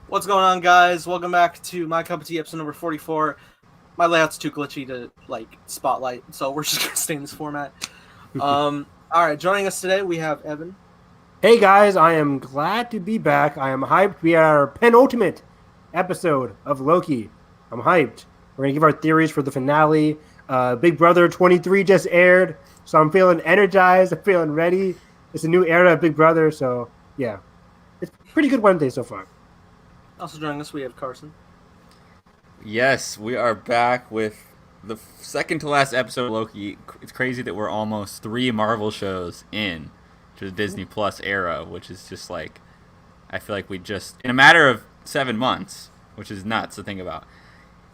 What's going on, guys? Welcome back to My Cup of Tea, episode number 44. My layout's too glitchy to, spotlight, so we're just gonna stay in this format. Alright, joining us today, we have Evan. Hey, guys, I am glad to be back. I am hyped. We are our penultimate episode of Loki. I'm hyped. We're gonna give our theories for the finale. Big Brother 23 just aired, so I'm feeling energized. I'm feeling ready. It's a new era of Big Brother, so, yeah. It's a pretty good Wednesday so far. Also joining us, we have Carson. Yes, we are back with the second to last episode of Loki. It's crazy that we're almost 3 Marvel shows in to the Disney Plus era, which is just like, I feel like we just, in a matter of 7 months, which is nuts to think about.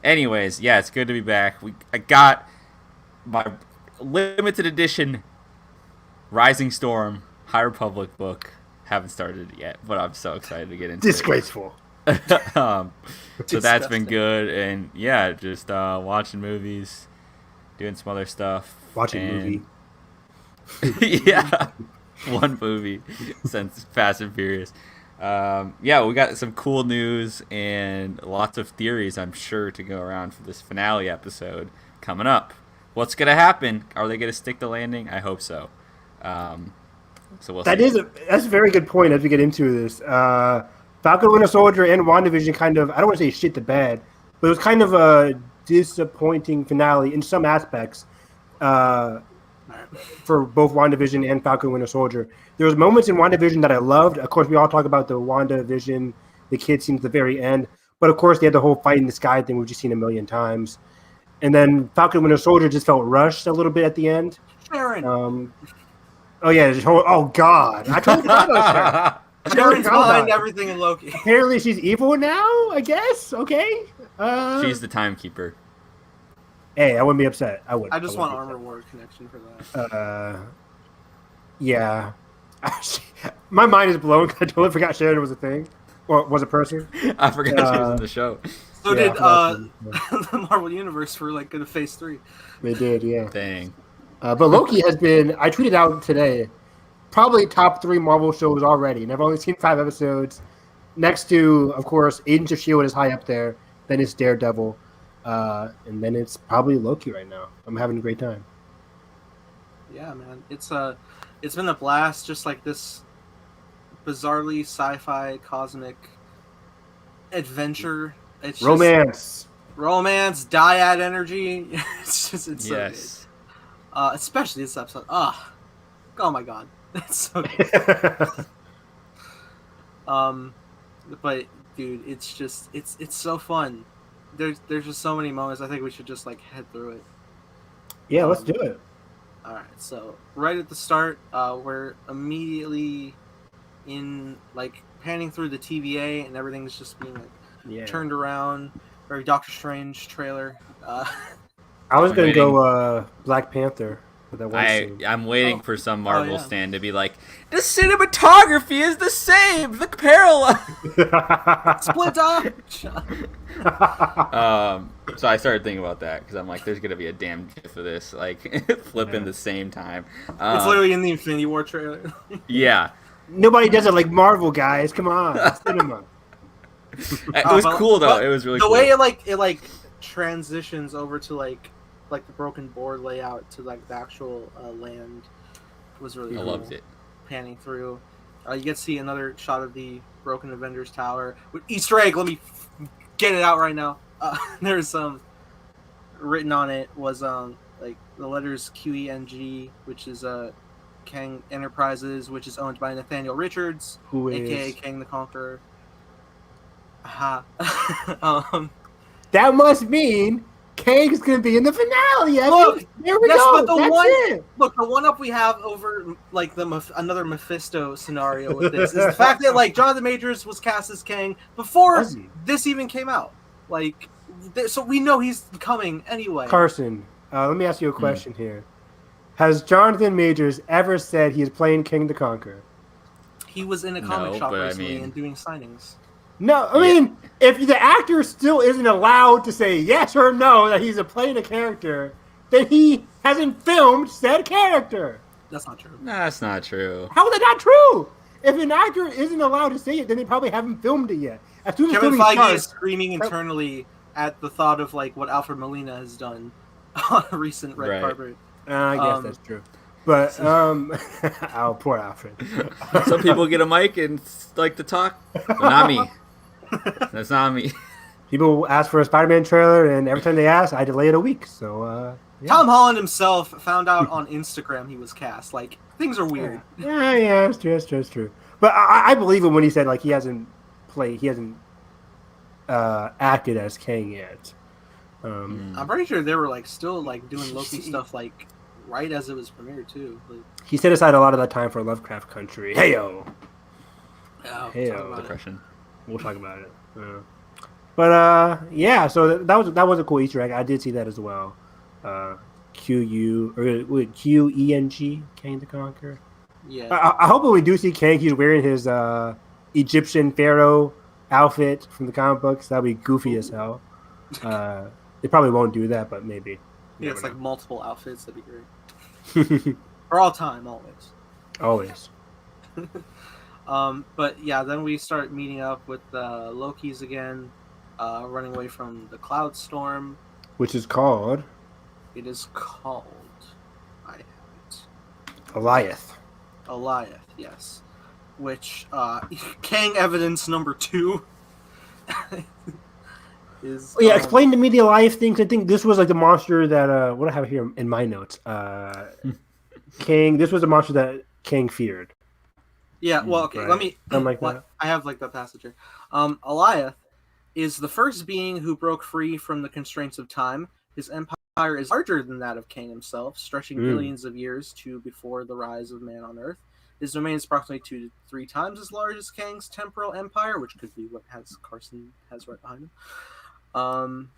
Anyways, yeah, it's good to be back. I got my limited edition Rising Storm High Republic book. Haven't started it yet, but I'm so excited to get into Disgraceful. So that's been good, and yeah, just watching movies, doing some other stuff. Watching movie. Yeah, one movie since Fast and Furious. Yeah, we got some cool news and lots of theories, I'm sure, to go around for this finale episode coming up. What's gonna happen? Are they gonna stick the landing? I hope so. So we'll see. That's a very good point as we get into this. Falcon Winter Soldier and WandaVision kind of, I don't want to say shit the bed, but it was kind of a disappointing finale in some aspects for both WandaVision and Falcon Winter Soldier. There was moments in WandaVision that I loved. Of course, we all talk about the WandaVision, the kid scene at the very end. But of course, they had the whole fight in the sky thing we've just seen a million times. And then Falcon Winter Soldier just felt rushed a little bit at the end. Sharon! Oh, yeah. Oh, God. I totally forgot about Sharon. Sharon's behind everything in Loki. Apparently she's evil now, I guess. Okay. She's the timekeeper. Hey, I wouldn't be upset. I just want Armor War connection for that. Yeah. My mind is blown because I totally forgot Sharon was a thing. Or was a person. I forgot she was in the show. So did the Marvel Universe for like in Phase 3. They did, yeah. Dang. But Loki has been, I tweeted out today, probably top 3 Marvel shows already. And I've only seen 5 episodes. Next to, of course, Agents of S.H.I.E.L.D. is high up there. Then it's Daredevil. And then it's probably Loki right now. I'm having a great time. Yeah, man. It's been a blast, just like this bizarrely sci-fi cosmic adventure. It's romance, dyad energy. It's so good. Especially this episode. Oh my god, it's so good. But dude, it's so fun. There's just so many moments. I think we should just like head through it. Yeah, let's do it. All right, so right at the start, we're immediately in like panning through the TVA, and everything's just being like turned around. Very Doctor Strange trailer. I was gonna go Black Panther for that one scene. I'm waiting for some Marvel stand to be like, the cinematography is the same, the parallel. Split up. So I started thinking about that because I'm like, there's gonna be a damn gif of this, like flipping the same time. It's literally in the Infinity War trailer. Yeah. Nobody does it like Marvel, guys. Come on, cinema. It was cool though. It was really the cool. way it transitions over to like the broken board layout to like the actual land was really cool. I loved it. Panning through, you get to see another shot of the broken Avengers Tower with Easter egg. Let me get it out right now. There's written on it was like the letters QENG, which is Kang Enterprises, which is owned by Nathaniel Richards, aka Kang the Conqueror. Aha. That must mean Kang's gonna be in the finale. Look, there we go. Look, the one up we have over like another Mephisto scenario with this is the fact that like Jonathan Majors was cast as Kang before this even came out. Like, so we know he's coming anyway. Carson, let me ask you a question here. Has Jonathan Majors ever said he is playing King the Conqueror? He was in a comic shop recently and doing signings. No, I mean, if the actor still isn't allowed to say yes or no that he's playing a character, then he hasn't filmed said character. That's not true. That's not true. How is that not true? If an actor isn't allowed to say it, then they probably haven't filmed it yet. as soon as Kevin Tony Feige Stark, is screaming internally at the thought of like what Alfred Molina has done on a recent red Right. carpet. I guess that's true. But oh, poor Alfred. Some people get a mic and like to talk, but not me. That's not me. People ask for a Spider-Man trailer, and every time they ask, I delay it a week. So yeah. Tom Holland himself found out on Instagram he was cast. Like things are weird. Yeah, it's true. But I believe him when he said like he hasn't acted as Kang yet. I'm pretty sure they were like still like doing Loki stuff like right as it was premiered too. Like, he set aside a lot of that time for Lovecraft Country. Heyo. Heyo. Depression. We'll talk about it. But yeah, so that was a cool Easter egg. I did see that as well. QENG, Kang the Conqueror. Yeah. I hope when we do see Kang, he's wearing his Egyptian pharaoh outfit from the comic books. That'd be goofy as hell. It probably won't do that, but maybe. Yeah, it's like multiple outfits. That'd be great. For all time, always. Always. But yeah, then we start meeting up with the Lokis again, running away from the cloud storm. Which is called? It is called. I have it. Alioth, yes. Which Kang evidence number 2 is. Yeah, explain to me the Alioth things. I think this was like the monster that what I have here in my notes. Kang. This was a monster that Kang feared. Yeah, well, okay. Right. Let me. Something like that. I have like that passage here. Alioth is the first being who broke free from the constraints of time. His empire is larger than that of Kang himself, stretching millions of years to before the rise of man on Earth. His domain is approximately 2 to 3 times as large as Kang's temporal empire, which could be what Carson has right behind him.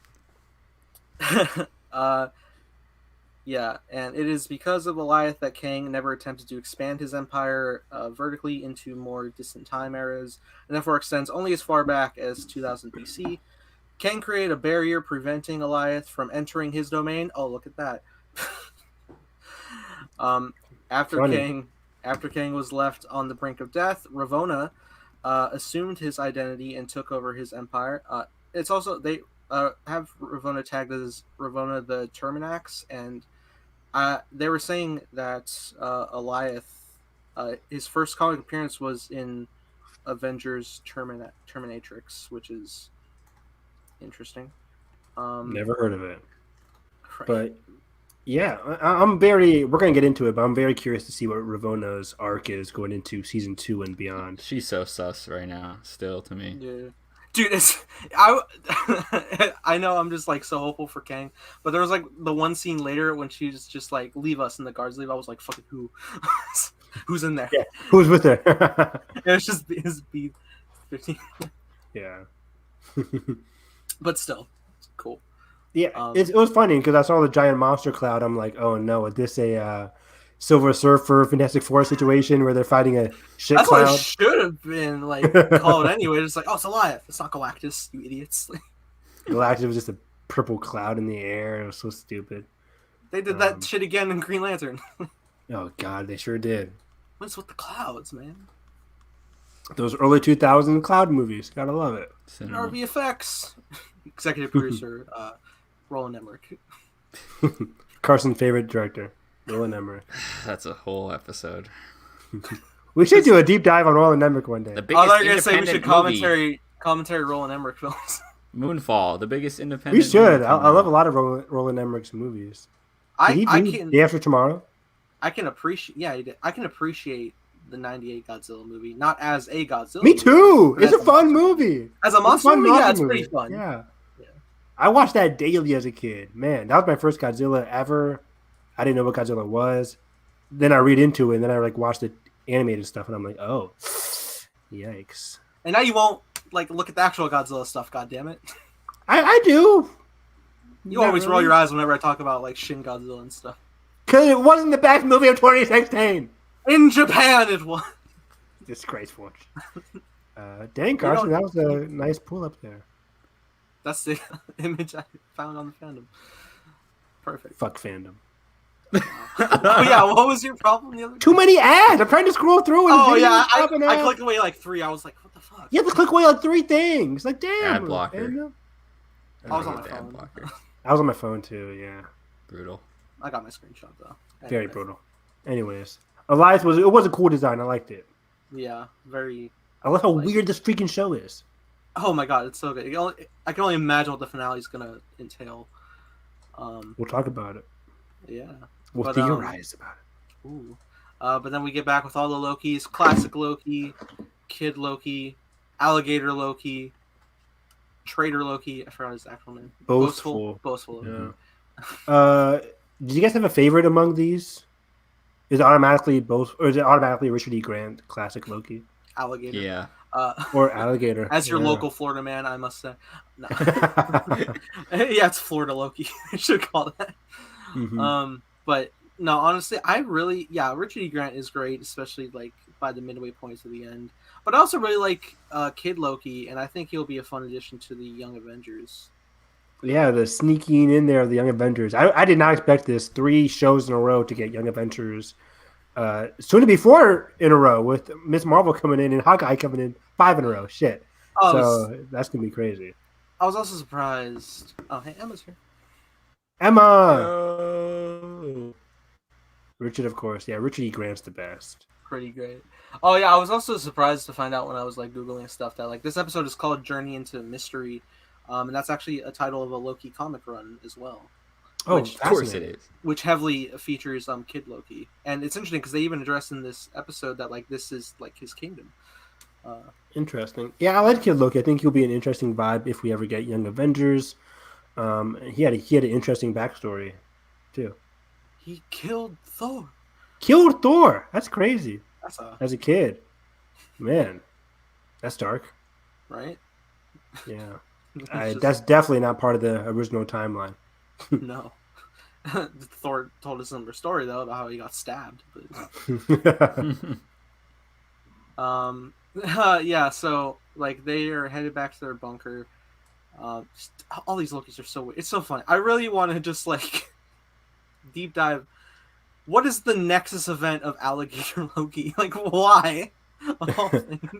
Yeah, and it is because of Alioth that Kang never attempted to expand his empire vertically into more distant time eras, and therefore extends only as far back as 2000 BC. Kang created a barrier preventing Alioth from entering his domain. Oh, look at that. After Kang was left on the brink of death, Ravonna assumed his identity and took over his empire. It's also, they have Ravonna tagged as Ravonna the Terminax, and they were saying that Alioth, his first comic appearance was in Avengers Terminatrix, which is interesting. Never heard of it. Right. But yeah, we're going to get into it, but I'm very curious to see what Ravonna's arc is going into season 2 and beyond. She's so sus right now, still to me. Yeah. Dude, I know I'm just like so hopeful for Kang, but there was like the one scene later when she's just like, leave us, and the guards leave. I was like, fucking who? Who's in there? Yeah, who's with her? It was just his B-15. Yeah. But still, it's cool. Yeah, it was funny because I saw the giant monster cloud. I'm like, oh no, is this a Silver Surfer Fantastic Four situation where they're fighting a shit That's cloud? what it should have been like called anyway. It's like, oh, it's Alioth. It's not Galactus, you idiots. Galactus was just a purple cloud in the air. It was so stupid. They did that shit again in Green Lantern. Oh god, they sure did. What's with the clouds, man? Those early 2000 cloud movies, gotta love it. RVFX. Executive producer, Roland Emmerich. Carson's favorite director, Roland Emmerich. That's a whole episode. We should do a deep dive on Roland Emmerich one day. The I biggest thought you were gonna say we should independent commentary Roland Emmerich films. movie. Moonfall, the biggest independent. We should. movie I love a lot of Roland Emmerich's movies. Did he do Day After Tomorrow? I can appreciate. Yeah, he did. I can appreciate the '98 Godzilla movie, not as a Godzilla. Me movie, too. but It's a fun movie. As a monster movie, yeah, it's pretty fun. Yeah. I watched that daily as a kid. Man, that was my first Godzilla ever. I didn't know what Godzilla was. Then I read into it, and then I like watched the animated stuff, and I'm like, oh, yikes. And now you won't like look at the actual Godzilla stuff. God damn it! I do. You always roll your eyes whenever I talk about like Shin Godzilla and stuff. Because it wasn't the best movie of 2016. In Japan, it was. Disgraceful. Dang, Carson, that was a nice pull up there. That's the image I found on the fandom. Perfect. Fuck fandom. Oh yeah, what was your problem the other day? Too many ads. I'm trying to scroll through. And Oh yeah, I I clicked away like 3. I was like, what the fuck? You have to click away like 3 things. Like, damn. Ad blocker. Man. I was on hate my the ad phone. blocker. I was on my phone too. Yeah. Brutal. I got my screenshot though. Very Anyway. brutal. Anyways, Elias was a cool design. I liked it. Yeah, very. I love how weird this freaking show is. Oh my god, it's so good. I can only imagine what the finale is gonna entail. We'll talk about it. Yeah. We'll But, theorize about it. Ooh. But then we get back with all the Lokis: classic Loki, Kid Loki, Alligator Loki, Traitor Loki. I forgot his actual name. Boastful. Boastful Loki. Yeah. Did you guys have a favorite among these? Is it automatically Richard E. Grant, classic Loki, Alligator. Yeah. or Alligator? As your Yeah. local Florida man, I must say. No. Yeah, it's Florida Loki. I should call that. Mhm. But no, honestly, Richard E. Grant is great, especially like by the midway point to the end. But I also really like Kid Loki, and I think he'll be a fun addition to the Young Avengers. Yeah, the sneaking in there of the Young Avengers. I did not expect this. 3 shows in a row to get Young Avengers. Soon to be 4 in a row with Miss Marvel coming in and Hawkeye coming in 5 in a row. Shit. That's gonna be crazy. I was also surprised. Oh, hey, Emma's here. Emma. Oh. Richard, of course. Yeah, Richard E. Grant's the best. Pretty great. Oh yeah, I was also surprised to find out when I was like googling stuff that like this episode is called Journey into Mystery, and that's actually a title of a Loki comic run as well. Oh, Of course it is. Which heavily features Kid Loki, and it's interesting because they even address in this episode that like this is like his kingdom. Interesting. Yeah, I like Kid Loki. I think he'll be an interesting vibe if we ever get Young Avengers. He had an interesting backstory, too. He killed Thor. Killed Thor. That's crazy. That's As a kid, man, that's dark. right. Yeah, It's just- that's definitely not part of the original timeline. no. Thor told us another story though about how he got stabbed. But... yeah, so like they are headed back to their bunker. All these Lokis are so weird. It's so funny. I really want to just like deep dive. What is the Nexus event of Alligator Loki? Like, why?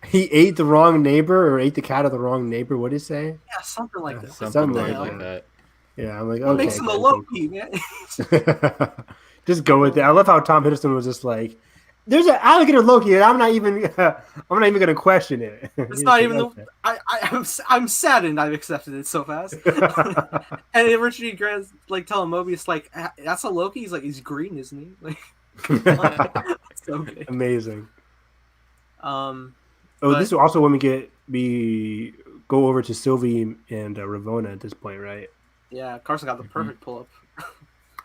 He ate the wrong neighbor or ate the cat of the wrong neighbor. What did he say? Yeah, something like that. Something Something like like that. Yeah, I'm like, What okay. makes him a Loki, man? Just go with it. I love how Tom Hiddleston was just like, "There's an alligator Loki, and I'm not even gonna question it." It's not even the. I'm saddened I've accepted it so fast. And then Richard E. Grant like telling Mobius like, "That's a Loki." He's like, "He's green, isn't he?" Like, so good. Amazing. But- This is also when we go over to Sylvie and Ravonna at this point, right? Yeah, Carson got the perfect pull up.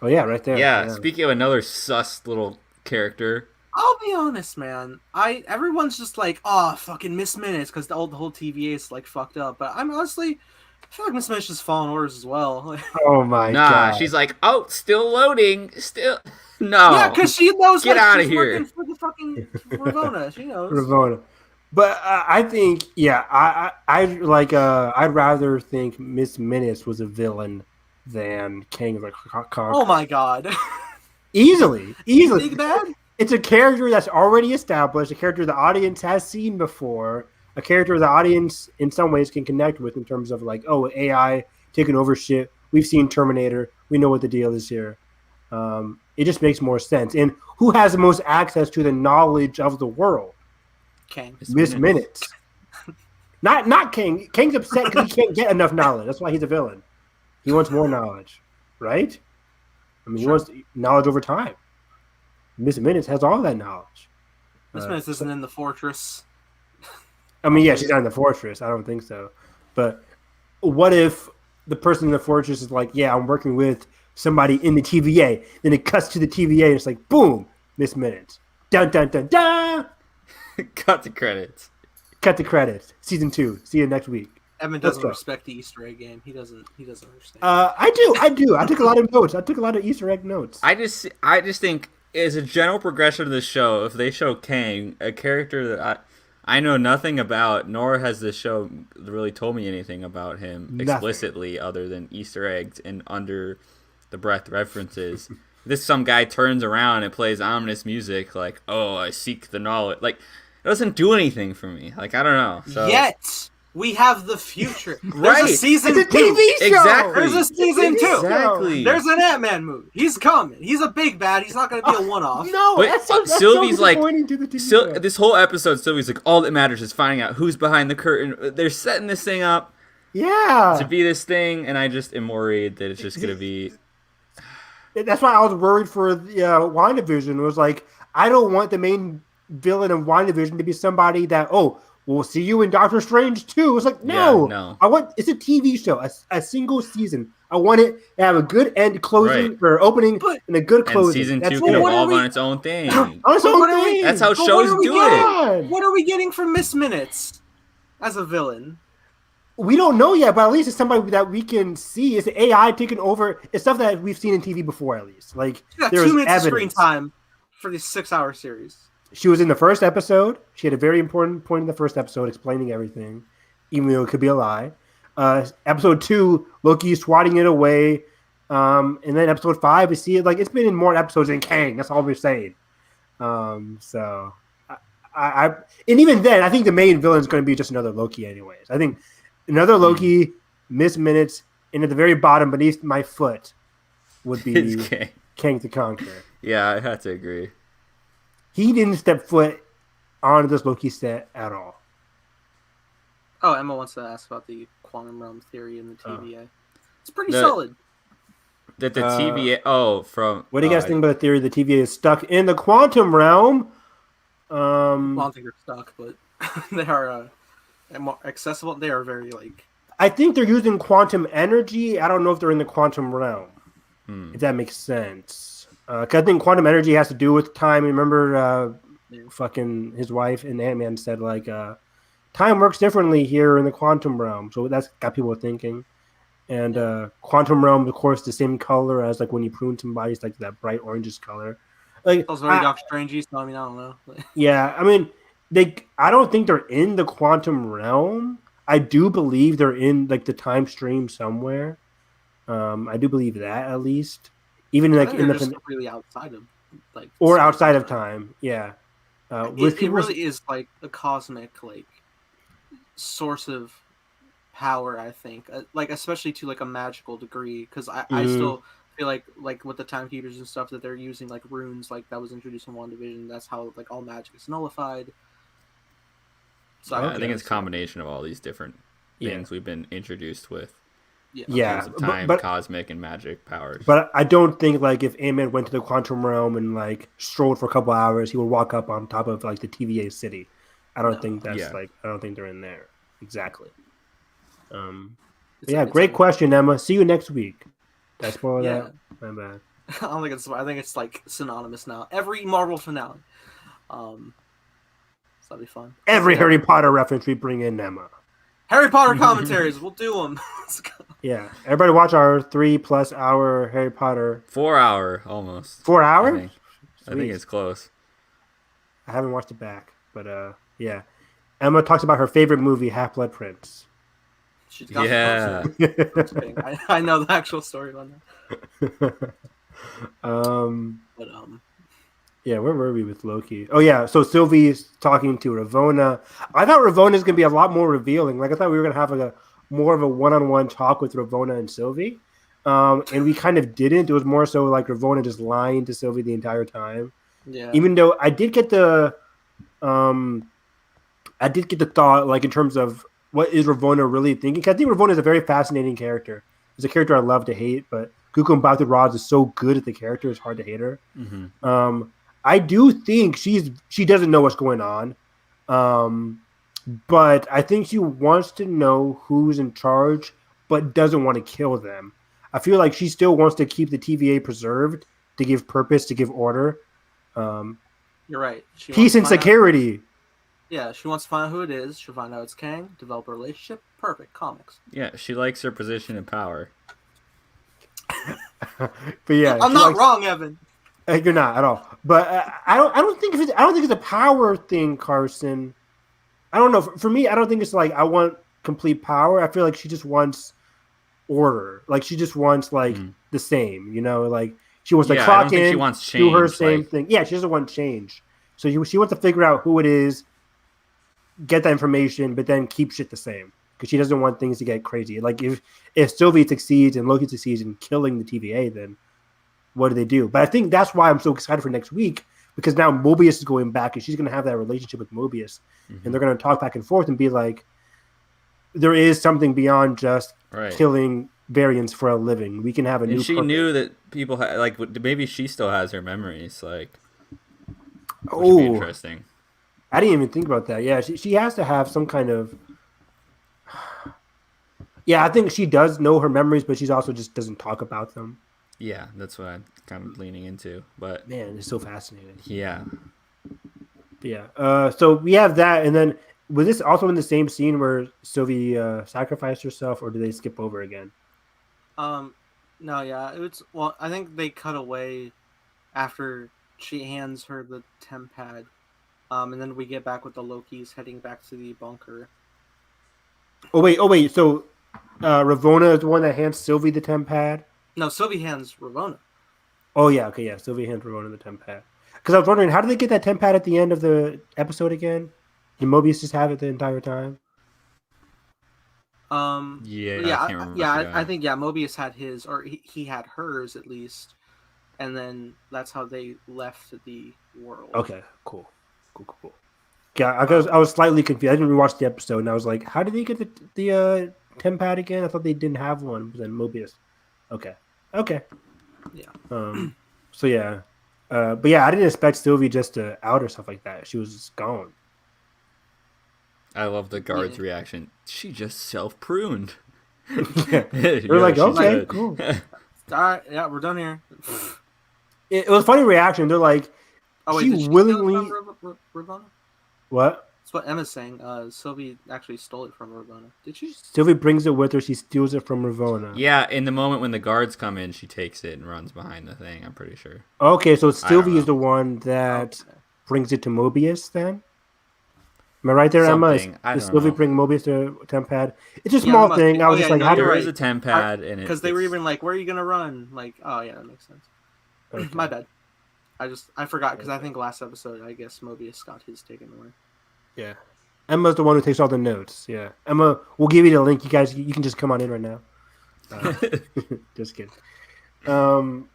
Oh yeah, right there. Yeah, speaking of another sus little character. I'll be honest, man. Everyone's just like, oh, fucking Miss Minutes, because the whole TVA is like fucked up. But I'm honestly, I feel like Miss Minutes just following orders as well. Oh my god. She's like, oh, still loading, still no. Yeah, because she knows. Get like, outta she's here. working for the fucking Ravonna. She knows. Ravonna. But I think, I'd rather think Miss Minutes was a villain than King of the Conqueror. Oh my god. Easily. Big bad? It's a character that's already established, a character the audience has seen before, a character the audience in some ways can connect with in terms of like, oh, AI taking over shit. We've seen Terminator. We know what the deal is here. It just makes more sense. And who has the most access to the knowledge of the world? King. Miss Minutes. Not King. King's upset because he can't get enough knowledge. That's why he's a villain. He wants more knowledge, right? I mean, He wants knowledge over time. Miss Minutes has all that knowledge. Miss Minutes isn't in the fortress. I mean, yeah, she's not in the fortress. I don't think so. But what if the person in the fortress is like, yeah, I'm working with somebody in the TVA. Then it cuts to the TVA and it's like, boom, Miss Minutes. Dun, dun, dun, dun. Cut the credits. Cut the credits. Season 2. See you next week. Evan Let's doesn't go. respect the Easter egg game. He doesn't understand. I do. I took a lot of notes. I took a lot of Easter egg notes. I just think as a general progression of the show, if they show Kang, a character that I know nothing about, nor has this show really told me anything about him Nothing. explicitly other than Easter eggs and under the breath references. this some guy turns around and plays ominous music like, "Oh, I seek the knowledge." Like, it doesn't do anything for me. Like, I don't know. So Yet we have the future. Right. There's a season It's a 2. TV show. Exactly. There's a season 2. Exactly. There's an Ant-Man movie. He's coming. He's a big bad. He's not going to be a one-off. No, But that's Sylvie's so like, disappointing to the TV show. this whole episode, Sylvie's like, all that matters is finding out who's behind the curtain. They're setting this thing up Yeah. to be this thing, and I just am worried that it's just gonna be. That's why I was worried for the WandaVision. It was like, I don't want the main villain of WandaVision to be somebody that, we'll see you in Doctor Strange too. It's like, no. Yeah, no. It's a TV show, a single season. I want it to have a good end closing or opening and a good And closing. season That's 2 can it. evolve on its own thing. On its own What are we- thing. That's how But shows what are we do getting? it. What are we getting from Miss Minutes as a villain? We don't know yet, but at least it's somebody that we can see. It's AI taking over. It's stuff that we've seen in TV before, at least. Like, She got there 2 was minutes of screen evidence. time for this 6-hour series. She was in the first episode. She had a very important point in the first episode explaining everything, even though it could be a lie. Episode 2, Loki swatting it away. And then episode 5, we see it. Like, it's been in more episodes than Kang. That's all we're saying. So, and even then, I think the main villain is going to be just another Loki anyways. I think another Loki, Miss Minutes, and at the very bottom beneath my foot would be It's Kang. Kang the Conqueror. Yeah, I have to agree. He didn't step foot on this Loki set at all. Oh, Emma wants to ask about the quantum realm theory in the TVA. It's pretty The- solid. That the TVA. From. What do you guys think about the theory the TVA is stuck in the quantum realm? Well, I don't think they're stuck, but they are more accessible. They are very I think they're using quantum energy. I don't know if they're in the quantum realm. If that makes sense. 'Cause I think quantum energy has to do with time. Remember, fucking his wife and Ant-Man said time works differently here in the quantum realm. So that's got people thinking. And quantum realm, of course, the same color as when you prune somebody, it's like that bright orangish color. Like, Those very Doctor Strange. So I mean, I don't know. yeah, I mean, I don't think they're in the quantum realm. I do believe they're in the time stream somewhere. I do believe that at least, even I in think they're the just really outside of or outside of time. Yeah, It really is a cosmic source of power. I think especially to a magical degree, because I still feel like with the timekeepers and stuff that they're using runes that was introduced in WandaVision. That's how all magic is nullified. So I think it's a combination of all these different things we've been introduced with. Yeah, Of time, but cosmic, and magic powers. But I don't think if Ant-Man went to the quantum realm and strolled for a couple hours, he would walk up on top of the TVA city. I don't think that's I don't think they're in there exactly. Great question, Emma. See you next week. Did I spoil that? My bad. I don't think it's. I think it's synonymous now. Every Marvel finale. So that'll be fun. Every Harry Potter reference we bring in Emma. Harry Potter commentaries. We'll do them. Yeah, everybody watch our 3+ hour Harry Potter. 4 hour almost. 4 hours? I think it's close. I haven't watched it back, but yeah. Emma talks about her favorite movie, Half-Blood Prince. Yeah. I know the actual story on that. But yeah, where were we with Loki? Oh yeah, so Sylvie's talking to Ravonna. I thought Ravonna's gonna be a lot more revealing. I thought we were gonna have a more of a one-on-one talk with Ravonna and Sylvie, and we kind of didn't. It was more so Ravonna just lying to Sylvie the entire time. Yeah. Even though I did get the thought in terms of what is Ravonna really thinking. 'Cause I think Ravonna is a very fascinating character. It's a character I love to hate, but Kukum Bhakti Raj is so good at the character, it's hard to hate her. Mm-hmm. I do think she doesn't know what's going on, but I think she wants to know who's in charge, but doesn't want to kill them. I feel like she still wants to keep the TVA preserved, to give purpose, to give order. You're right. Peace and security. Yeah, she wants to find out who it is. She'll find out it's Kang, develop a relationship. Perfect. Comics. Yeah, she likes her position in power. But yeah, I'm not wrong, Evan. You're not at all. But I don't think it's a power thing, Carson. I don't know. For me, I don't think it's I want complete power. I feel like she just wants order. She just wants the same. She wants to Yeah, I clock don't think in, she wants do her change, same like- thing. Yeah, she doesn't want change. So she wants to figure out who it is, get that information, but then keep shit the same because she doesn't want things to get crazy. Like if Sylvie succeeds and Loki succeeds in killing the TVA, then what do they do? But I think that's why I'm so excited for next week because now Mobius is going back and she's going to have that relationship with Mobius, and they're going to talk back and forth and be like, there is something beyond just killing variants for a living. We can have a new. And she purpose. knew that people like maybe she still has her memories, like. Which would be Oh, interesting. I didn't even think about that. Yeah, she has to have some kind of. Yeah, I think she does know her memories, but she's also just doesn't talk about them. Yeah, that's what I'm kind of leaning into. But man, it's so fascinating. Yeah. Yeah. So we have that, and then was this also in the same scene where Sylvie sacrificed herself, or did they skip over again? No, yeah, it was. Well, I think they cut away after she hands her the temp pad, and then we get back with the Lokis heading back to the bunker. Oh wait. So Ravonna is the one that hands Sylvie the temp pad. No, Sylvie hands Ravonna. Oh yeah, okay, yeah. Sylvie hands Ravonna the temp pad. Because I was wondering, how did they get that temp pad at the end of the episode again? Did Mobius just have it the entire time? I think Mobius had his, or he had hers at least, and then that's how they left the world. Okay, cool. Yeah, I was slightly confused. I didn't rewatch the episode, and I was like, how did they get the temp pad again? I thought they didn't have one, but then Mobius. Okay. Yeah. So yeah, but yeah, I didn't expect Sylvie just to out herself like that. She was just gone. I love the guard's reaction. She just self-pruned. They're like, okay, cool. All right, yeah, we're done here. It was a funny reaction. They're like, she willingly. Ravonna? What? That's what Emma's saying. Sylvie actually stole it from Ravonna. Did she? Sylvie brings it with her. She steals it from Ravonna. Yeah, in the moment when the guards come in, she takes it and runs behind the thing. I'm pretty sure. Okay, so Sylvie is the one that brings it to Mobius. Then, am I right there, Emma? Does Sylvie bring Mobius to temp pad? It's a small thing. I was just like, how do there is a temp pad, and because they were even like, "Where are you gonna run?" Like, oh yeah, that makes sense. Okay. My bad. I forgot because I think last episode I guess Mobius got his taken away. Yeah. Emma's the one who takes all the notes. Yeah. Emma, we'll give you the link. You guys, you can just come on in right now. Just kidding. So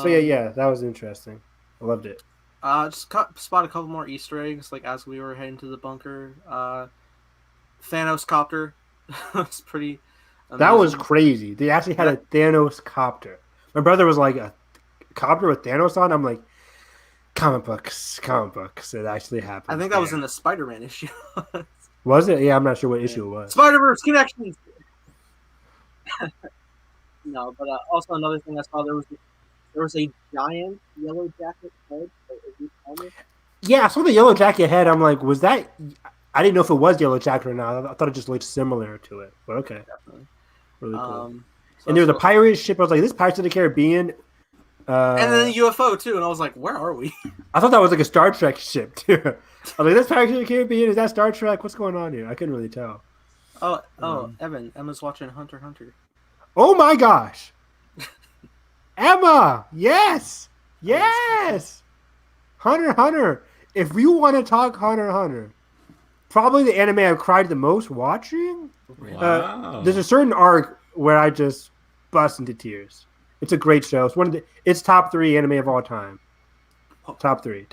yeah, that was interesting. I loved it. Just spot a couple more Easter eggs, like as we were heading to the bunker. Thanos copter. It's pretty amazing. That was crazy. They actually had a Thanos copter. My brother was like, a copter with Thanos on? I'm like, comic books. It actually happened. I think that was in the Spider-Man issue. Was it? Yeah, I'm not sure what issue it was. Spider-Verse connections. No, but also another thing I saw, there was a giant yellow jacket head. Yeah, I saw the yellow jacket head. I'm like, was that? I didn't know if it was yellow jacket or not. I thought it just looked similar to it. But okay, definitely really cool. And there was a pirate ship. I was like, this Pirates of the Caribbean. And then a UFO too, and I was like, "Where are we?" I thought that was like a Star Trek ship too. I was like, "This Pirates of the Caribbean, is that Star Trek? What's going on here?" I couldn't really tell. Emma's watching Hunter x Hunter. Oh my gosh, Emma! Yes. Hunter x Hunter. If you want to talk Hunter x Hunter, probably the anime I've cried the most watching. Wow. There's a certain arc where I just bust into tears. It's a great show. It's top 3 anime of all time. Top three.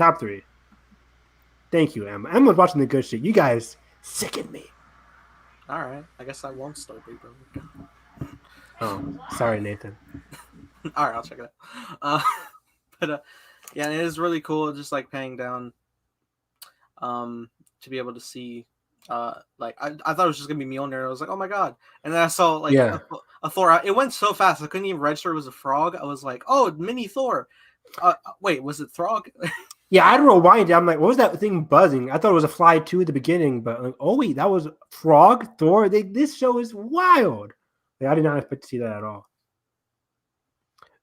Thank you, Emma. Emma's watching the good shit. You guys sicken me. All right. I guess I won't start Big Brother. Oh, sorry, Nathan. All right, I'll check it out. Yeah, it is really cool. Just like paying down, to be able to see. Like I thought it was just gonna be Mjolnir. I was like, oh my god! And then I saw like a Thor. It went so fast I couldn't even register it was a frog. I was like, oh, mini Thor. Wait, was it Throg? Yeah, I don't know why. I'm like, what was that thing buzzing? I thought it was a fly too at the beginning, but like, oh wait, that was Frog Thor. This show is wild. Like, I did not expect to see that at all.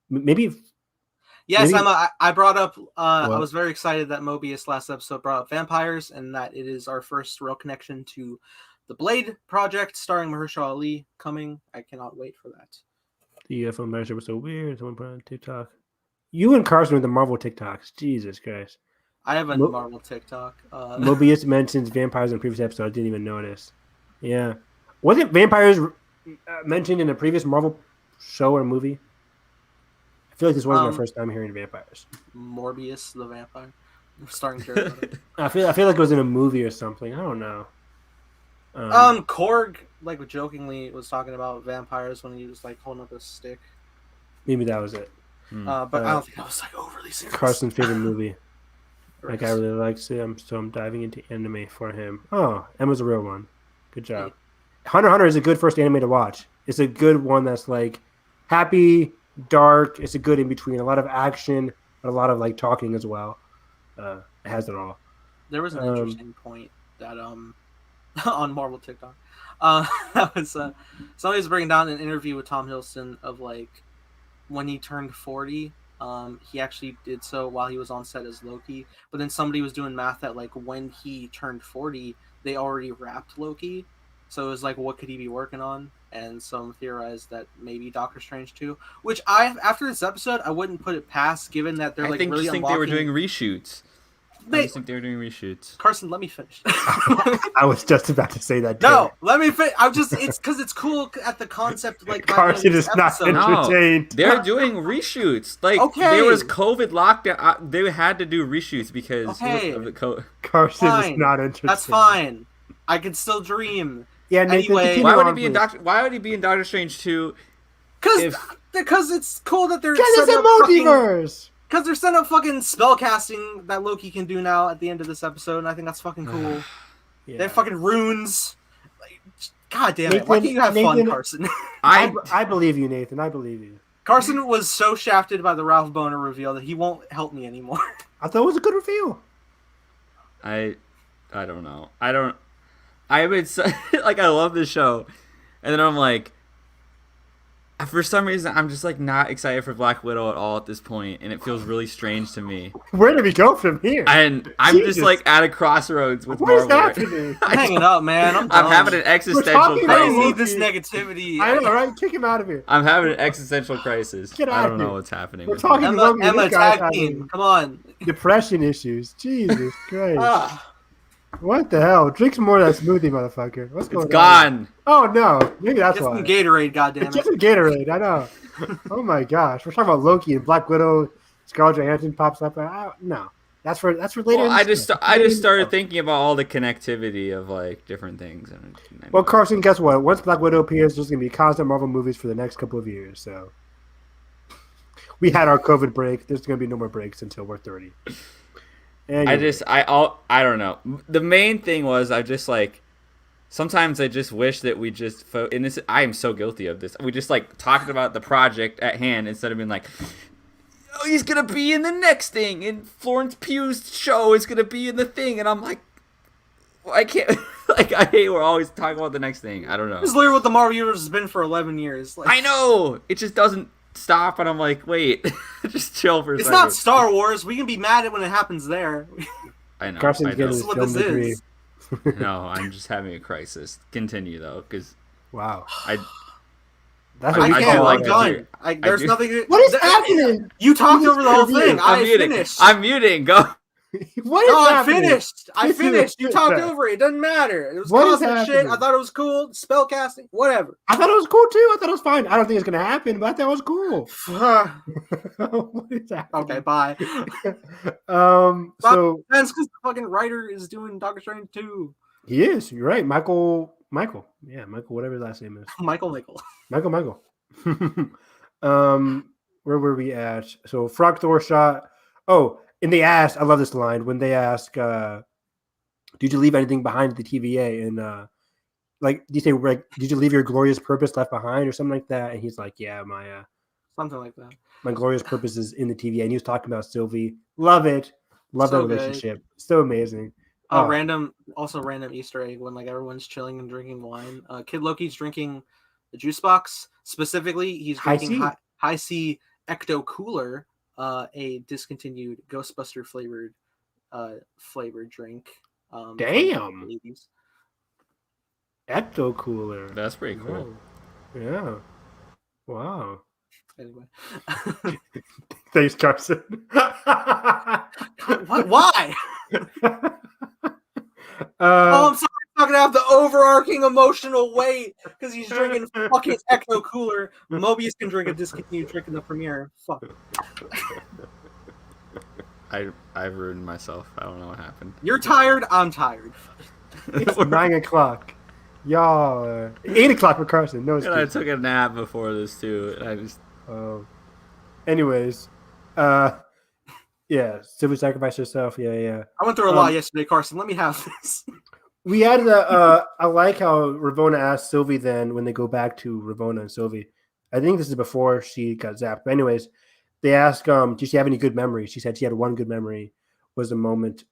Maybe. Yes, Emma. I brought up. I was very excited that Mobius last episode brought up vampires, and that it is our first real connection to the Blade project starring Mahershala Ali coming. I cannot wait for that. The UFO measure was so weird. Someone put on TikTok. You and Carson with the Marvel TikToks. Jesus Christ. I have a Marvel TikTok. Mobius mentions vampires in a previous episode. I didn't even notice. Yeah. Wasn't vampires mentioned in a previous Marvel show or movie? I feel like this was my first time hearing vampires. Morbius the vampire. Starring Jared Leto. I feel like it was in a movie or something. I don't know. Korg like jokingly was talking about vampires when he was like holding up a stick. Maybe that was it. But I don't think I was like overly serious. Carson's favorite movie. Like I really likes it. I'm diving into anime for him. Oh, Emma's a real one. Good job. Hunter x Hunter is a good first anime to watch. It's a good one that's like happy, dark. It's a good in between. A lot of action, but a lot of like talking as well. It has it all. There was an interesting point that on Marvel TikTok. That was somebody was breaking down an interview with Tom Hiddleston of like when he turned 40. He actually did so while he was on set as Loki. But then somebody was doing math that like when he turned 40, they already wrapped Loki. So it was like, what could he be working on? And some theorized that maybe Doctor Strange too. Which after this episode, I wouldn't put it past, given that they're like really think they were doing reshoots. I just think they were doing reshoots. Carson, let me finish. I was just about to say that. No, let me finish. It's because it's cool at the concept. Like Carson is not entertained. No, they're doing reshoots. Like there was COVID lockdown. They had to do reshoots because of the COVID. Carson is not entertained. That's fine. I can still dream. Yeah. Anyway, why would he be in Doctor Strange 2? Because it's cool that they're. Because it's a multiverse. Because they're setting up fucking spell casting that Loki can do now at the end of this episode, and I think that's fucking cool. Yeah. They have fucking runes. Like, God damn it! Why can't you have fun, Carson? I believe you, Nathan. I believe you. Carson was so shafted by the Ralph Boner reveal that he won't help me anymore. I thought it was a good reveal. I don't know. I would say, like, I love this show, and then I'm like, for some reason, I'm just like not excited for Black Widow at all at this point, and it feels really strange to me. Where do we go from here? And I'm just like at a crossroads with Marvel. What is happening? I'm hanging up, man. I'm having an existential crisis. I don't need this negativity. I know, right? Kick him out of here. I'm having an existential crisis. Get out I of don't here. know what's happening. We're talking Emma tag team. Come on. Depression issues. Jesus Christ. What the hell? Drink some more of that smoothie, motherfucker. What's going on? It's gone. Oh, no. Maybe that's why. Get some Gatorade, goddammit. It's just some Gatorade, I know. Oh, my gosh. We're talking about Loki and Black Widow. Scarlett Johansson pops up. No. That's for later. Well, I just started thinking about all the connectivity of, like, different things. Well, Carson, guess what? Once Black Widow appears, there's going to be constant Marvel movies for the next couple of years, so. We had our COVID break. There's going to be no more breaks until we're 30. Anyway. I don't know. The main thing was I just like sometimes I just wish that we just and this I am so guilty of this. We just like talked about the project at hand instead of being like, oh, he's gonna be in the next thing, and Florence Pugh's show is gonna be in the thing, and I'm like, well, I can't. Like I hate we're always talking about the next thing. I don't know. This is literally what the Marvel Universe has been for 11 years. Like, I know it just doesn't stop, and I'm like, wait, just chill for a second. It's not Star Wars. We can be mad at when it happens there. I know. Carson's this is what this is. No, I'm just having a crisis. Continue though, because wow, There's nothing. What is happening? You talked over the whole thing. I'm muting. Go. I finished. You talked over it. It doesn't matter. It was constant shit. I thought it was cool. Spell casting, whatever. I thought it was cool too. I thought it was fine. I don't think it's gonna happen, but I thought it was cool. What is happening? Okay, bye. So that's because the fucking writer is doing Doctor Strange 2. He is. You're right, Michael. Yeah, Michael. Whatever his last name is. Michael. Where were we at? So Frog Thor shot. Oh. And they asked, I love this line, when they ask, did you leave anything behind at the TVA? And like, did you leave your glorious purpose left behind or something like that? And he's like, yeah, my something like that. My glorious purpose is in the TVA. And he was talking about Sylvie. Love it. Love that relationship. Good. So amazing. Random Easter egg when like everyone's chilling and drinking wine. Kid Loki's drinking the juice box. Specifically, he's drinking High C Ecto Cooler. A discontinued Ghostbuster flavored drink. Damn. Ecto Cooler. That's pretty cool. Yeah. Wow. Anyway. Thanks, Carson. What? Why? Uh, I'm sorry. I'm not gonna have the overarching emotional weight because he's drinking fucking Ecto Cooler. Mobius can drink a discontinued trick in the premiere. Fuck. I ruined myself. I don't know what happened. You're tired. I'm tired. it's 9 o'clock. Y'all, 8 o'clock for Carson. No, I took a nap before this too. And I just. Anyways, yeah, Sylvie sacrificed herself. Yeah. I went through a lot yesterday, Carson. Let me have this. We had the. I like how Ravonna asked Sylvie then when they go back to Ravonna and Sylvie. I think this is before she got zapped. But anyways, they ask, did she have any good memories? She said she had one good memory. Was a moment.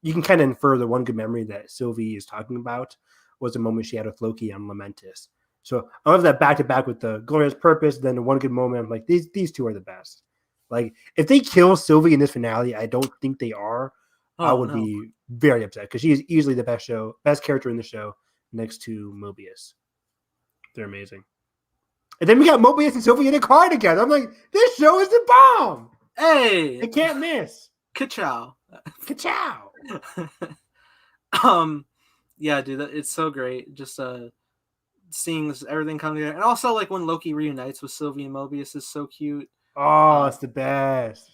You can kind of infer the one good memory that Sylvie is talking about was a moment she had with Loki on Lamentis. So I love that back to back with the glorious purpose. Then the one good moment. I'm like, these two are the best. Like if they kill Sylvie in this finale, I don't think they are. I would be very upset because she is easily the best character in the show next to Mobius. They're amazing. And then we got Mobius and Sylvie in a car together. I'm like, this show is the bomb. Hey, they can't miss. Ka-chow. Ka-chow. Yeah, dude, it's so great. Just seeing everything come together, and also like when Loki reunites with Sylvie and Mobius is so cute. Oh, it's the best.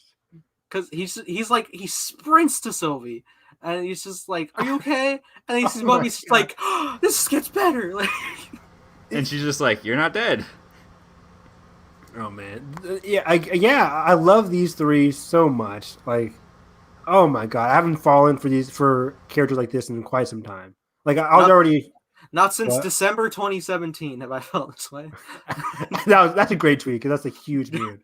Because he's like he sprints to Sylvie, and he's just like, "Are you okay?" And he sees Mobius just like, oh, "This gets better." Like, and she's just like, "You're not dead." Oh man, I love these three so much. Like, oh my god, I haven't fallen for characters like this in quite some time. Like I was already not since December 2017 have I felt this way. That's a great tweet because that's a huge mood.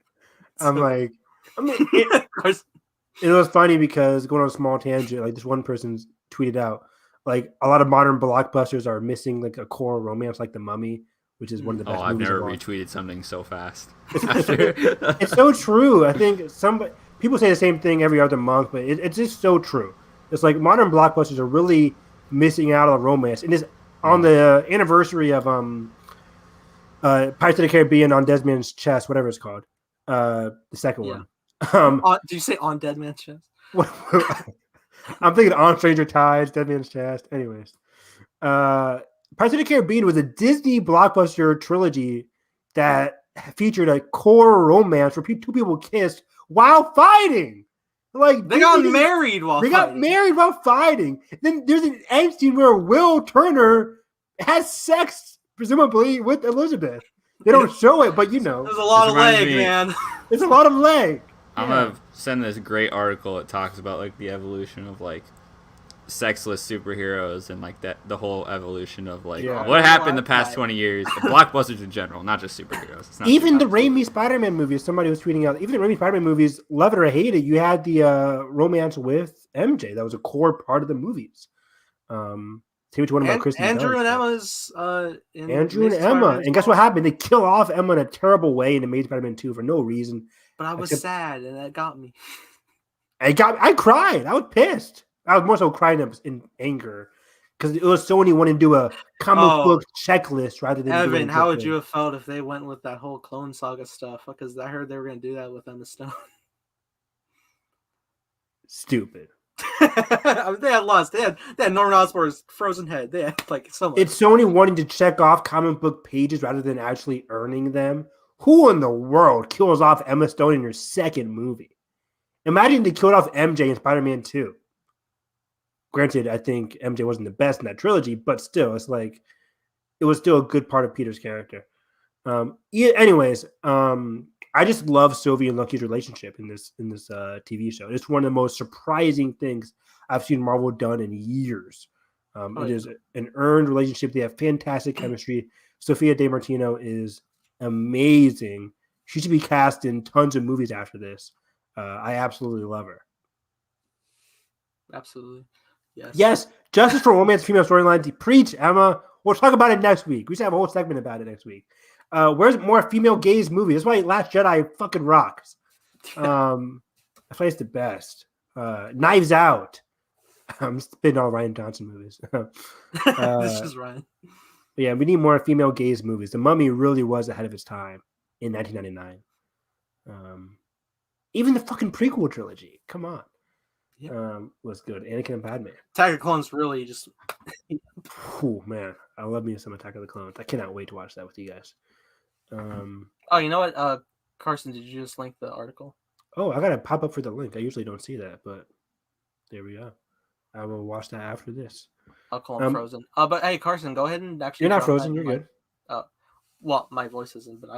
It was funny because going on a small tangent, like this one person's tweeted out, like a lot of modern blockbusters are missing like a core romance, like The Mummy, which is one of the best. I've never retweeted something so fast. It's so true. I think people say the same thing every other month, but it's just so true. It's like modern blockbusters are really missing out on the romance, and it's on the anniversary of Pirates of the Caribbean on Dead Man's Chest, whatever it's called, the second one. Did you say on Dead Man's Chest? I'm thinking on Stranger Tides, Dead Man's Chest. Anyways, Pirates of the Caribbean was a Disney blockbuster trilogy that featured a core romance where two people kissed while fighting. Like they got married while fighting. Then there's an end scene where Will Turner has sex, presumably with Elizabeth. They don't show it, but you know, there's a lot of leg, man. There's a lot of leg. I'm gonna send this great article. It talks about like the evolution of like sexless superheroes and like that the whole evolution of like what happened the past 20 years. Blockbusters in general, not just superheroes. It's not even the Raimi Spider-Man movies. Somebody was tweeting out. Even the Raimi Spider-Man movies, love it or hate it, you had the romance with MJ. That was a core part of the movies. One of my Andrew and Emma's Andrew and Emma, and guess what happened? They kill off Emma in a terrible way in Amazing Spider-Man 2 for no reason. But I was sad, and that got me. I cried. I was pissed. I was more so crying in anger because it was Sony wanting to do a comic book checklist rather than. Evan, how would you have felt if they went with that whole Clone Saga stuff? Because I heard they were going to do that with Emma Stone. Stupid. They had lost. They had Norman Osborn's frozen head. They had like so much. It's Sony wanting to check off comic book pages rather than actually earning them. Who in the world kills off Emma Stone in your second movie? Imagine they killed off MJ in Spider-Man 2. Granted, I think MJ wasn't the best in that trilogy, but still, it's like it was still a good part of Peter's character. Anyways, I just love Sylvie and Loki's relationship in this TV show. It's one of the most surprising things I've seen Marvel done in years. It is an earned relationship. They have fantastic chemistry. Sophia DiMartino is amazing. She should be cast in tons of movies after this. I absolutely love her. Absolutely. Yes. Justice for romance female storylines. Preach, Emma. We'll talk about it next week. We should have a whole segment about it next week. Where's more female gaze movies? That's why Last Jedi fucking rocks. That's why it's the best. Knives Out. I'm spitting all Ryan Johnson movies. This is Ryan. Yeah, we need more female gaze movies. The Mummy really was ahead of its time. in 1999. Even the fucking prequel trilogy, come on, was good. Anakin and Padme. Attack of the Clones really just. Oh man, I love me some Attack of the Clones. I cannot wait to watch that with you guys. Oh, you know what? Carson, did you just link the article? Oh, I gotta pop up for the link. I usually don't see that, but there we go. I will watch that after this. I'll call him Frozen. But hey, Carson, go ahead and actually. You're not frozen. You're good. Well, my voice isn't, but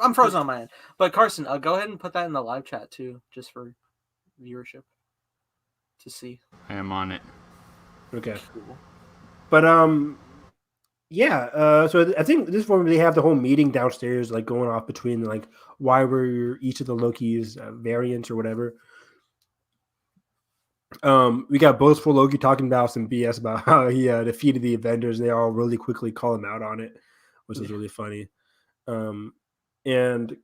I'm frozen on my end. But Carson, go ahead and put that in the live chat too, just for viewership to see. I am on it. Okay. Cool. But yeah. So I think this one they have the whole meeting downstairs, like going off between like why were each of the Loki's variants or whatever. We got boastful Loki talking about some BS about how he defeated the Avengers. They all really quickly call him out on it, which was really funny. And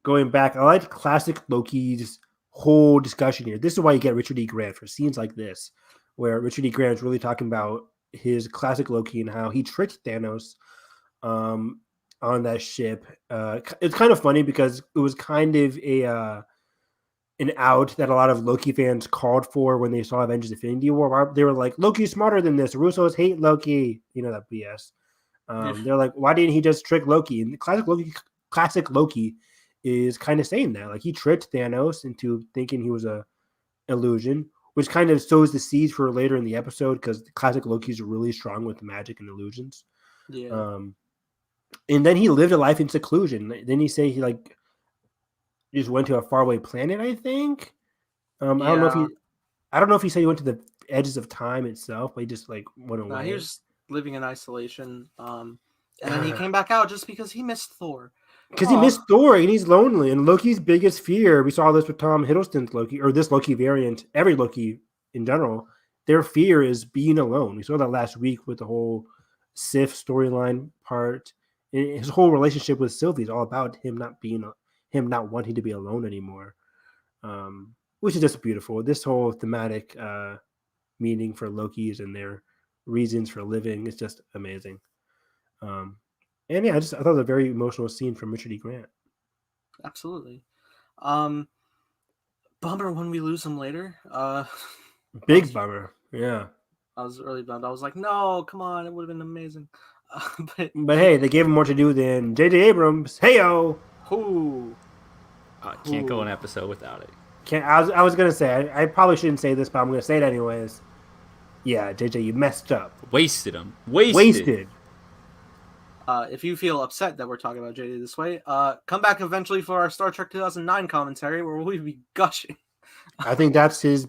going back, I like classic Loki's whole discussion here. This is why you get Richard E. Grant for scenes like this, where Richard E. Grant is really talking about his classic Loki and how he tricked Thanos on that ship. It's kind of funny because it was kind of an out that a lot of Loki fans called for when they saw Avengers Infinity War. They were like, Loki's smarter than this. Russos hate Loki. You know, that BS. They're like, why didn't he just trick Loki? And classic Loki is kind of saying that. Like, he tricked Thanos into thinking he was a illusion, which kind of sows the seeds for later in the episode because the classic Loki's really strong with magic and illusions. Yeah. And then he lived a life in seclusion. Then he say he like just went to a faraway planet, I think. I don't know if he said he went to the edges of time itself, but he just like went away. No, he was living in isolation. And then he came back out just because he missed Thor. Because he missed Thor and he's lonely. And Loki's biggest fear, we saw this with Tom Hiddleston's Loki, or this Loki variant, every Loki in general, their fear is being alone. We saw that last week with the whole Sif storyline part. His whole relationship with Sylvie is all about him not wanting to be alone anymore, which is just beautiful. This whole thematic meaning for Lokis and their reasons for living is just amazing. And yeah, I thought it was a very emotional scene from Richard E. Grant. Absolutely. Bummer when we lose him later. Big bummer. Yeah. I was really bummed. I was like, no, come on, it would have been amazing. But hey, they gave him more to do than J.J. Abrams. Hey-o! Can't go an episode without it. I was gonna say I probably shouldn't say this, but I'm gonna say it anyways. Yeah, JJ, you messed up. Wasted him. If you feel upset that we're talking about JJ this way, come back eventually for our Star Trek 2009 commentary where we'll be gushing. I think that's his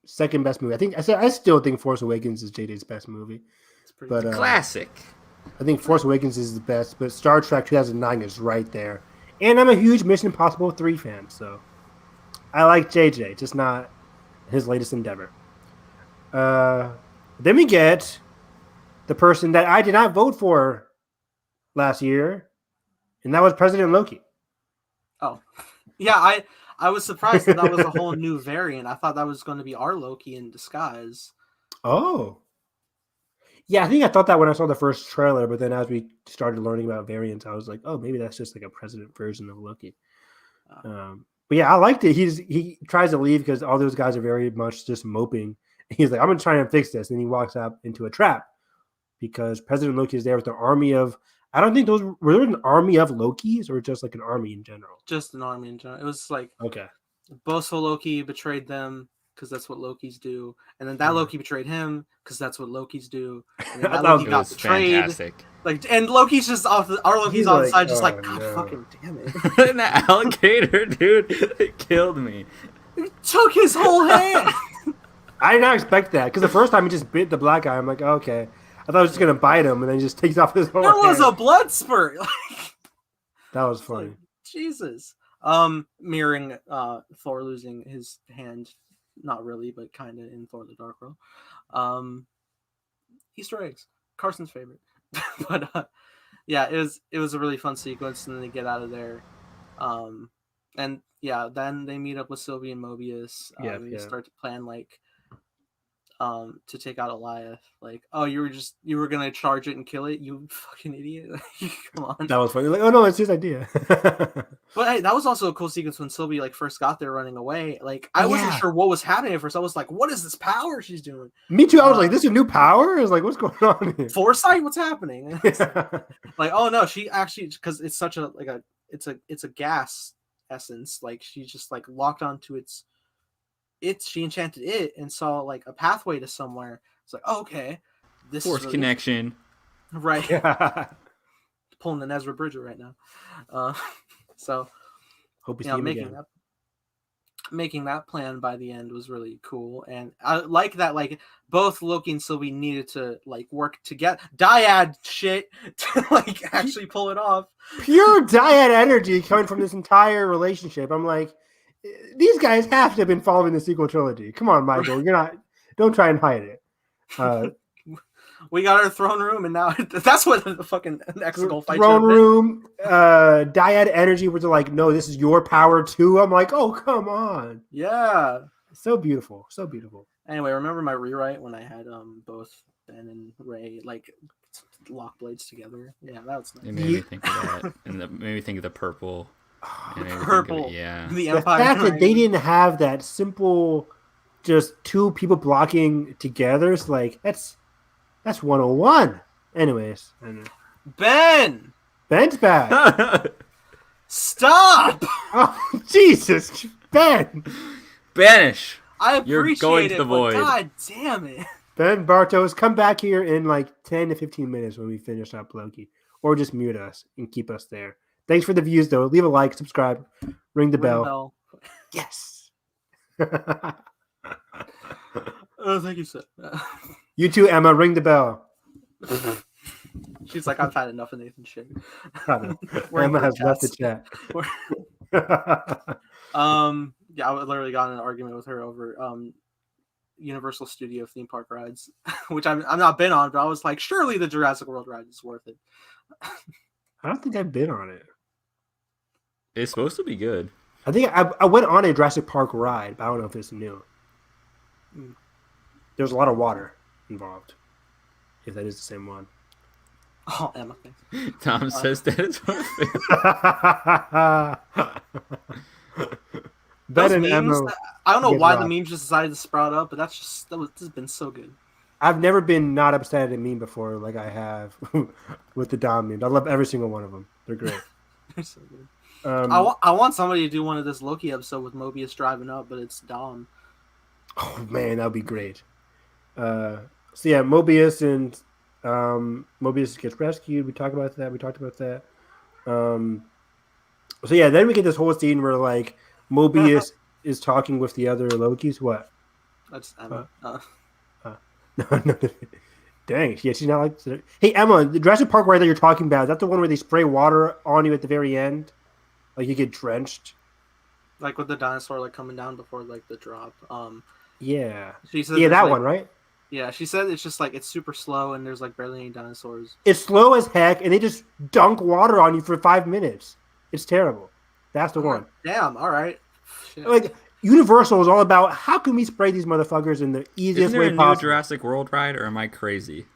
second best movie. I still think Force Awakens is JJ's best movie. But classic. I think Force Awakens is the best, but Star Trek 2009 is right there. And I'm a huge Mission Impossible 3 fan, so I like JJ, just not his latest endeavor. Then we get the person that I did not vote for last year, and that was President Loki. Oh, yeah, I was surprised that was a whole new variant. I thought that was going to be our Loki in disguise. Oh. Yeah, I think I thought that when I saw the first trailer, but then as we started learning about variants, I was like, oh, maybe that's just like a president version of Loki. But yeah, I liked it. He tries to leave because all those guys are very much just moping. He's like, I'm going to try and fix this. And he walks up into a trap because President Loki is there with the army of, I don't think were there an army of Lokis or just like an army in general? Just an army in general. It was like, okay, boastful Loki betrayed them because that's what Lokis do. And then that Loki betrayed him because that's what Lokis do. And then that Loki got betrayed. Fantastic. Like, and Loki's just our Loki's on the side, just like, God fucking damn it. And the alligator, dude, it killed me. He took his whole hand. I did not expect that because the first time he just bit the black guy, I'm like, oh, okay. I thought I was just gonna bite him, and then he just takes off his whole hand. There was a blood spurt. That was funny. Like, Jesus. Mirroring Thor losing his hand. Not really, but kind of in Thor: The Dark World. Easter eggs, Carson's favorite. But yeah, it was a really fun sequence, and then they get out of there. And yeah, then they meet up with Sylvie and Mobius. They start to plan like to take out Elias. Like, oh, you were gonna charge it and kill it, you fucking idiot. Come on. That was funny. Like, oh no, it's his idea. But hey, that was also a cool sequence when Sylvie like first got there running away. Like, I wasn't sure what was happening at first. I was like, what is this power she's doing? Me too. I was like, this is a new power? I was like, what's going on here? Foresight, what's happening? Like, oh no, she actually, because it's such a like a it's a gas essence. Like, she's just like locked onto she enchanted it and saw like a pathway to somewhere. It's like, oh, okay, this Force is really connection. right. Pulling the Nezra Bridger right now. So hope you know, see him again. making that plan by the end was really cool, and I like that. Like, both Loki and Sylvie needed to like work together, dyad shit, to like actually pull it off. Pure dyad energy coming from this entire relationship. I'm like, these guys have to have been following the sequel trilogy. Come on, Michael, you're not. Don't try and hide it. We got our throne room, and now that's what the fucking Exegol fight. Throne room, dyad energy. Where they're like, no, this is your power too. I'm like, oh, come on. Yeah, so beautiful, so beautiful. Anyway, remember my rewrite when I had both Ben and Ray like lock blades together? Yeah, that was nice. It made me think of that, and made me think of the purple. Purple, yeah. The fact that they didn't have that simple, just two people blocking together. It's like that's 101. Anyways, Ben's back. Stop! Oh, Jesus, Ben. Banish. I appreciate You're going to it, the but void. God damn it. Ben Bartos, come back here in like 10 to 15 minutes when we finish up Loki. Or just mute us and keep us there. Thanks for the views, though. Leave a like, subscribe, ring the bell. Yes. Oh, thank you, sir. You too, Emma. Ring the bell. She's like, I've had enough of Nathan's shit. Emma has left the chat. Yeah, I literally got in an argument with her over Universal Studio theme park rides, which I'm not been on, but I was like, surely the Jurassic World ride is worth it. I don't think I've been on it. It's supposed to be good. I think I went on a Jurassic Park ride, but I don't know if it's new. There's a lot of water involved, if that is the same one. Oh, Emma, thanks. Tom says that it's worth it. Those memes, Emma I don't know why rocked. the memes just decided to sprout up, but this has been so good. I've never been not upset at a meme before like I have with the Dom memes. I love every single one of them. They're great. They're so good. I want somebody to do one of this Loki episode with Mobius driving up, but it's Dom. Oh man, that would be great. So yeah, Mobius and Mobius gets rescued. We talked about that. So yeah, then we get this whole scene where like Mobius is talking with the other Lokis. What? That's Emma. No. Dang, yeah, she's not like. Hey Emma, the Jurassic Park ride that you're talking about, is that the one where they spray water on you at the very end? Like you get drenched? Like with the dinosaur like coming down before like the drop. Yeah. She said that like, one, right? Yeah, she said it's just like it's super slow and there's like barely any dinosaurs. It's slow as heck, and they just dunk water on you for 5 minutes. It's terrible. That's the one. Damn, all right. Shit. Like Universal is all about how can we spray these motherfuckers in the easiest Isn't there way a new possible. Jurassic World ride, or am I crazy?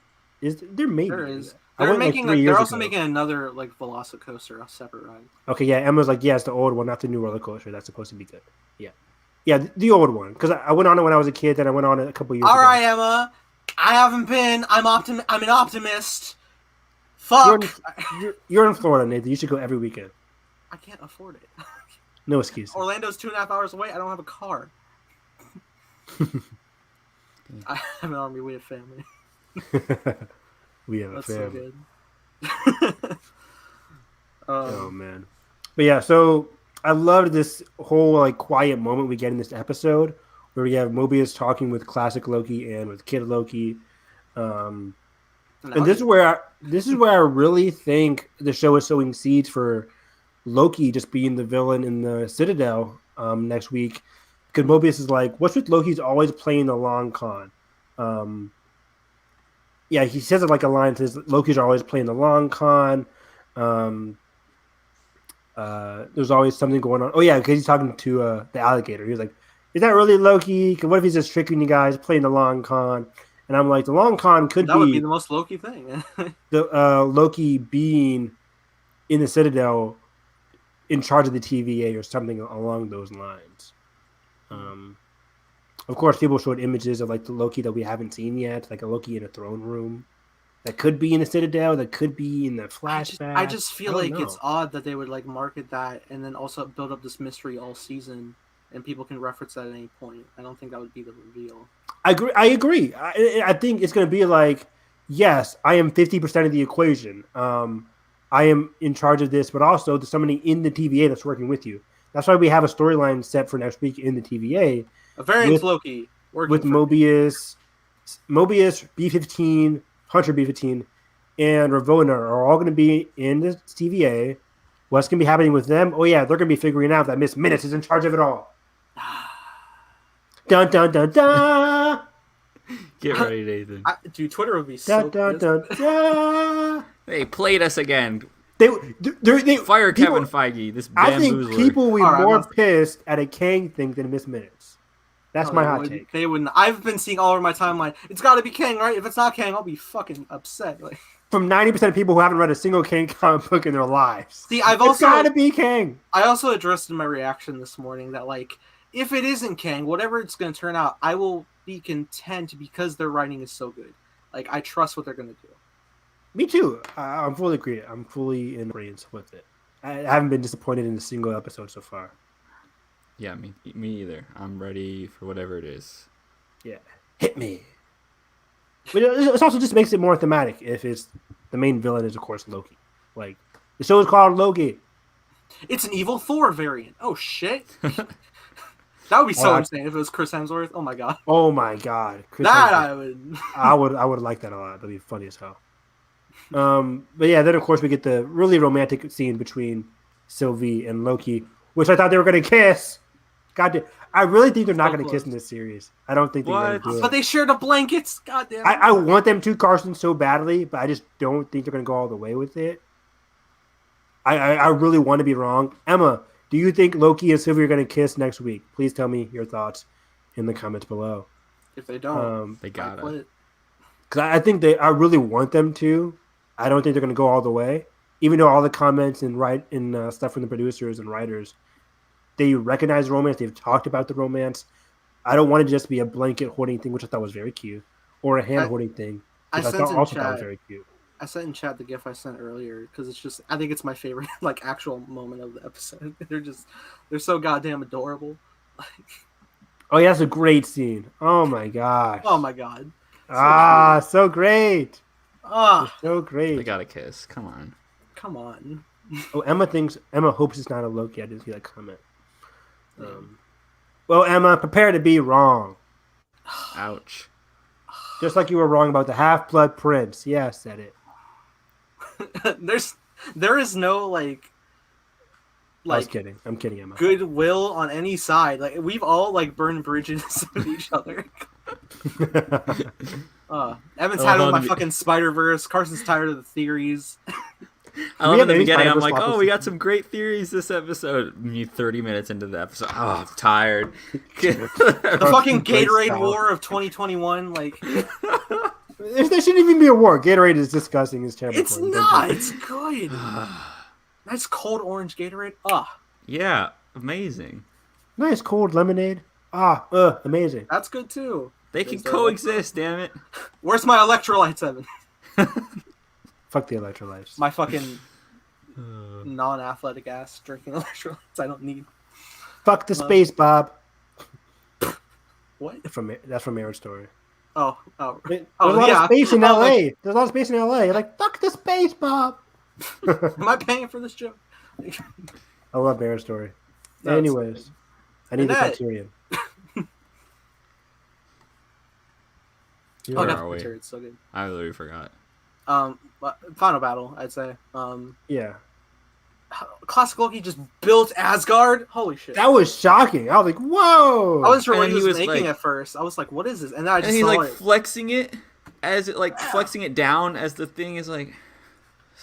There may There be. is. I They're went, like, making. 3 years They're also ago. making another like Velocicoaster, a separate ride. Okay, yeah. Emma's like, yeah, it's the old one, not the new roller coaster. That's supposed to be good. Yeah, the old one. Because I went on it when I was a kid, then I went on it a couple years ago. All right, Emma. I haven't been. I'm an optimist. Fuck. You're in Florida, Nathan. You should go every weekend. I can't afford it. No excuse. Orlando's 2.5 hours away. I don't have a car. I have an army. We have family. We have That's a family. so good. Oh man, but yeah. So I loved this whole like quiet moment we get in this episode where we have Mobius talking with classic Loki and with Kid Loki, and this is where I really think the show is sowing seeds for Loki just being the villain in the Citadel next week, because Mobius is like, what's with Loki's always playing the long con? Yeah, he says it like a line. Says Loki's always playing the long con. There's always something going on. Oh yeah, because he's talking to the alligator. He was like, is that really Loki? 'Cause what if he's just tricking you guys, playing the long con? And I'm like, the long con could That would be the most Loki thing. the Loki being in the Citadel in charge of the TVA or something along those lines. Of course, people showed images of like the Loki that we haven't seen yet, like a Loki in a throne room. That could be in the Citadel. That could be in the flashback. I just feel like know. it's odd that they would like market that and then also build up this mystery all season, and people can reference that at any point. I don't think that would be the reveal. I agree. I think it's going to be like, yes, I am 50% of the equation. I am in charge of this, but also there's somebody in the TVA that's working with you. That's why we have a storyline set for next week in the TVA. A variant Loki with Mobius, B-15, Hunter B-15, and Ravonna are all going to be in the TVA. What's going to be happening with them? Oh, yeah, they're going to be figuring out that Miss Minutes is in charge of it all. Dun, dun, dun, dun. Get ready, Nathan. Dude, Twitter would be so dun, dun, dun, dun. They played us again. They Fire people, Kevin Feige. This I bamboozler. think people will be more pissed at a Kang thing than Miss Minutes. That's my hot take. They wouldn't. I've been seeing all over my timeline. It's got to be Kang, right? If it's not Kang, I'll be fucking upset. Like, from 90% of people who haven't read a single Kang comic book in their lives. See, it's got to be Kang. I also addressed in my reaction this morning that, like, if it isn't Kang, whatever it's going to turn out, I will be content because their writing is so good. Like, I trust what they're going to do. Me too. I'm fully agree. I'm fully in agreement with it. I haven't been disappointed in a single episode so far. Yeah, me either. I'm ready for whatever it is. Yeah, hit me. But it also just makes it more thematic if it's the main villain is of course Loki. Like the show is called Loki. It's an evil Thor variant. Oh shit. That would be so insane if it was Chris Hemsworth. Oh my god. Oh my god. I would like that a lot. That'd be funny as hell. But yeah, then of course we get the really romantic scene between Sylvie and Loki, which I thought they were going to kiss. God damn, I really think they're not going to kiss in this series. I don't think they're going to do it. But they shared the blankets. God damn. I want them to, Carson, so badly, but I just don't think they're going to go all the way with it. I really want to be wrong. Emma, do you think Loki and Sylvie are going to kiss next week? Please tell me your thoughts in the comments below. If they don't, they got it. Because I think I really want them to. I don't think they're going to go all the way. Even though all the comments and stuff from the producers and writers, they recognize romance. They've talked about the romance. I don't want it to just be a blanket hoarding thing, which I thought was very cute, or a hand hoarding thing, which I thought was very cute. I sent in chat the GIF I sent earlier because it's just I think it's my favorite like actual moment of the episode. They're so goddamn adorable. Oh yeah, that's a great scene. Oh my gosh. Oh my god. So great. So great. They got a kiss. Come on. Oh, Emma hopes it's not a Loki. I didn't see that comment. Well, Emma, prepare to be wrong. Ouch. Just like you were wrong about the Half-Blood Prince. Yeah, I said it. There is no like I was kidding. I'm kidding, Emma. Goodwill on any side. Like we've all like burned bridges with each other. Evan's tired of my fucking Spider-Verse. Carson's tired of the theories. I love in the beginning, I'm like, oh, we got some great theories this episode. 30 minutes into the episode, oh, I'm tired. The fucking Gatorade war of 2021, like... There shouldn't even be a war. Gatorade is disgusting. It's terrible. It's not. It's good. Nice cold orange Gatorade. Yeah, amazing. Nice cold lemonade. Amazing. That's good, too. They can coexist, damn it. Where's my electrolytes, Evan? Fuck the electrolytes. My fucking non-athletic ass drinking electrolytes I don't need. Fuck the space, Bob. What? That's from Marriage Story. There's a lot of space in LA. There's a lot of space in LA. You're like, fuck the space, Bob. Am I paying for this joke? I love Marriage Story. Anyways, I need the Criterion. Where are we? It's so good. I literally forgot. Final battle, I'd say. Yeah. Classic Loki just built Asgard. Holy shit! That was shocking. I was like, "Whoa!" I wasn't sure what he was making at first. I was like, "What is this?" And then I just he's saw like flexing it as it flexing it down as the thing is like.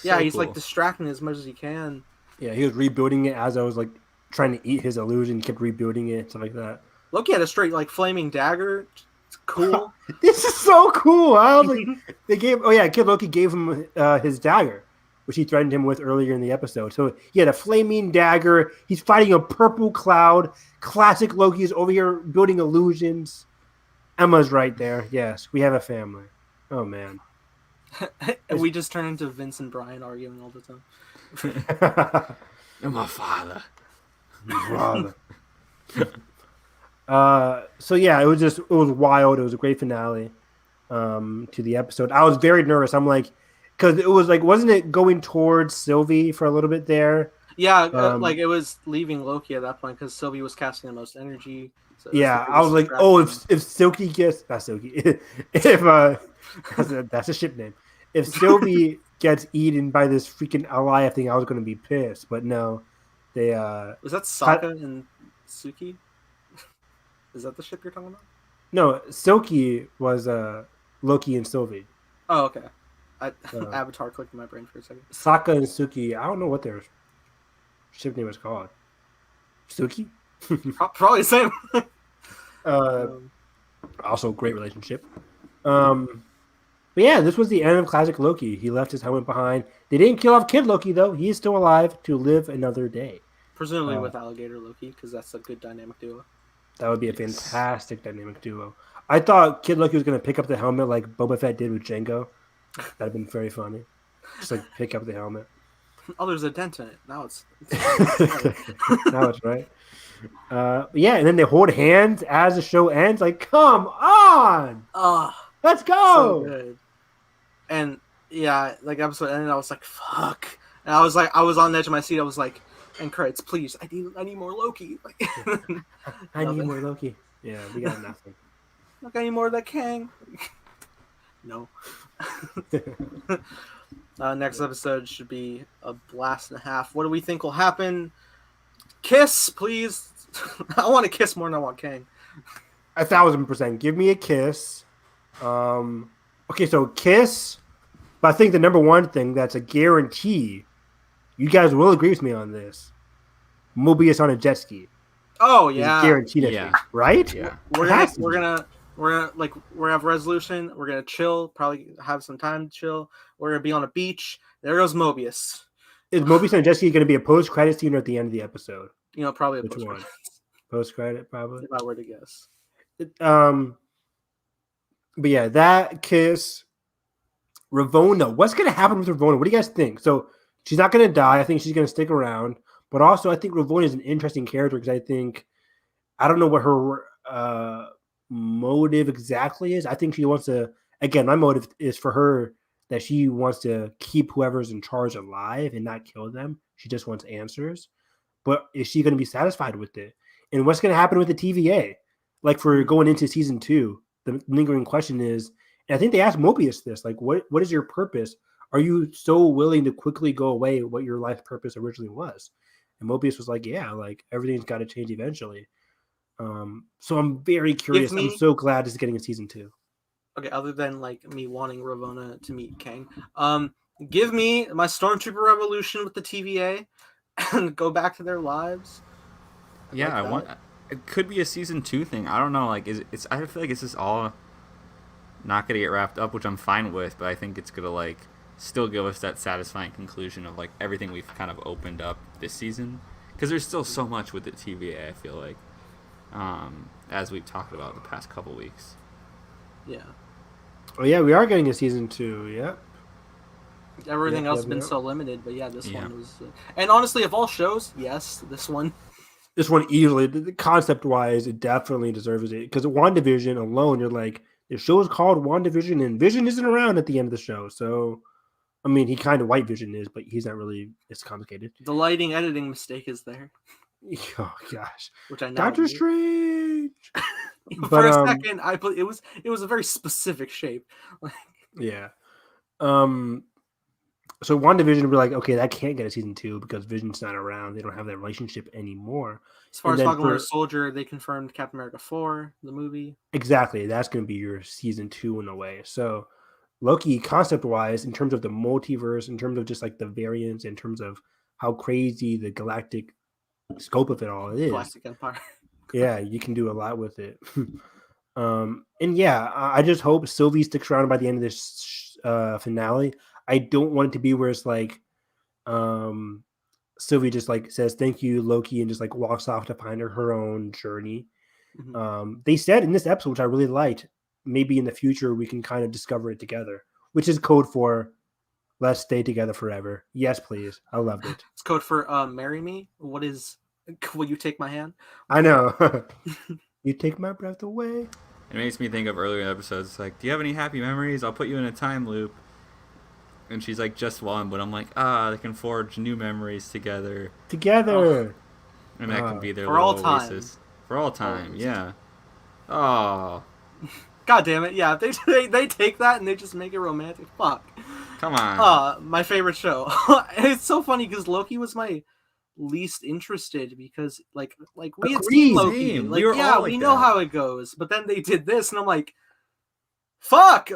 Yeah, he's like distracting as much as he can. Yeah, he was rebuilding it as I was like trying to eat his illusion. He kept rebuilding it, stuff like that. Loki had a straight like flaming dagger. It's cool. This is so cool. I was like, Kid Loki gave him his dagger, which he threatened him with earlier in the episode. So he had a flaming dagger. He's fighting a purple cloud. Classic Loki's over here building illusions. Emma's right there. Yes, we have a family. Oh man. And we just turn into Vince and Brian arguing all the time. You're my father. Brother. So yeah, it was wild. It was a great finale to the episode. I was very nervous. I'm like, because it was like, wasn't it going towards Sylvie for a little bit there? Yeah, like it was leaving Loki at that point because Sylvie was casting the most energy. So yeah, I was like, oh, if Silky gets not Silky, if that's a ship name. If Sylvie gets eaten by this freaking Alaya thing, I was going to be pissed. But no, they was that Sokka and Suki? Is that the ship you're talking about? No, Silky was Loki and Sylvie. Oh, okay. Avatar clicked in my brain for a second. Sokka and Suki, I don't know what their ship name was called. Suki? Probably the same. Also, great relationship. But yeah, this was the end of classic Loki. He left his helmet behind. They didn't kill off Kid Loki, though. He is still alive to live another day. Presumably with Alligator Loki, because that's a good dynamic duo. That would be a fantastic dynamic duo. I thought Kid Loki was going to pick up the helmet like Boba Fett did with Jango. That'd have been very funny. Just like pick up the helmet. Oh, there's a dent in it. Now it's now it's right. Yeah, and then they hold hands as the show ends. Like, come on! Let's go! So good. And yeah, like episode ended, I was like, fuck. And I was on the edge of my seat. I was like, and credits, please. I need more Loki. I need more Loki. Yeah, we got nothing. Look, I need more of that Kang. No. Next episode should be a blast and a half. What do we think will happen? Kiss, please. I want a kiss more than I want Kang. 1,000%. Give me a kiss. Okay, so kiss. But I think the number one thing that's a guarantee, you guys will agree with me on this. Mobius on a jet ski. Oh yeah, guaranteed. Yeah, right. Yeah, we're gonna have resolution. We're gonna chill. Probably have some time to chill. We're gonna be on a beach. There goes Mobius. Is Mobius on a jet ski going to be a post-credit scene or at the end of the episode? You know, probably a Which post-credit. one? Post-credit, probably. If I were to guess. But yeah, that kiss. Ravonna. What's going to happen with Ravonna? What do you guys think? So she's not going to die. I think she's going to stick around. But also, I think Ravonna is an interesting character because I don't know what her motive exactly is. I think she wants to, again, my motive is for her that she wants to keep whoever's in charge alive and not kill them. She just wants answers. But is she going to be satisfied with it? And what's going to happen with the TVA? Like for going into season 2, the lingering question is, and I think they asked Mobius this, like, what is your purpose? Are you so willing to quickly go away what your life purpose originally was? And Mobius was like, yeah, like everything's got to change eventually. So I'm very curious. I'm so glad this is getting a season 2. Okay, other than like me wanting Ravonna to meet Kang, give me my Stormtrooper revolution with the TVA and go back to their lives. I want. It could be a season 2 thing. I don't know. Like, I feel like it's just all not gonna get wrapped up, which I'm fine with. But I think it's gonna like still give us that satisfying conclusion of like everything we've kind of opened up this season. Because there's still so much with the TVA. I feel like, as we've talked about the past couple weeks. Yeah. Oh yeah, we are getting a season 2. Yep. Everything else has been so limited, but yeah, this one was. And honestly, of all shows, yes, this one. This one easily, concept-wise, it definitely deserves it. Because WandaVision alone, you're like, the show is called WandaVision, and Vision isn't around at the end of the show. So, I mean, he kind of White Vision is, but he's not really as complicated. The lighting editing mistake is there. Oh gosh, which I know. Doctor Strange. For a second, it was a very specific shape. Yeah. So WandaVision would be like, okay, that can't get a season 2 because Vision's not around. They don't have that relationship anymore. As far as Falcon Winter Soldier, they confirmed Captain America 4, the movie. Exactly. That's going to be your season 2 in a way. So Loki, concept-wise, in terms of the multiverse, in terms of just like the variants, in terms of how crazy the galactic scope of it all is. Galactic Empire. Yeah, you can do a lot with it. And yeah, I just hope Sylvie sticks around by the end of this finale. I don't want it to be where it's like Sylvie just like says thank you Loki and just like walks off to find her own journey. They said in this episode, which I really liked, maybe in the future we can kind of discover it together, which is code for let's stay together forever. Yes, please. I loved it. It's code for marry me. What is? Will you take my hand? I know. You take my breath away. It makes me think of earlier episodes. It's like, do you have any happy memories? I'll put you in a time loop. And she's like, just one. But I'm like, they can forge new memories together. Together. And that can be their For little all time. oasis. For all time, yeah. Oh. God damn it! Yeah, they take that and they just make it romantic. Fuck. Come on. My favorite show. It's so funny because Loki was my least interested because like we had seen Loki. Same. Like, We were all like we know that. how it goes. But then they did this, and I'm like, fuck.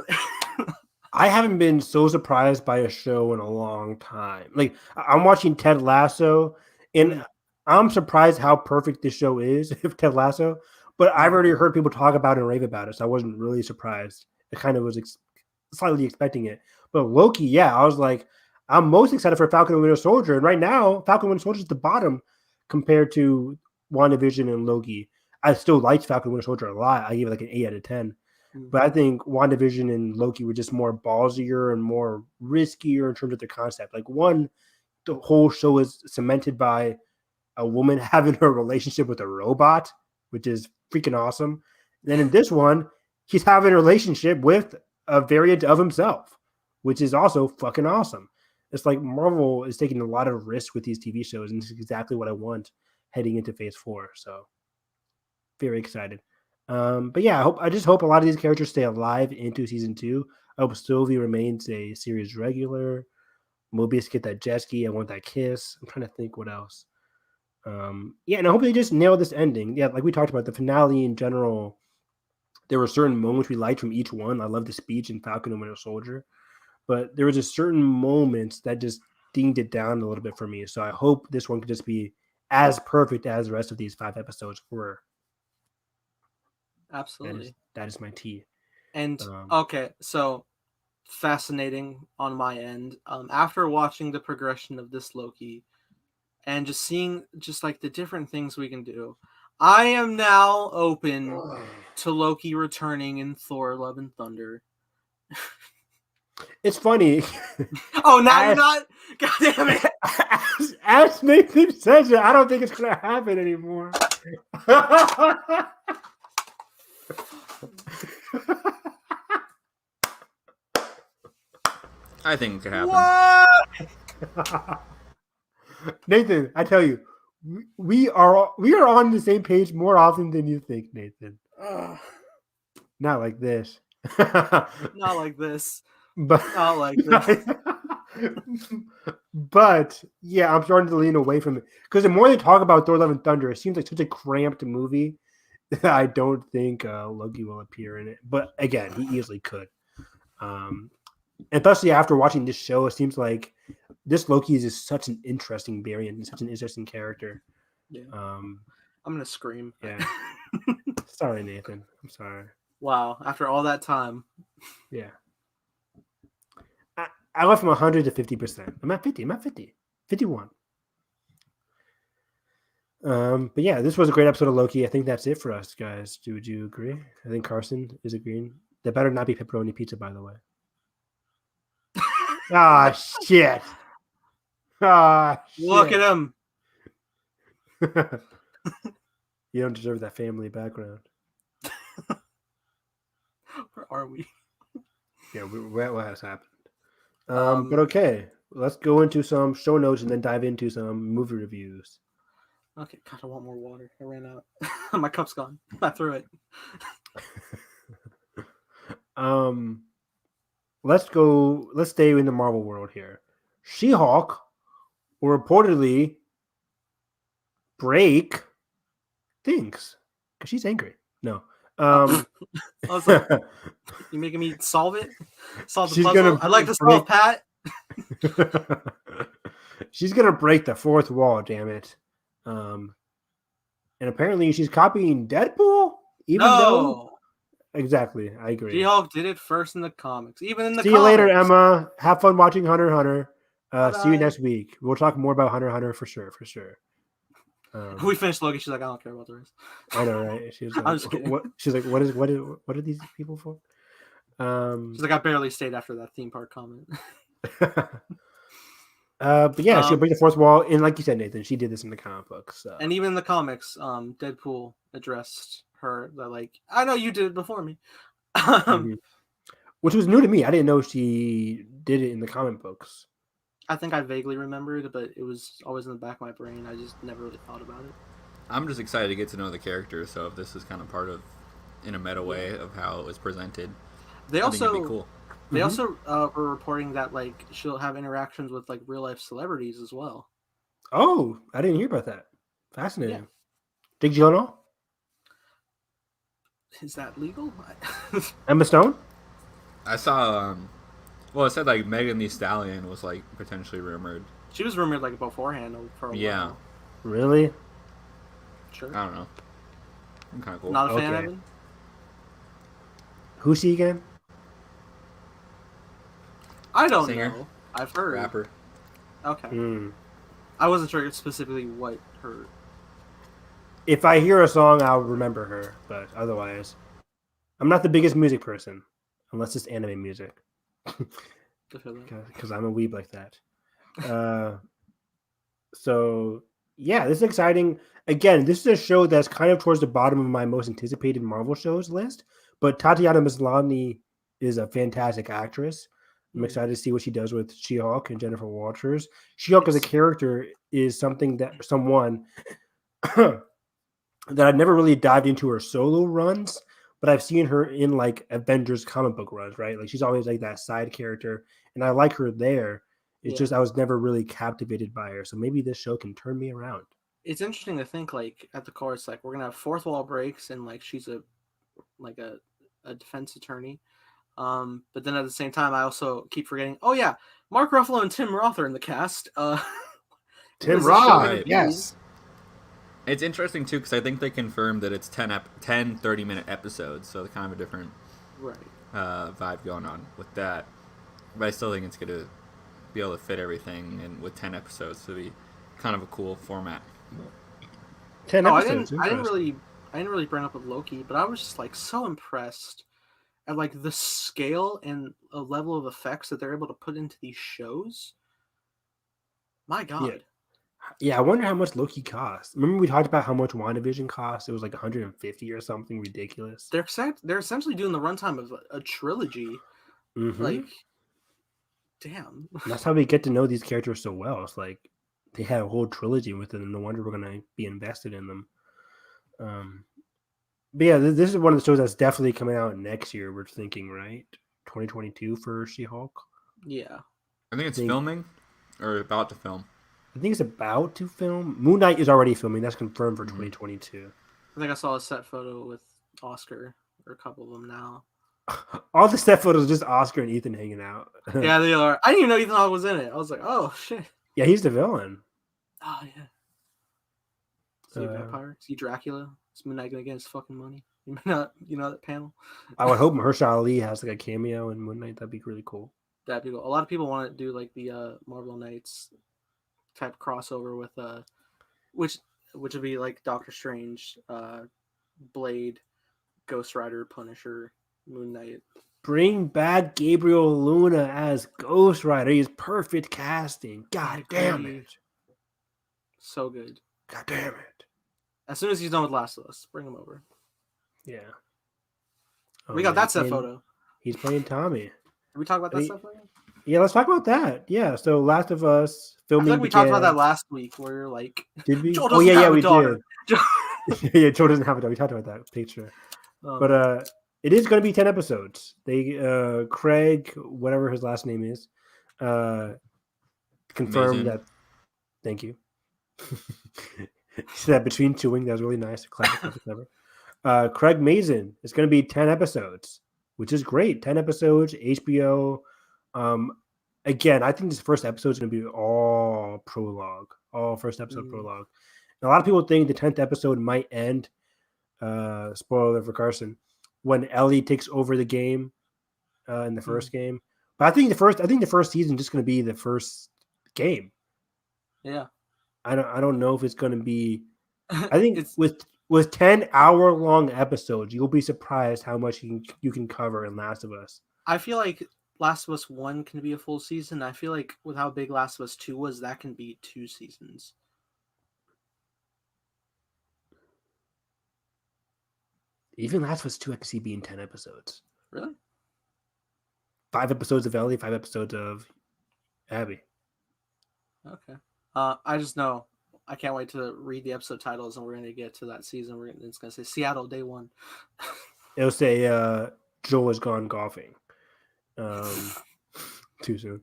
I haven't been so surprised by a show in a long time. Like I'm watching Ted Lasso, and I'm surprised how perfect this show is. If Ted Lasso, but I've already heard people talk about it and rave about it, so I wasn't really surprised. I kind of was slightly expecting it. But Loki, yeah, I was like, I'm most excited for Falcon and Winter Soldier, and right now, Falcon and Winter Soldier is the bottom compared to WandaVision and Loki. I still liked Falcon and Winter Soldier a lot. I gave it like an 8 out of 10. But I think WandaVision and Loki were just more ballsier and more riskier in terms of their concept. Like one, the whole show is cemented by a woman having a relationship with a robot, which is freaking awesome. And then in this one, he's having a relationship with a variant of himself, which is also fucking awesome. It's like Marvel is taking a lot of risks with these TV shows, and it's exactly what I want heading into Phase 4. So very excited. But yeah, I just hope a lot of these characters stay alive into season 2. I hope Sylvie remains a series regular. Mobius get that jet ski. I want that kiss. I'm trying to think what else. Yeah, and I hope they just nail this ending. Yeah, like we talked about the finale in general. There were certain moments we liked from each one. I love the speech in Falcon and Winter Soldier, but there was just certain moments that just dinged it down a little bit for me. So I hope this one could just be as perfect as the rest of these 5 episodes were. Absolutely. That is my tea. And okay, so fascinating on my end. After watching the progression of this Loki and just seeing just like the different things we can do, I am now open to Loki returning in Thor: Love and Thunder. It's funny. Oh, now you're not. God damn it! As Nathan says it, I don't think it's gonna happen anymore. I think it could happen. What? Nathan, I tell you, we are on the same page more often than you think, Nathan. Not like this. Not like this. But Not like this. But yeah, I'm starting to lean away from it because the more they talk about Thor: Love and Thunder, it seems like such a cramped movie that I don't think Loki will appear in it. But again, he easily could. Especially after watching this show, it seems like this Loki is just such an interesting variant and such an interesting character. Yeah. I'm gonna scream. Yeah. Sorry, Nathan. I'm sorry. Wow. After all that time. Yeah. I went from 100 to 50%. I'm at 50. I'm at 50. 51. But yeah, this was a great episode of Loki. I think that's it for us, guys. Would you agree? I think Carson is agreeing. There better not be pepperoni pizza, by the way. Ah, shit. Ah, Look at him. You don't deserve that family background. Where are we? Yeah, what has happened? But okay, let's go into some show notes and then dive into some movie reviews. Okay, God, I want more water. I ran out. My cup's gone. I threw it. Let's stay in the Marvel world here. She-Hulk will reportedly break things because she's angry. No. I was like, you making me solve it? Solve the She's puzzle? gonna I'd like to solve Pat. She's gonna break the fourth wall, damn it. and apparently she's copying Deadpool. Even though, No, exactly, I agree. She-Hulk did it first in the comics. Even in the See comics. you later, Emma. Have fun watching Hunter x Hunter. See you Bye-bye. next week. We'll talk more about Hunter x Hunter for sure. We finished Loki. She's like, I don't care about the rest. I know, right? She's like, I'm just kidding. what? She's like, what are these people for? She's like, I barely stayed after that theme park comment. But yeah, she'll break the fourth wall, and like you said, Nathan, she did this in the comic books. So. And even in the comics, Deadpool addressed her that, like, I know you did it before me. Which was new to me. I didn't know she did it in the comic books. I think I vaguely remembered, but it was always in the back of my brain. I just never really thought about it. I'm just excited to get to know the character, so if this is kind of part of, in a meta way, of how it was presented, They I think also it'd be cool. They also were reporting that, like, she'll have interactions with, like, real life celebrities as well. Oh, I didn't hear about that. Fascinating. Yeah. Jake Gyllenhaal? Is that legal? Emma Stone? I saw. Well, it said like Megan Thee Stallion was like potentially rumored. She was rumored like beforehand for a while. Really? Sure. I don't know. I'm kind of cool. Not a fan of it. Who's she again? I don't Singer. know. I've heard. Rapper. Okay. I wasn't sure specifically what her. If I hear a song, I'll remember her, but otherwise, I'm not the biggest music person, unless it's anime music. Because I'm a weeb like that. So yeah, this is exciting. Again, this is a show that's kind of towards the bottom of my most anticipated Marvel shows list. But Tatiana Maslany is a fantastic actress. I'm excited to see what she does with She-Hulk and Jennifer Walters. She-Hulk as a character is someone that I've never really dived into her solo runs, but I've seen her in like Avengers comic book runs, right? Like she's always like that side character, and I like her there. It's just I was never really captivated by her. So maybe this show can turn me around. It's interesting to think, like, at the core, it's like we're gonna have fourth wall breaks, and like she's a defense attorney. But then at the same time, I also keep forgetting. Oh yeah, Mark Ruffalo and Tim Roth are in the cast. Tim Roth, yes. It's interesting too because I think they confirmed that it's 10 30-minute episodes, so kind of a different vibe going on with that. But I still think it's going to be able to fit everything, and with 10 episodes, to be kind of a cool format. 10 episodes. I didn't really bring up with Loki, but I was just like so impressed at like the scale and a level of effects that they're able to put into these shows. My God. Yeah, I wonder how much Loki cost. Remember we talked about how much WandaVision cost? It was like 150 or something ridiculous. They're essentially doing the runtime of a trilogy. Like, damn. And that's how we get to know these characters so well. It's like they had a whole trilogy with it, and no wonder we're gonna be invested in them. But yeah, this is one of the shows that's definitely coming out next year. We're thinking, right? 2022 for She-Hulk. Yeah, I think it's filming or about to film. I think it's about to film. Moon Knight is already filming. That's confirmed for 2022. I think I saw a set photo with Oscar, or a couple of them now. All the set photos just Oscar and Ethan hanging out. Yeah, they are. I didn't even know Ethan Hawke was in it. I was like, oh shit. Yeah, he's the villain. Oh yeah. Is he a vampire? Is he Dracula? Is Moon Knight gonna get his fucking money? You know that panel? I would hope Mahershala Ali has like a cameo in Moon Knight. That'd be really cool. That'd be cool. A lot of people want to do like the Marvel Knights type crossover with which would be like Doctor Strange, Blade, Ghost Rider, Punisher, Moon Knight. Bring back Gabriel Luna as Ghost Rider. He's perfect casting. God damn it. So good. God damn it. As soon as he's done with Last of Us, bring him over. Yeah. We got that set photo. He's playing Tommy. Did we talk about that set photo? Yeah, let's talk about that. Yeah, so Last of Us filming. I think we talked about that last week where you're like, did we? Joel doesn't have a daughter. Did. Yeah, Joel doesn't have a daughter. We talked about that picture. But it is going to be 10 episodes. They Craig, whatever his last name is, confirmed that. Thank you. He said that between chewing. That was really nice. Clever. Craig Mazin. It's going to be 10 episodes, which is great. 10 episodes, HBO. Again, I think this first episode is going to be all prologue, all first episode prologue. A lot of people think the 10th episode might end. Spoiler for Carson, when Ellie takes over the game in the first game. But I think the first season is just going to be the first game. Yeah. I don't know if it's going to be. I think It's with 10-hour-long episodes, you'll be surprised how much you can cover in Last of Us. I feel like Last of Us 1 can be a full season. I feel like with how big Last of Us 2 was, that can be 2 seasons. Even Last of Us 2, I could see being 10 episodes. Really? 5 episodes of Ellie, 5 episodes of Abby. Okay. I just know I can't wait to read the episode titles, and we're going to get to that season. It's going to say Seattle Day 1. It'll say Joel has gone golfing. Too soon.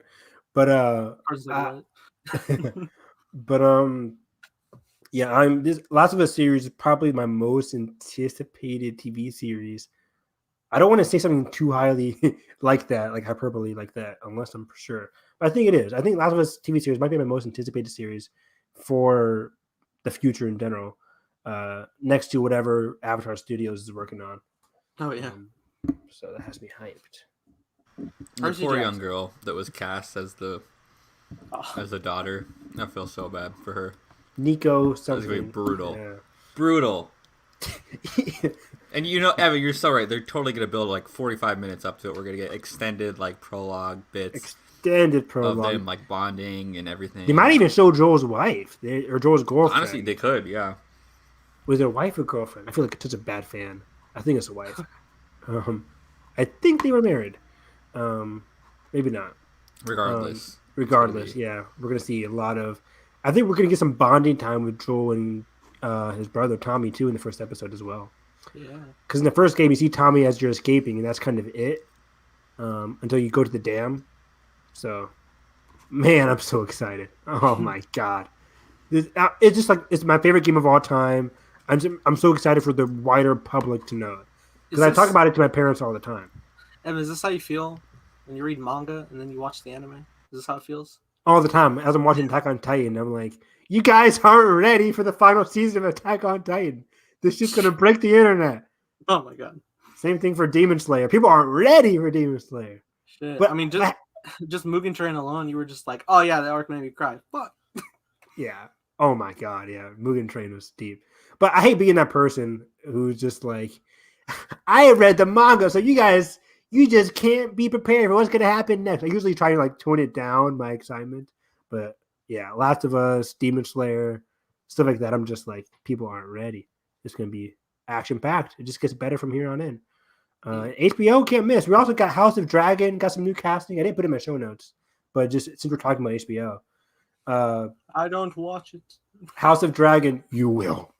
But yeah, this Last of Us series is probably my most anticipated TV series. I don't want to say something too highly like that, like hyperbole like that, unless I'm for sure. But I think it is. I think Last of Us TV series might be my most anticipated series for the future in general, next to whatever Avatar Studios is working on. Oh, yeah. So that has me hyped. The poor young girl that was cast as the daughter. I feel so bad for her. Nico something. That's going to be brutal. Yeah. Brutal. And Evan, you're so right. They're totally going to build like 45 minutes up to it. We're going to get extended like prologue bits. Extended prologue. Of them like bonding and everything. They might even show Joel's wife or Joel's girlfriend. Honestly, they could, yeah. Was it a wife or girlfriend? I feel like it's such a bad fan. I think it's a wife. I think they were married. Maybe not. Regardless, yeah. We're going to see a lot of... I think we're going to get some bonding time with Joel and his brother Tommy, too, in the first episode as well. Yeah. Because in the first game, you see Tommy as you're escaping, and that's kind of it until you go to the dam. So, man, I'm so excited. Oh, my God. It's just like, it's my favorite game of all time. I'm so excited for the wider public to know it. Because I talk about it to my parents all the time. Evan, is this how you feel when you read manga and then you watch the anime? Is this how it feels? All the time. As I'm watching Attack on Titan, I'm like, you guys aren't ready for the final season of Attack on Titan. This shit's going to break the internet. Oh, my God. Same thing for Demon Slayer. People aren't ready for Demon Slayer. Shit. But I mean, just Mugen Train alone, you were just like, oh, yeah, that arc made me cry. Fuck. Yeah. Oh, my God. Yeah. Mugen Train was deep. But I hate being that person who's just like, I read the manga, so you just can't be prepared for what's going to happen next. I usually try to like tone it down, my excitement. But yeah, Last of Us, Demon Slayer, stuff like that. I'm just like, people aren't ready. It's going to be action-packed. It just gets better from here on in. HBO can't miss. We also got House of Dragon, got some new casting. I didn't put it in my show notes, but just since we're talking about HBO. I don't watch it. House of Dragon, you will.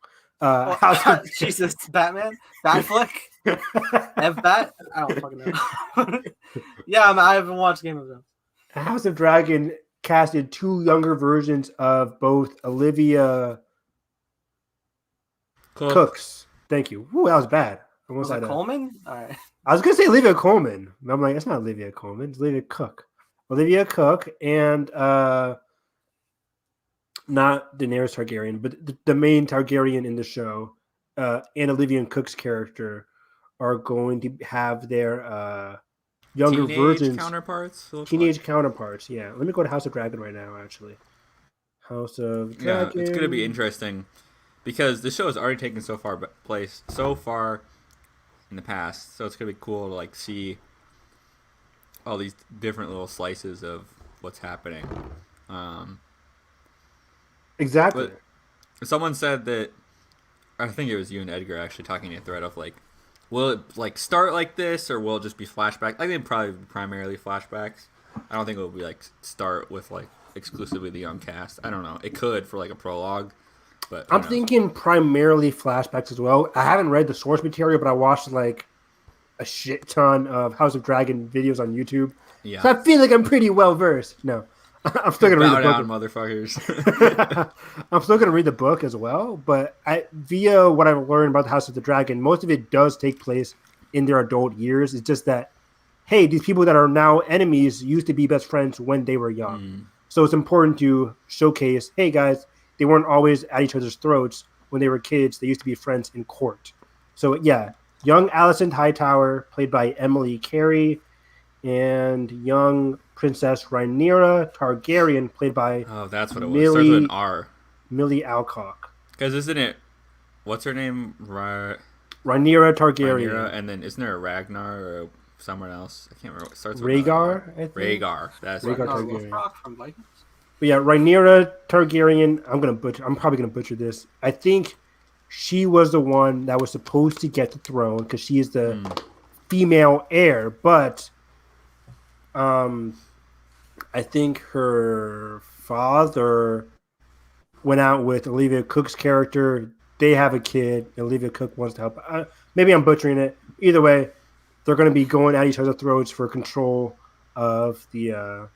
Jesus, Batman? Batfleck? Bat? I don't fucking know. Yeah, I haven't watched Game of Thrones. House of Dragon casted 2 younger versions of both Olivia Cooks. Thank you. Ooh, that was bad. Was it Coleman? All right. I was going to say Olivia Colman. I'm like, it's not Olivia Colman. It's Olivia Cook. Olivia Cook and not Daenerys Targaryen, but the main Targaryen in the show and Olivia Cook's character are going to have their younger versions. Teenage counterparts, yeah. Let me go to House of Dragon right now, actually. House of Dragon. Yeah, it's going to be interesting because the show has already taken so far in the past, so it's going to be cool to like see all these different little slices of what's happening. Exactly. But someone said that, I think it was you and Edgar actually talking in a thread of like, will it like start like this or will it just be flashback? I think probably primarily flashbacks. I don't think it will be like start with like exclusively the young cast. I don't know. It could for like a prologue, but I'm thinking primarily flashbacks as well. I haven't read the source material, but I watched like a shit ton of House of Dragon videos on YouTube. Yeah. So I feel like I'm pretty well versed. No. I'm still gonna read the book. Motherfuckers. I'm still gonna read the book as well, but via what I've learned about the House of the Dragon, most of it does take place in their adult years. It's just that, hey, these people that are now enemies used to be best friends when they were young. So it's important to showcase, hey guys, they weren't always at each other's throats when they were kids. They used to be friends in court. So yeah, young Alicent Hightower, played by Emily Carey, and young Princess Rhaenyra Targaryen, played by that's what it was. Starts with an R. Millie Alcock. Because isn't it? What's her name? Rhaenyra Targaryen. Rhaenyra, and then isn't there a Ragnar or someone else? I can't remember. It starts with Rhaegar. I think. Rhaegar. That's Rhaegar right. Targaryen. From Vikings. But yeah, Rhaenyra Targaryen. I'm probably gonna butcher this. I think she was the one that was supposed to get the throne because she is the female heir. But I think her father went out with Olivia Cook's character. They have a kid. Olivia Cook wants to help. Maybe I'm butchering it. Either way, they're going to be going at each other's throats for control of the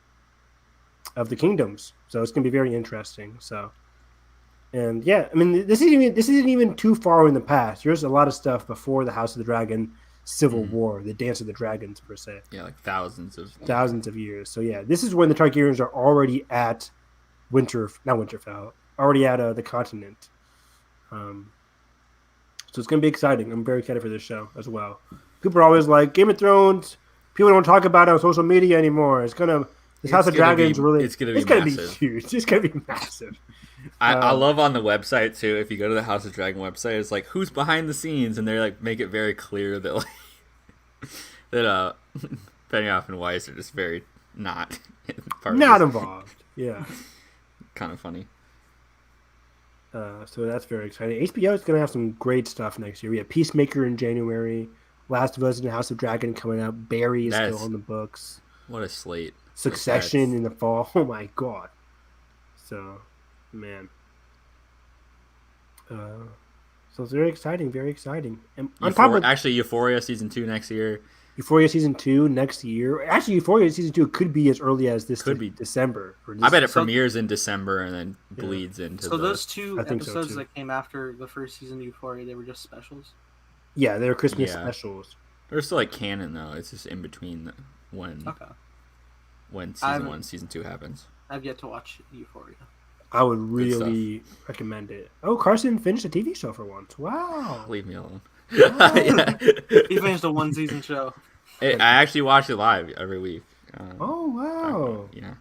kingdoms. So it's going to be very interesting. So, and yeah, I mean, this isn't even too far in the past. There's a lot of stuff before the House of the Dragon Civil War, the Dance of the Dragons per se. Yeah, like thousands of years. So yeah, this is when the Targaryens are already at Winterfell, already at the continent. So it's going to be exciting. I'm very excited for this show as well. People are always like, Game of Thrones, people don't talk about it on social media anymore. This House of Dragons it's going to be huge. It's going to be massive. I love on the website too. If you go to the House of Dragon website, it's like who's behind the scenes, and they like make it very clear that Benioff and Weiss are just very not involved. Yeah, kind of funny. So that's very exciting. HBO is going to have some great stuff next year. We have Peacemaker in January, Last of Us and House of Dragon coming out. Barry is still on the books. What a slate! Succession in the fall. Oh my god! So, man. So it's very exciting. Very exciting. And on top of actually, Euphoria season 2 next year. Euphoria season 2 next year. Actually, Euphoria season 2 could be as early as this December. I bet it premieres in December and then bleeds into. So those two episodes that came after the first season of Euphoria, they were just specials. Yeah, they're Christmas specials. They're still like canon though. It's just in between when season 1, season 2 happens. I've yet to watch Euphoria. I would really recommend it. Oh, Carson finished a TV show for once. Wow. Leave me alone. Wow. Yeah. He finished a 1-season show. I actually watch it live every week. Oh, wow. Yeah.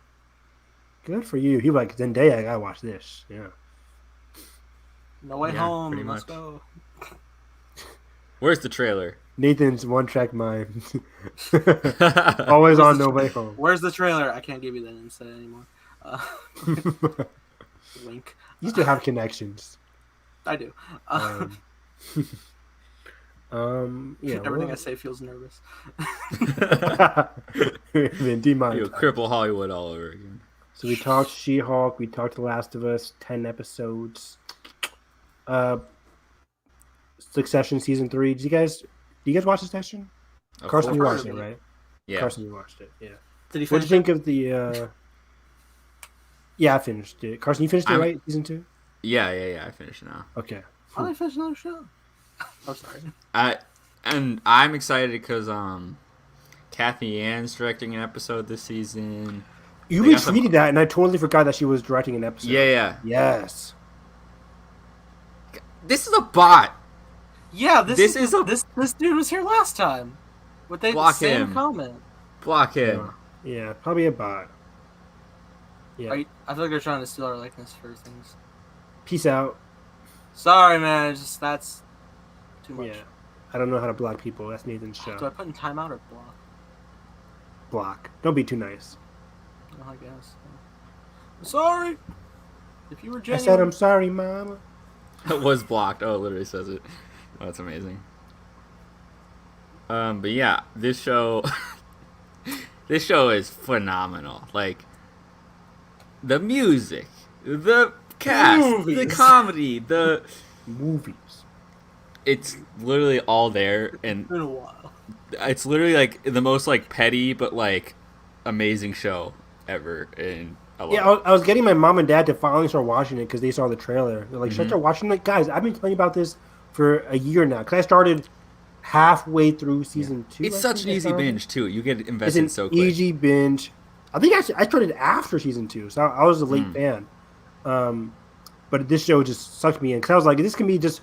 Good for you. He was like, Zendaya, I gotta watch this. Yeah. No Way Home. Let's go. Where's the trailer? Nathan's one-track mind. Always on No Way Home. Where's the trailer? I can't give you that insight anymore. Wink. You still have connections. I do. Yeah. Everything I say feels nervous. Demonetized. Cripple Hollywood all over again. So we talked She-Hulk. We talked The Last of Us. 10 episodes. Succession season 3. Do you guys watch Succession? Carson, you watched it, right? Yeah. Carson, you watched it. Yeah. Did he finish? What did you think of the? Yeah, I finished it. Carson, you finished it, right? Season 2. Yeah. I finished now. Okay. How did I finish another show? I'm sorry. And I'm excited because Kathy Ann's directing an episode this season. You retweeted that, and I totally forgot that she was directing an episode. Yeah. Yes. This is a bot. Yeah, this dude was here last time. With the same comment. Block him. Yeah, probably a bot. Yeah. I feel like they're trying to steal our likeness for things. Peace out. Sorry, man. That's too much. Yeah. I don't know how to block people. That's Nathan's show. Do I put in timeout or block? Block. Don't be too nice. Oh, I guess. I'm sorry. If you were genuine. I said I'm sorry, Mama. It was blocked. Oh, it literally says it. Oh, that's amazing. But yeah, this show is phenomenal. Like the music, the cast, the comedy, the movies. It's literally all there, and It's been a while. It's literally like the most like petty but like amazing show ever. And I was getting my mom and dad to finally start watching it because they saw the trailer. They're like, "Should I start watching?" Like, guys, I've been telling you about this for a year now because I started halfway through season 2. It's such an easy binge too. You get invested so quick. Easy binge. I think I started after season 2, so I was a late fan. but this show just sucked me in because I was like, this can be just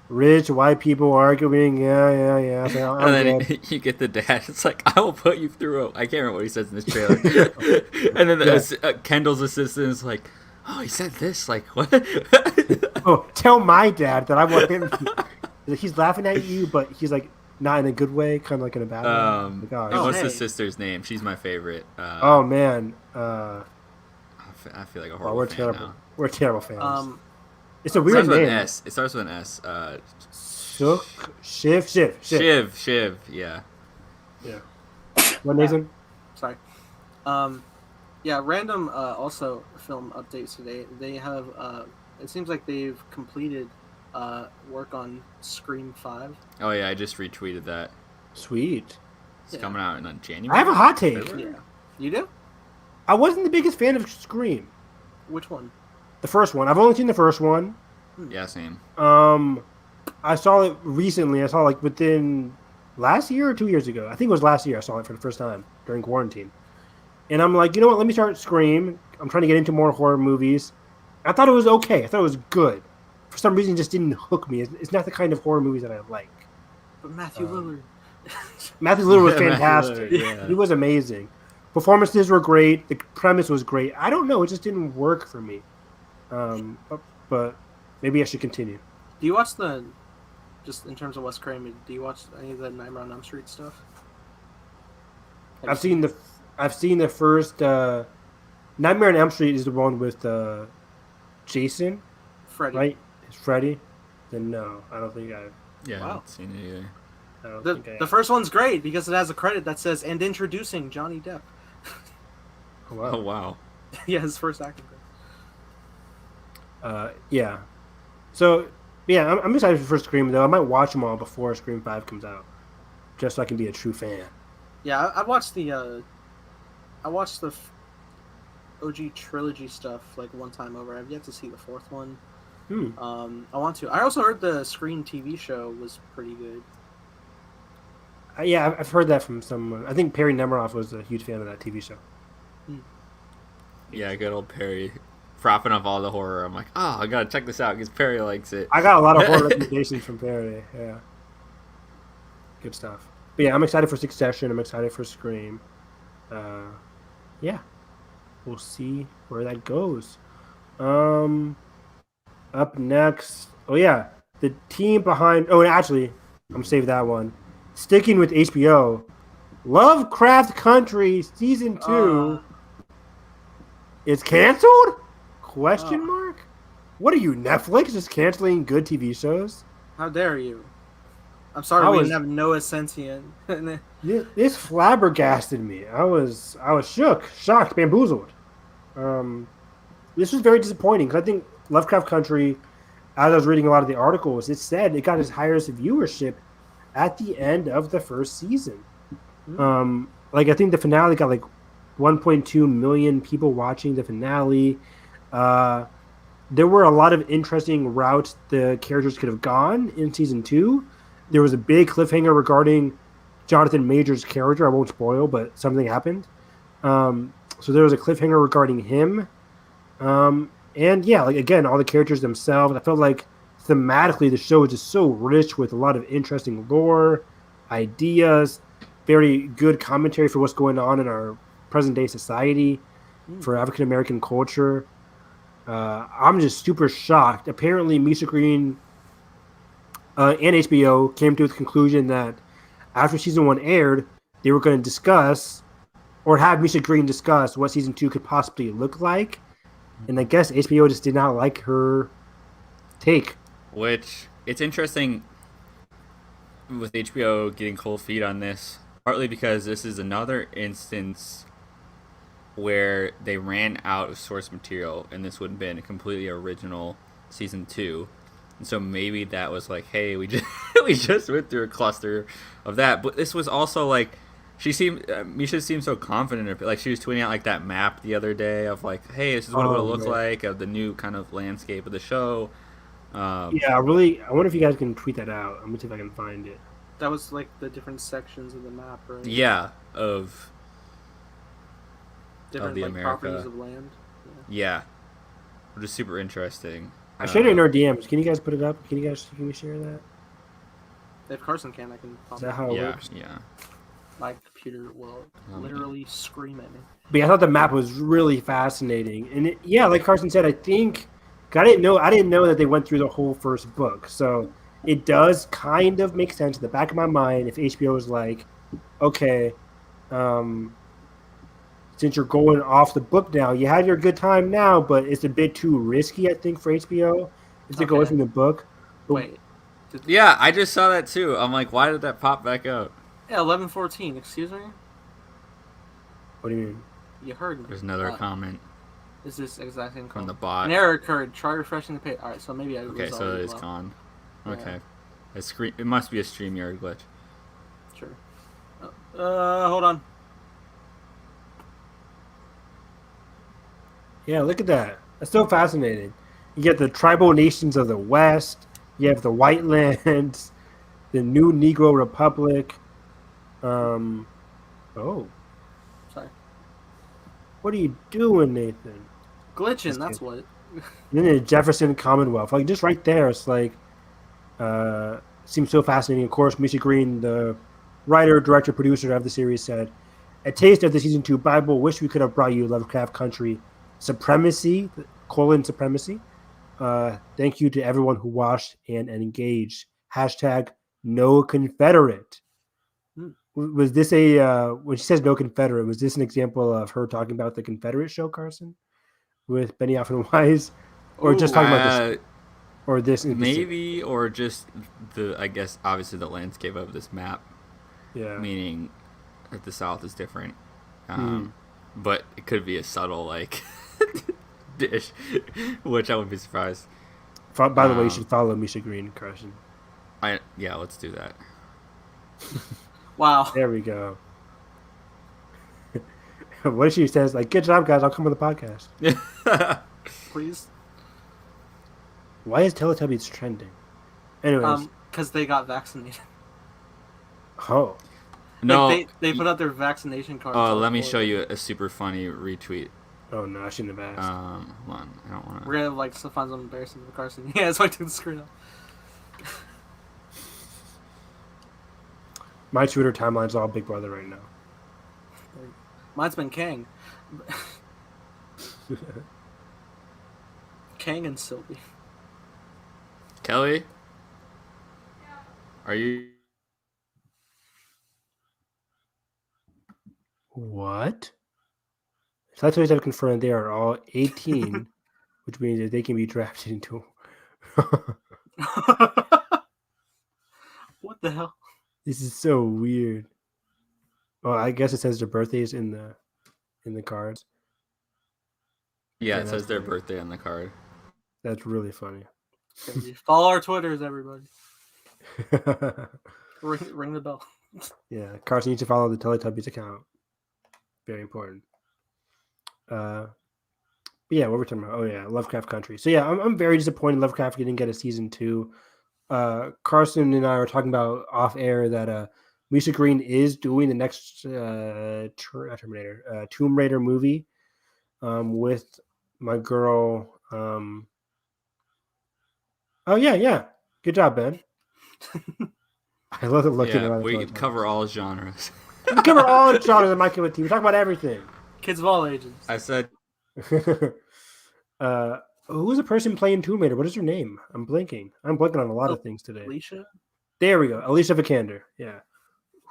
rich white people arguing. Yeah. So I'm And then good. you get the dad. It's like, I will put you through. I can't remember what he says in this trailer. And then Kendall's assistant is like, oh, he said this. Like, what? Oh, tell my dad that I want him. He's laughing at you, but he's like not in a good way, kind of like in a bad way. Like, oh, What's hey. the sister's name? She's my favorite. oh man, I feel like a horrible we're fan terrible. now. We're terrible fans. It's a It weird starts with an name. S. It starts with an S. Shiv. Yeah. What, Nathan? Sorry. Yeah, random also film updates today. They have it seems like they've completed work on Scream 5. Oh yeah, I just retweeted that. Sweet. It's coming out in January. I have a hot take. February? Yeah. You do? I wasn't the biggest fan of Scream. Which one? The first one. I've only seen the first one. Yeah, same. I saw it recently. I saw it like within last year or 2 years ago. I think it was last year I saw it for the first time during quarantine. And I'm like, you know what? Let me start Scream. I'm trying to get into more horror movies. I thought it was okay. I thought it was good. For some reason, it just didn't hook me. It's not the kind of horror movies that I like. But Matthew Lillard. Matthew Lillard was Yeah, Matthew fantastic. Lillard, yeah. He was amazing. Performances were great. The premise was great. I don't know. It just didn't work for me. But maybe I should continue. Do you watch just in terms of Wes Craven, do you watch any of the Nightmare on Elm Street stuff? I've seen the first Nightmare on Elm Street is the one with Jason, Freddy. right? It's Freddy. Then no, I don't think I. Yeah, I Wow. haven't seen it either. I don't think I. The first one's great because it has a credit that says "and introducing Johnny Depp." Oh, wow. Oh wow. Yeah, his first acting credit. Yeah. So yeah, I'm excited for Scream though. I might watch them all before Scream 5 comes out, just so I can be a true fan. Yeah, I watched the OG trilogy stuff like one time over. I've yet to see the fourth one. I want to. I also heard the Scream TV show was pretty good. Yeah, I've heard that from someone. I think Perry Nemiroff was a huge fan of that TV show. Yeah, good old Perry, propping up all the horror. I'm like, oh, I gotta check this out because Perry likes it. I got a lot of horror recommendations from Perry. Yeah, good stuff. But yeah, I'm excited for Succession. I'm excited for Scream. Yeah, we'll see where that goes. Up next, oh yeah, the team behind. Oh, and actually, I'm gonna save that one. Sticking with HBO, Lovecraft Country season 2 is canceled? Question mark? What are you, Netflix? Just canceling good TV shows? How dare you? I'm sorry we didn't have Noah Sentient. This flabbergasted me. I was shook, shocked, bamboozled. This was very disappointing because I think Lovecraft Country, as I was reading a lot of the articles, it said it got its highest viewership at the end of the first season. Like I think the finale got like 1.2 million people watching the finale. There were a lot of interesting routes the characters could have gone in season 2. There was a big cliffhanger regarding Jonathan Major's character. I won't spoil, but something happened. So there was a cliffhanger regarding him. And yeah, like again, all the characters themselves. I felt like thematically the show is just so rich with a lot of interesting lore, ideas, very good commentary for what's going on in our present day society, for African American culture. I'm just super shocked. Apparently, Misha Green and HBO came to the conclusion that after season 1 aired, they were going to discuss or have Misha Green discuss what season 2 could possibly look like. And I guess HBO just did not like her take. Which, it's interesting with HBO getting cold feet on this, partly because this is another instance where they ran out of source material and this would have been a completely original season 2. And so maybe that was like, hey, we just went through a cluster of that. But this was also like, Misha seemed so confident. Like she was tweeting out like that map the other day of like, hey, this is what it would look like of the new kind of landscape of the show. Yeah, really. I wonder if you guys can tweet that out. I'm gonna see if I can find it. That was like the different sections of the map, right? Yeah, of different the like, America. properties of land. Yeah, which is super interesting. I shared it in our DMs. Can you guys put it up? Can we share that? If Carson can, I can. Is that how it Yeah, works? yeah. My computer will literally scream at me. But yeah, I thought the map was really fascinating, and yeah, like Carson said, I think I didn't know that they went through the whole first book, so it does kind of make sense in the back of my mind if HBO is like, okay, since you're going off the book now, you had your good time now, but it's a bit too risky, I think, for HBO to go away from the book. But Wait. Yeah, I just saw that too. I'm like, why did that pop back up? Yeah, 11:14. Excuse me. what do you mean? You heard me. There's another comment Is this exact same from the comment? bot. An error occurred. Try refreshing the page. All right, so maybe I. Okay, was so already it's low. gone. Yeah. Okay, it must be a StreamYard glitch. Sure. Hold on. Yeah, look at that. That's so fascinating. You get the tribal nations of the West. You have the White Lands, the new Negro Republic. Oh, Sorry. what are you doing, Nathan? Glitching. That's what. And then the Jefferson Commonwealth, like just right there. It's like seems so fascinating. Of course, Misha Green, the writer, director, producer of the series, said, "A taste of the season 2 Bible. Wish we could have brought you Lovecraft Country supremacy. Supremacy. Thank you to everyone who watched and engaged. Hashtag no Confederate." Was this when she says no Confederate, was this an example of her talking about the Confederate show, Carson, with Benioff and Weiss, or just talking about this, or this? Maybe, or just I guess obviously the landscape of this map. Yeah. Meaning that the South is different, but it could be a subtle like dish, which I would be surprised. By the way, you should follow Misha Green, Carson. Let's do that. Wow. There we go. What if she says, like, good job, guys, I'll come on the podcast. Please. Why is Teletubbies trending? Anyways. Because they got vaccinated. Oh. No. Like they put out their vaccination cards. Oh, let me show you a super funny retweet. Oh, no, I shouldn't have asked. Hold on. I don't want to. We're going to, like, find something embarrassing for Carson. Yeah, so I took the screen off. My Twitter timeline's all Big Brother right now. Mine's been Kang. Kang and Sylvie. Kelly? Are you... What? Teletubbies have confirmed they are all 18, which means that they can be drafted into... What the hell? This is so weird. Well, I guess it says their birthdays in the cards. Yeah, it says their birthday on the card. That's really funny. Follow our Twitters, everybody. Ring the bell. Yeah, Carson needs to follow the Teletubbies account. Very important. But yeah, what we're talking about? Oh yeah, Lovecraft Country. So yeah, I'm very disappointed Lovecraft didn't get a season 2. Carson and I were talking about off air that Misha Green is doing the next Tomb Raider movie with my girl. Oh yeah, good job, Ben. I love the look. Yeah, we cover all genres. We cover all genres of My Kid with Tea. We talk about everything. Kids of all ages. I said. Who's the person playing Tomb Raider? What is her name? I'm blanking on a lot of things today. Alicia? There we go. Alicia Vikander. Yeah.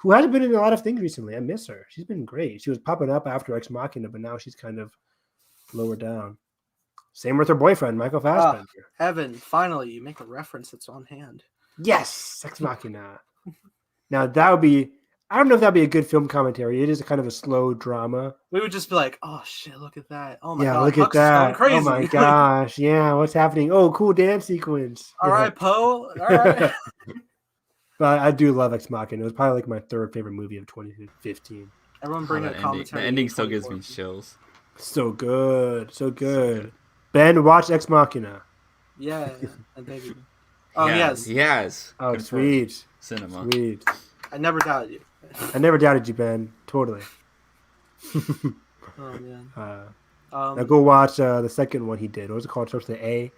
Who hasn't been in a lot of things recently. I miss her. She's been great. She was popping up after Ex Machina, but now she's kind of lower down. Same with her boyfriend, Michael Fassbender. Evan, finally, you make a reference that's on hand. Yes! Ex Machina. Now, that would be... I don't know if that'd be a good film commentary. It is a kind of a slow drama. We would just be like, "Oh shit, look at that! Oh my god, look at Huck's that! going crazy. Oh my gosh, yeah, what's happening? Oh, cool dance sequence. All right, Poe. All right." But I do love Ex Machina. It was probably like my third favorite movie of 2015. Everyone bring a commentary. The ending still gives me chills. So good, so good. Ben, watch Ex Machina. Yeah, and thank you. He has. Oh, sweet. Cinema. Sweet. I never doubted you. I never doubted you, Ben. Totally. Oh man. Now go watch the second one he did. What was it called? Starts with A.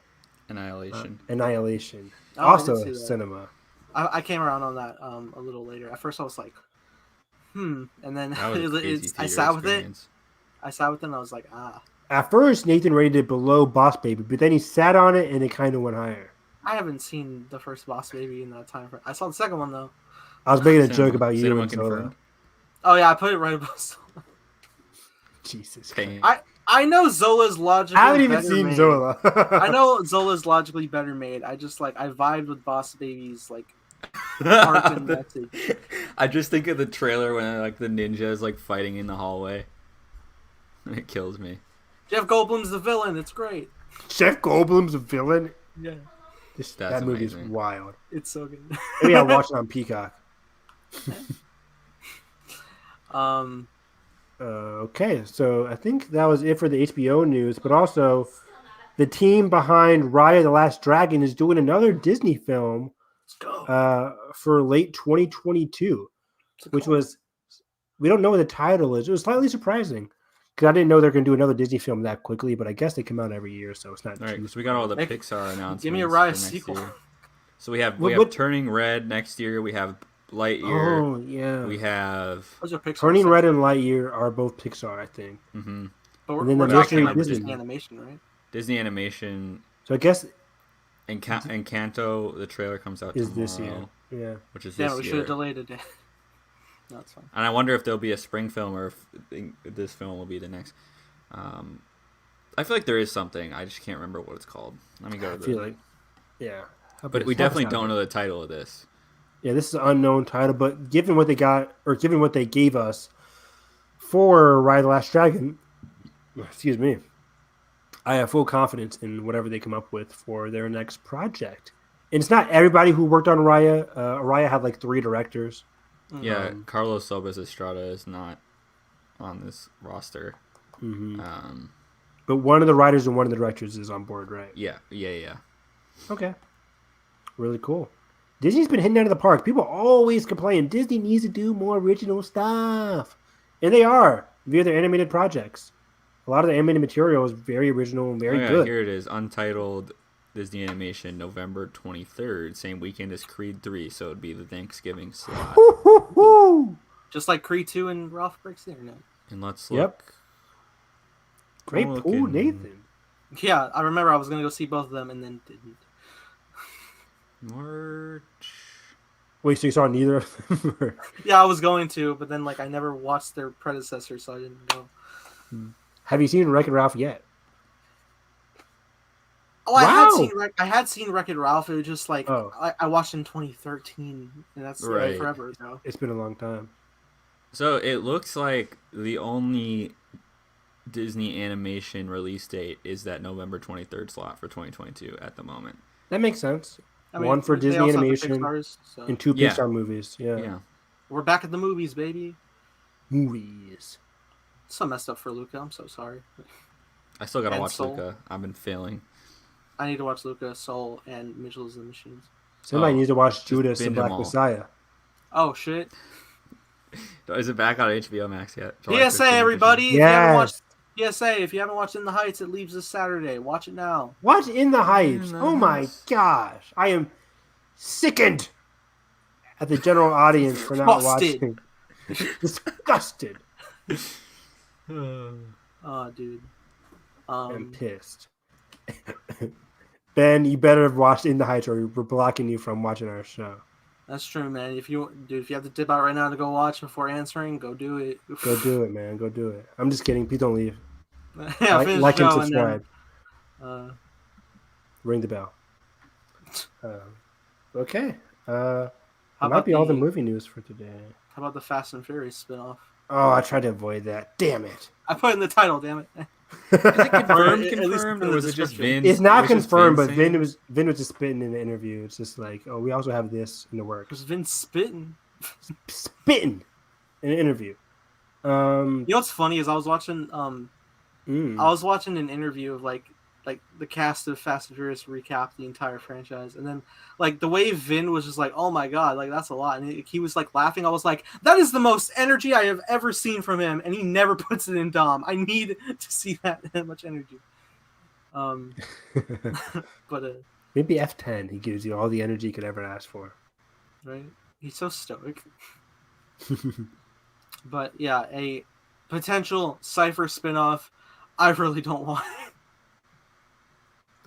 Annihilation. Annihilation. Oh, I Also did see that. cinema. I came around on that a little later. At first, I was like, and then That was a crazy I theater sat with it. experience. I sat with it, and I was like, At first, Nathan rated it below Boss Baby, but then he sat on it and it kind of went higher. I haven't seen the first Boss Baby in that time. I saw the second one though. I was making a joke about you Cinema and Zola. confirmed. Oh yeah, I put it right above Zola. Jesus. Pain. I know Zola's logically. I haven't even better seen made. Zola. I know Zola's logically better made. I just I vibed with Boss Baby's art and message. I just think of the trailer when the ninja is fighting in the hallway. It kills me. Jeff Goldblum's the villain. It's great. Jeff Goldblum's a villain. Yeah, That movie is amazing. it's wild. so good. Maybe I'll watch it on Peacock. Okay, so I think that was it for the HBO news, but also the team behind Raya the Last Dragon is doing another Disney film Let's go. for late 2022, which was, we don't know what the title is. It was slightly surprising because I didn't know they're going to do another Disney film that quickly, but I guess they come out every year, so it's not All right, too... so we got all the Make- Pixar announcements. Give me a for Raya next sequel. year. So we have What- Turning Red next year. We have Lightyear. Oh, yeah. We have. Those are Pixar. Turning stuff. Red and Lightyear are both Pixar, I think. Mm-hmm. But and then we're the talking Mystery about Disney. Disney animation, right? Disney Animation. So I guess And Encanto, the trailer comes out is tomorrow, this year. Yeah. which is Yeah, this we should year. have delayed it. No, it's fine. And I wonder if there'll be a spring film or if this film will be the next. I feel like there is something. I just can't remember what it's called. Let me go to I the. feel like, yeah. But we definitely don't know the title of this. Yeah, this is an unknown title, but given what they got, or given what they gave us for Ride the Last Dragon, excuse me, I have full confidence in whatever they come up with for their next project. And it's not everybody who worked on Raya. Raya had 3 directors. Yeah, Carlos Sobas Estrada is not on this roster. Mm-hmm. Um, But one of the writers and one of the directors is on board, right? yeah. Okay. Really cool. Disney's been hitting out of the park. People always complain Disney needs to do more original stuff. And they are via their animated projects. A lot of the animated material is very original and very good. Here it is, Untitled Disney Animation, November 23rd, same weekend as Creed 3, so it'd be the Thanksgiving slot. Woo-hoo-hoo! Just like Creed 2 and Ralph Breaks the Internet. And let's Yep. look. Great I'm pool, looking- Nathan. Yeah, I remember I was going to go see both of them and then didn't. March. Wait, so you saw neither of them? Yeah, I was going to, but then I never watched their predecessor, so I didn't go. Have you seen Wreck-It Ralph yet? Oh, I Wow. had seen Wreck-It Ralph. It was just Oh. I watched in 2013, and that's Right. forever ago. It's been a long time. So it looks like the only Disney animation release date is that November 23rd slot for 2022 at the moment. That makes sense. I mean, One for they Disney also have the animation Pixars, so. and 2 Yeah. Pixar movies. Yeah. Yeah. We're back at the movies, baby. Movies. So messed up for Luca. I'm so sorry. I still gotta And watch Soul. Luca. I've been failing. I need to watch Luca, Soul, and Mitchell's and the Machines. Somebody Oh, needs to watch just Judas and binge 'em Black all. Messiah. Oh shit! Is it back on HBO Max yet? July PSA, 15th. everybody! If you Yes. haven't watched PSA, if you haven't watched In the Heights, it leaves this Saturday. Watch it now. Watch In the Heights. the Oh my Heights. gosh. I am sickened at the general audience for not Busted. watching. Disgusted. Oh, dude. I'm pissed. Ben, you better have watched In the Heights or we're blocking you from watching our show. That's true, man. If you have to dip out right now to go watch before answering, go do it. Go do it, man. Go do it. I'm just kidding. Please don't leave. Yeah, like finish like the and show and then, subscribe. Ring the bell. Okay. How That might about be all the the- movie news for today. How about the Fast and Furious spinoff? Oh, I tried to avoid that. Damn it. I put it in the title, damn it. Confirmed, At least confirmed, in or the was it just description. Vin? It's not was it just confirmed, but saying? Vin was just spitting in the interview. It's just like, oh, we also have this in the works. Because Vince spitting. Spitting in an interview. You know what's funny is I was watching mm. I was watching an interview of like the cast of Fast and Furious recap the entire franchise, and then the way Vin was just like, oh my god, that's a lot, and he was laughing. I was like, that is the most energy I have ever seen from him, and he never puts it in Dom. I need to see that much energy. Um, but Maybe F10. He gives you all the energy you could ever ask for. right, he's so stoic. But yeah, a potential Cypher spinoff. I really don't want it.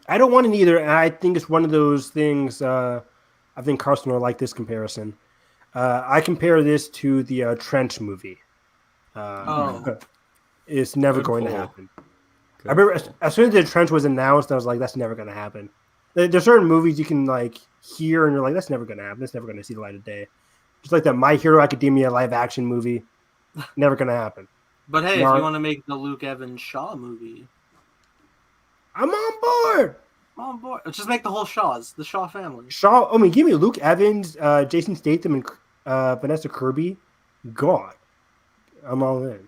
I don't want it either, and I think it's one of those things. I think Carson will like this comparison. I compare this to the Trench movie. Oh. It's never Good going to pull. happen. Good I remember pull. as soon as the Trench was announced, I was like, "That's never going to happen." There's certain movies you can like hear, and you're like, "That's never going to happen. That's never going to see the light of day." Just like that My Hero Academia live action movie, never going to happen. But hey, if Mar- you want to make the Luke Evans Shaw movie, I'm on board. I'm on board. Just make the whole Shaws, the Shaw family. Shaw. I mean, give me Luke Evans, Jason Statham, and Vanessa Kirby. God, I'm all in.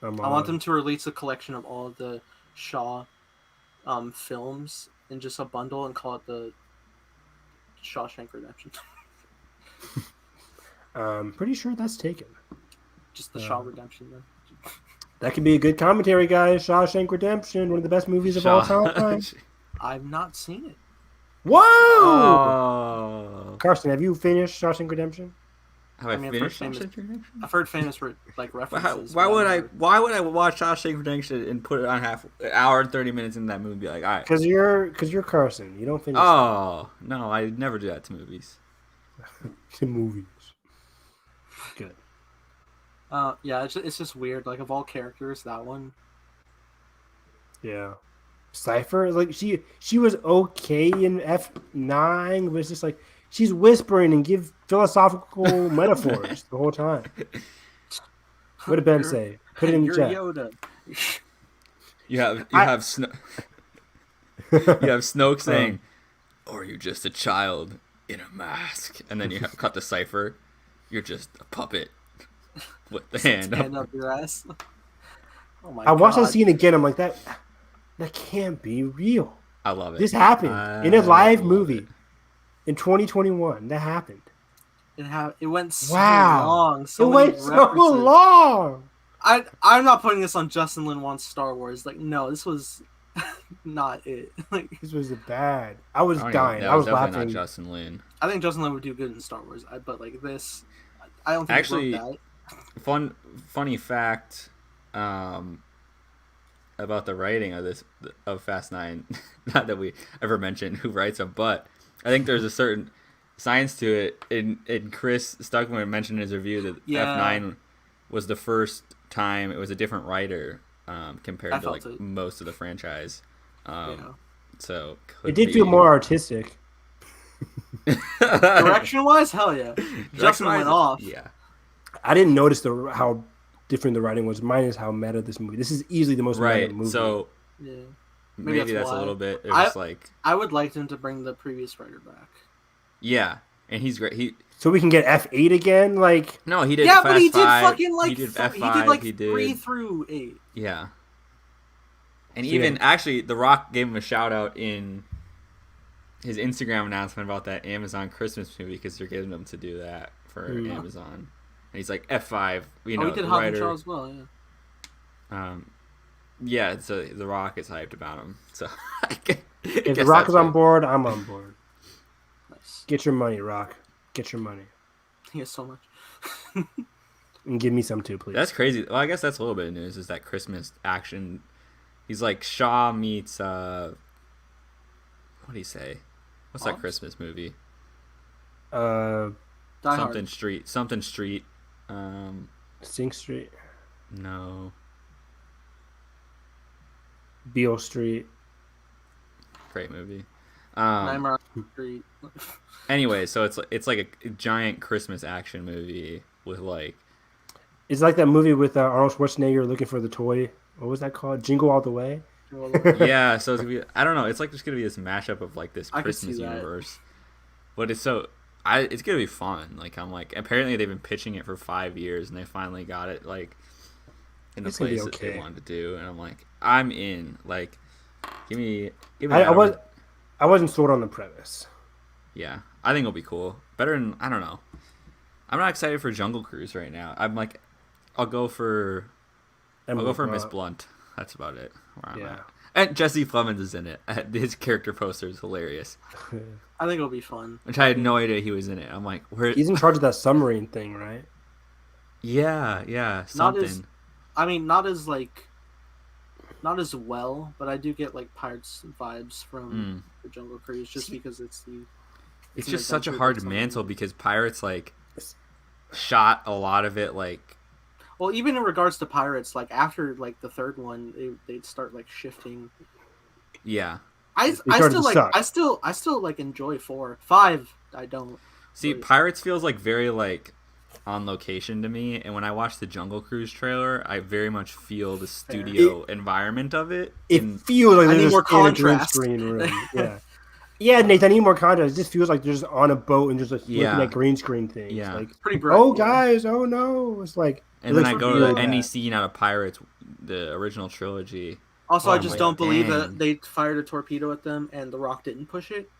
I want them to release a collection of all of the Shaw films in just a bundle and call it the Shawshank Redemption. Pretty sure that's taken. Just the Shaw Redemption, then. That could be a good commentary, guys. Shawshank Redemption, one of the best movies of all time. I've not seen it. Whoa! Oh. Carson, have you finished Shawshank Redemption? Have I mean, finished I've heard Shawshank Redemption? I've heard famous references. Why would I watch Shawshank Redemption and put it on half an hour and 30 minutes in that movie and be like, all right. Because you're Carson. You don't finish Oh, no, I never do that to movies. the movies. Good. Yeah, it's just weird. Like, of all characters, that one. Yeah. Cypher, like she was okay in F9, but it's just like she's whispering and give philosophical metaphors the whole time. What did Ben say? Put it in the You're chat. Yoda. You have you have Snoke saying, "Or are you just a child in a mask?" And then you cut the Cypher. You're just a puppet with the hand up your ass. Oh my I watched God. that scene again. I'm like, that can't be real. I love it. This happened in a live movie in 2021. That happened. It went so Wow. long. It So went many so references. long. I'm not putting this on Justin Lin wants Star Wars. Like, no, this was not it. Like, This was bad. I was dying. That I was definitely laughing. not Justin Lin. I think Justin Lin would do good in Star Wars. But like this, I don't think Actually, he wrote that. Funny fact about the writing of Fast 9. Not that we ever mentioned who writes them, but I think there's a certain science to it. And Chris Stuckman mentioned in his review that F9 was the first time it was a different writer compared to like most of the franchise. So it did feel more artistic. Direction-wise, hell yeah. Justin went off. Yeah. I didn't notice how different the writing was. Mine is how meta this movie. This is easily the most meta movie. So Yeah. maybe that's a little bit. It I- was like I would like them to bring the previous writer back. yeah, and he's great. So we can get F8 again, like No, he did. Yeah, Fast but he did 5, fucking like he did he F5. did like he did 3 through 8. Yeah. And So, even yeah. actually, The Rock gave him a shout out in his Instagram announcement about that Amazon Christmas movie because they're getting him to do that for Amazon. And he's like F5, you know, he did the Hobbs writer. and Shaw as well. Yeah. Yeah, so The Rock is hyped about him. So if The Rock is on board, I'm on board. Nice. Get your money, Rock. Get your money. He has so much. And give me some too, please. That's crazy. Well, I guess that's a little bit of news. Is that Christmas action? He's like Shaw meets what do you say? What's that Hobbs? Christmas movie? Die Something Hard. Street. Something Street. Sing Street, No. Beale Street. Great movie. Nightmare on Street. Anyway, so it's like a giant Christmas action movie with like It's like that movie with Arnold Schwarzenegger looking for the toy. What was that called? Jingle All the Way. yeah. So it's gonna be I don't know. It's like just gonna be this mashup of like this I could Christmas see that. universe. But it's it's gonna be fun. Like I'm like apparently they've been pitching it for 5 years and they finally got it like in the It's gonna be place that they okay. wanted to do. And I'm like I'm in. Like give me. I wasn't sold on the premise. Yeah, I think it'll be cool. Better than I don't know. I'm not excited for Jungle Cruise right now. I'm like, I'll go for Emily Miss Blunt. Blunt. That's about it. Where I'm Yeah. at. And Jesse Plemons is in it. His character poster is hilarious. I think it'll be fun. Which I had no idea he was in it. I'm like, where? He's in charge of that submarine thing, right? Yeah, Not something. as, I mean, not as like, not as well, but I do get like Pirates vibes from the Jungle Cruise just because it's just such a adventure hard based on mantle the- because Pirates like shot a lot of it like. Well, even in regards to Pirates, like after like the third one, they'd start like shifting. Yeah. I started still to like suck. I still like enjoy 4. 5 I don't. See, But- Pirates feels like very like on location to me, and when I watch the Jungle Cruise trailer, I very much feel the studio environment of it. It And feels like I they're need just more in a green contrast. screen room. Yeah. Yeah, Nathan, I need more contrast. It just feels like they're just on a boat and just like looking Yeah. at green screen things. Yeah. Like, Pretty bright. oh, yeah. guys, oh no. It's like. and it then I looks go to really the any bad. scene out of Pirates, the original trilogy. Also, Oh I just my don't believe dang. that they fired a torpedo at them and the Rock didn't push it.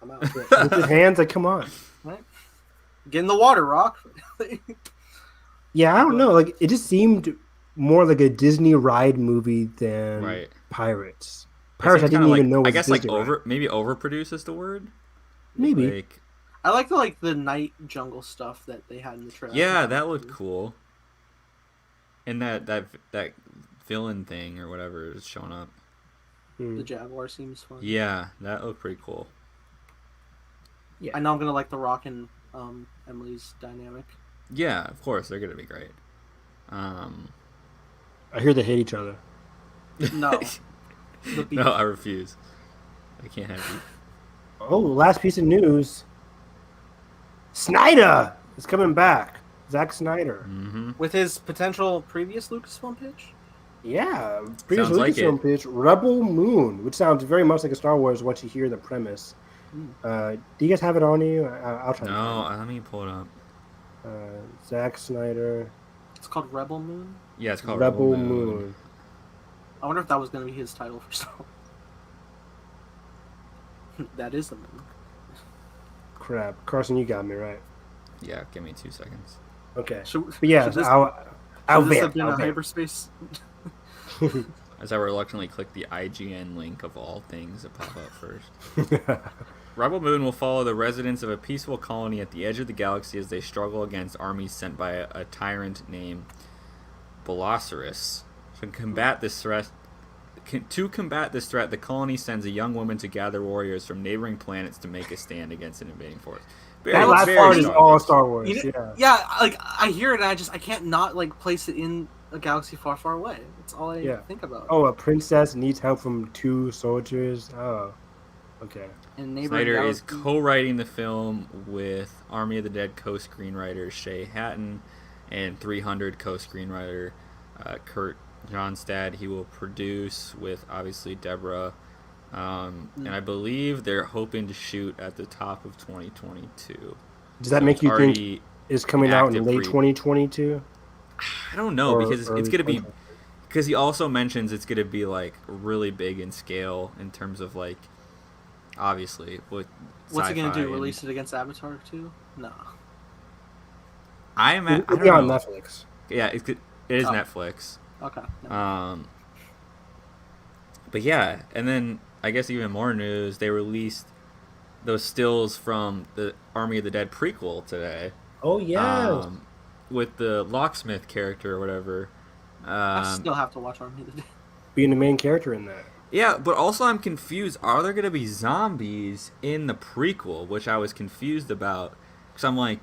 I'm out. With his hands, like, come on. Right? Get in the water, Rock. Yeah, I don't know. Like, it just seemed more like a Disney ride movie than Right. Pirates. It Pirates, I seems didn't kinda even know was I guess like Disney, right? maybe overproduce is the word. Maybe. Like, I like the night jungle stuff that they had in the trailer. yeah, that looked cool. And that villain thing or whatever is showing up. Hmm. The Jaguar seems fun. Yeah, that looked pretty cool. I know I'm gonna like the Rock and Emily's dynamic. Yeah, of course they're gonna be great. I hear they hate each other. No, the beef. No, I refuse. I can't have you. Oh, last piece of news. Snyder is coming back. Zack Snyder. Mm-hmm. With his potential previous Lucasfilm pitch. Yeah, previous Sounds like Lucasfilm it. pitch, Rebel Moon, which sounds very much like a Star Wars once you hear the premise. Do you guys have it on you? I'll try. No, let me pull it up. Zack Snyder, It's called Rebel Moon. Yeah, it's called Rebel Moon. I wonder if that was gonna be his title for Star Wars. That is the moon. Crap, Carson, you got me right. Yeah, give me 2 seconds. Okay, Should, but yeah, should this, I'll should this vamp. have been I'll a vamp. hyperspace? As I reluctantly click the IGN link of all things that pop up first. Rebel Moon will follow the residents of a peaceful colony at the edge of the galaxy as they struggle against armies sent by a tyrant named Belosaurus. To combat this threat, the colony sends a young woman to gather warriors from neighboring planets to make a stand against an invading force. That last very part is Star all Wars. Star Wars. You Yeah. yeah, like I hear it, and I can't not like place it in a galaxy far, far away. That's all I Yeah. think about. Oh, a princess needs help from 2 soldiers. Oh, okay. And neighboring Snyder is galaxy- co-writing the film with Army of the Dead co-screenwriter Shay Hatton and 300 co-screenwriter Kurt Johnstad. He will produce with obviously Deborah, and I believe they're hoping to shoot at the top of 2022. Does that So make it's you think already it's coming out in active late pre- 2022? I don't know because it's early gonna be 2022? because he also mentions it's gonna be like really big in scale in terms of like obviously with What's he gonna sci-fi do? and- Release it against Avatar 2? No. I It'll don't be on know. Netflix. Yeah, it is Oh. Netflix. Okay. No. But yeah, and then I guess even more news, they released those stills from the Army of the Dead prequel today. Oh yeah. With the locksmith character or whatever. I still have to watch Army of the Dead. Being the main character in that. Yeah, but also I'm confused. Are there going to be zombies in the prequel, which I was confused about? Because I'm like,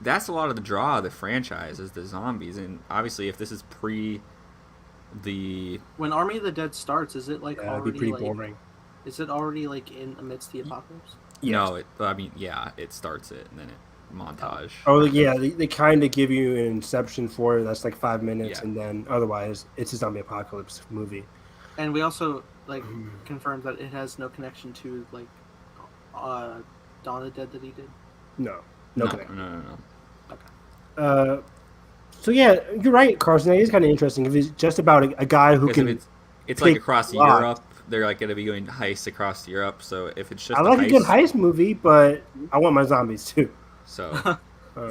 that's a lot of the draw of the franchise is the zombies. And obviously if this is pre the... When Army of the Dead starts, is it like Yeah, it'd already be pretty like? boring. Is it already like in amidst the apocalypse? No, it starts it and then it montage. Oh yeah, they kind of give you an inception for it. That's like 5 minutes, Yeah. and then otherwise it's a zombie apocalypse movie. And we also like confirmed that it has no connection to like Dawn of the Dead that he did. No No. connection. Okay. So yeah, you're right, Carson. It is kind of interesting if it's just about a guy who Because can. it's like pick across lock. Europe. They're like going to be going heists across Europe. So if it's just I like a good heist movie, but I want my zombies too. So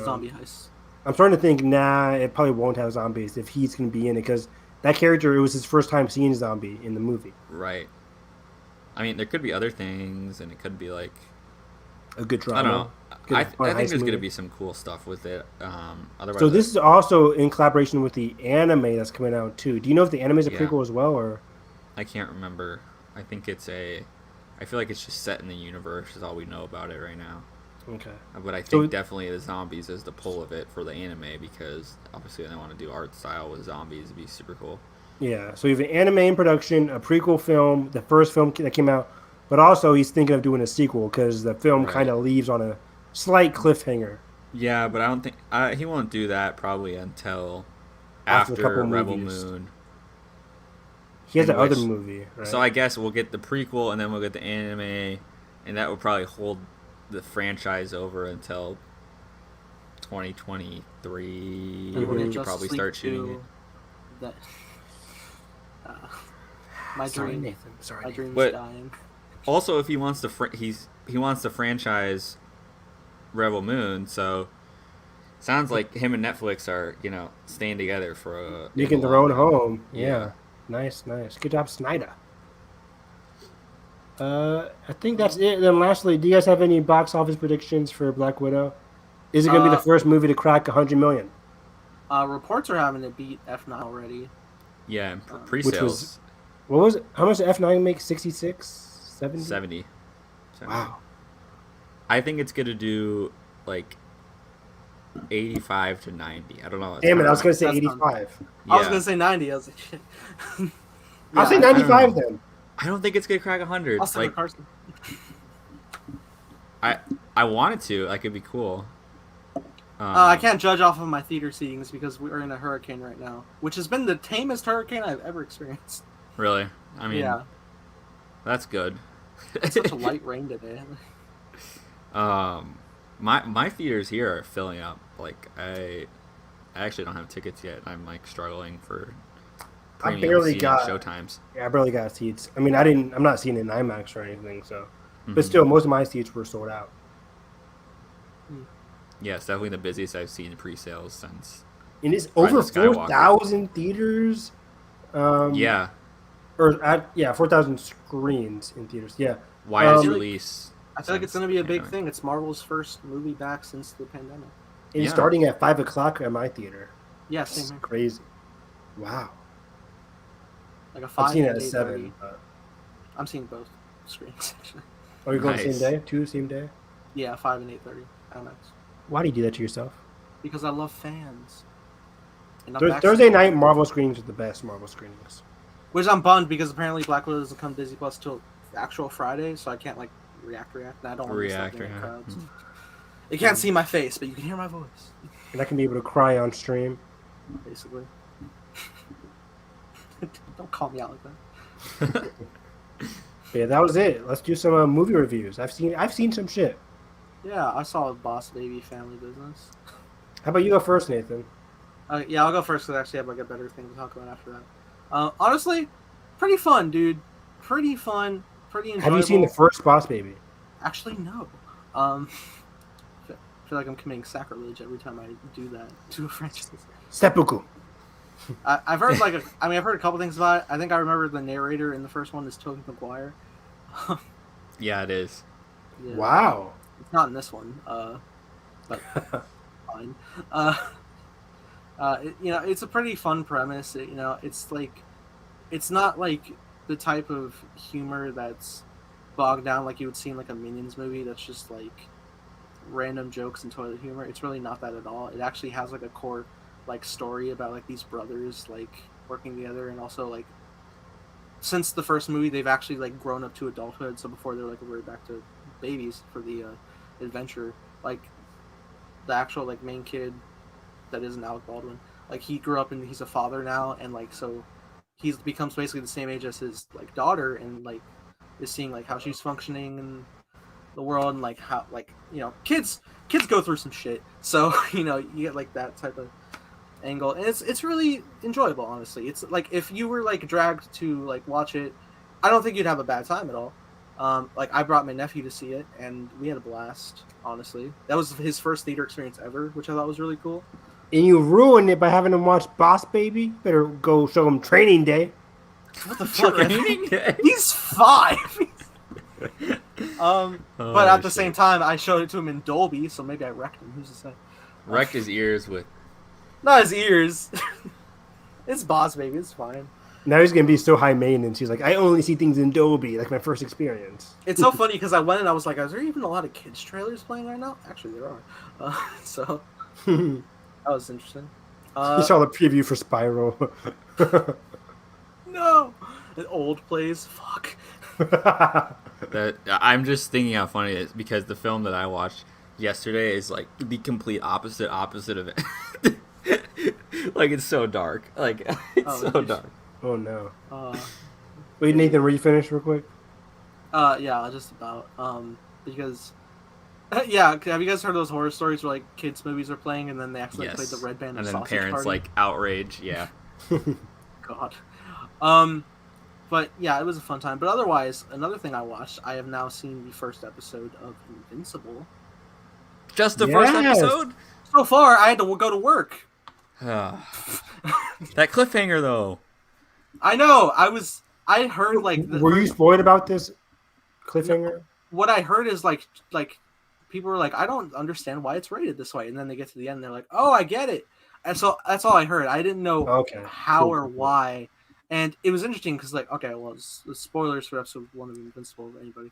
Zombie heist. I'm starting to think, nah, it probably won't have zombies if he's going to be in it because that character, it was his first time seeing zombie in the movie. Right. I mean, there could be other things, and it could be like A good drama. I don't know. Good I fun think heist there's gonna movie. be some cool stuff with it. Otherwise, So this is also in collaboration with the anime that's coming out too. Do you know if the anime is a Yeah. prequel as well, or? I can't remember. I think it's a. I feel like it's just set in the universe. Is all we know about it right now. Okay. But I think So- definitely the zombies is the pull of it for the anime because obviously they want to do art style with zombies. It'd be super cool. Yeah. So you have an anime in production, a prequel film, the first film that came out, but also he's thinking of doing a sequel because the film Right. kind of leaves on a slight cliffhanger. Yeah, but I don't think he won't do that probably until After a after couple Rebel movies. Moon. He has In the other which- movie, right? So I guess we'll get the prequel and then we'll get the anime, and that will probably hold the franchise over until 2023. Mhm. When you Justice probably League start shooting 2, it. That, my Sorry, dream. Nathan. Sorry, My Nathan. dream's But- dying. Also, if he wants to, he wants to franchise Rebel Moon, so sounds like him and Netflix are staying together for a Making the their own long run. home. Yeah. Yeah. Nice, nice. Good job, Snyder. I think that's it. Then lastly, do you guys have any box office predictions for Black Widow? Is it going to be the first movie to crack 100 million? Reports are having it beat F9 already. Yeah, and Which pre-sales was- What was it? How much did F9 make? 66? 70? 70. Wow. I think it's gonna do like 85 to 90. I don't know. Damn it, I was going to say That's 85. I was Yeah. gonna say 90. I was like, shit. I'll say I- 95 then. I don't think it's gonna crack 100. I'll say Like Carson. I wanted to. Like it'd be cool. I can't judge off of my theater seatings because we're in a hurricane right now, which has been the tamest hurricane I've ever experienced. Really. I mean, Yeah, that's good. it's such a light rain today. My theaters here are filling up. Like I actually don't have tickets yet. I'm like struggling for premium barely seating got- showtimes. Yeah, I barely got seats. I mean, I'm not seeing it in IMAX or anything, so. But still, most of my seats were sold out. Yeah, it's definitely the busiest I've seen pre-sales since. And it's Rise over of Skywalker. 4,000 theaters. Yeah, 4,000 screens in theaters. Yeah. widest Um, release. I feel like it's since gonna be a the big pandemic. thing. It's Marvel's first movie back since the pandemic. It's Yeah. starting at 5 o'clock at my theater. Yeah, It's same here. crazy. Wow. Like a 5 I've seen it and at 8:30. 7. But... I'm seeing both screens actually. Oh, you're going the Nice. same day? 2 same day? Yeah, 5 and 8:30 IMAX. Why do you do that to yourself? Because I love fans. And I'm Thursday vaccinated. night Marvel screenings are the best Marvel screenings. Which I'm bummed because apparently Black Widow doesn't come Disney Plus till actual Friday, so I can't like react. And I don't want to React, start being in yeah. crowds. You can't see my face, but you can hear my voice, And I can be able to cry on stream. basically. Don't call me out like that. But yeah, that was it. Let's do some movie reviews. I've seen some shit. Yeah, I saw Boss Baby Family Business. How about you go first, Nathan? Yeah, I'll go first because I actually have like a better thing to talk about after that. Honestly, pretty fun, dude. Pretty fun. Pretty enjoyable. Have you seen the first Boss Baby? Actually, no. I feel like I'm committing sacrilege every time I do that to a franchise. Seppuku. I've heard I've heard a couple things about it. I think I remember the narrator in the first one is Tobey Maguire. Yeah, it is. Yeah. Wow. It's not in this one, but fine. It's a pretty fun premise. It's like, it's not like the type of humor that's bogged down like you would see in like a Minions movie. That's just like random jokes and toilet humor. It's really not that at all. It actually has like a core like story about like these brothers like working together, and also like since the first movie they've actually like grown up to adulthood. So before they're like right back to babies for the adventure. Like the actual like main kid that isn't Alec Baldwin, like he grew up and he's a father now, and like so he becomes basically the same age as his like daughter, and like is seeing like how she's functioning in the world, and like how like kids go through some shit, so you get like that type of angle, and it's really enjoyable. Honestly, it's like if you were like dragged to like watch it, I don't think you'd have a bad time at all. Like I brought my nephew to see it, and we had a blast. Honestly, that was his first theater experience ever, which I thought was really cool. And you ruined it by having him watch Boss Baby. Better go show him Training Day. What the fuck? Training Day? He's 5. But at the same shit. time, I showed it to him in Dolby, so maybe I wrecked him. Who's to say? Wrecked his ears with. Not his ears. It's Boss Baby. It's fine. Now he's gonna be so high maintenance. He's like, I only see things in Dolby, like my first experience. It's so funny because I went and I was like, is there even a lot of kids trailers playing right now? Actually, there are. So that was interesting. You saw the preview for Spiral. No, an old plays. Fuck. That I'm just thinking how funny it is because the film that I watched yesterday is like the complete opposite of it. Like it's so dark. Like it's so dark. Oh no. Wait, Nathan, were you finished real quick? Yeah, just about. Because yeah, have you guys heard those horror stories where like kids movies are playing and then they actually play the Red Band and then Sausage parents Party? like outrage. Yeah. God. But yeah, it was a fun time. But otherwise, another thing I watched, I have now seen the first episode of Invincible. Just the first episode? So far, I had to go to work. That cliffhanger though. I know. I heard like. Were you spoiled about this cliffhanger? What I heard is like people were like, I don't understand why it's rated this way, and then they get to the end, and they're like, oh, I get it. And so that's all I heard. I didn't know how or why. And it was interesting because, like, okay, well, it's spoilers for episode 1 of Invincible. Anybody?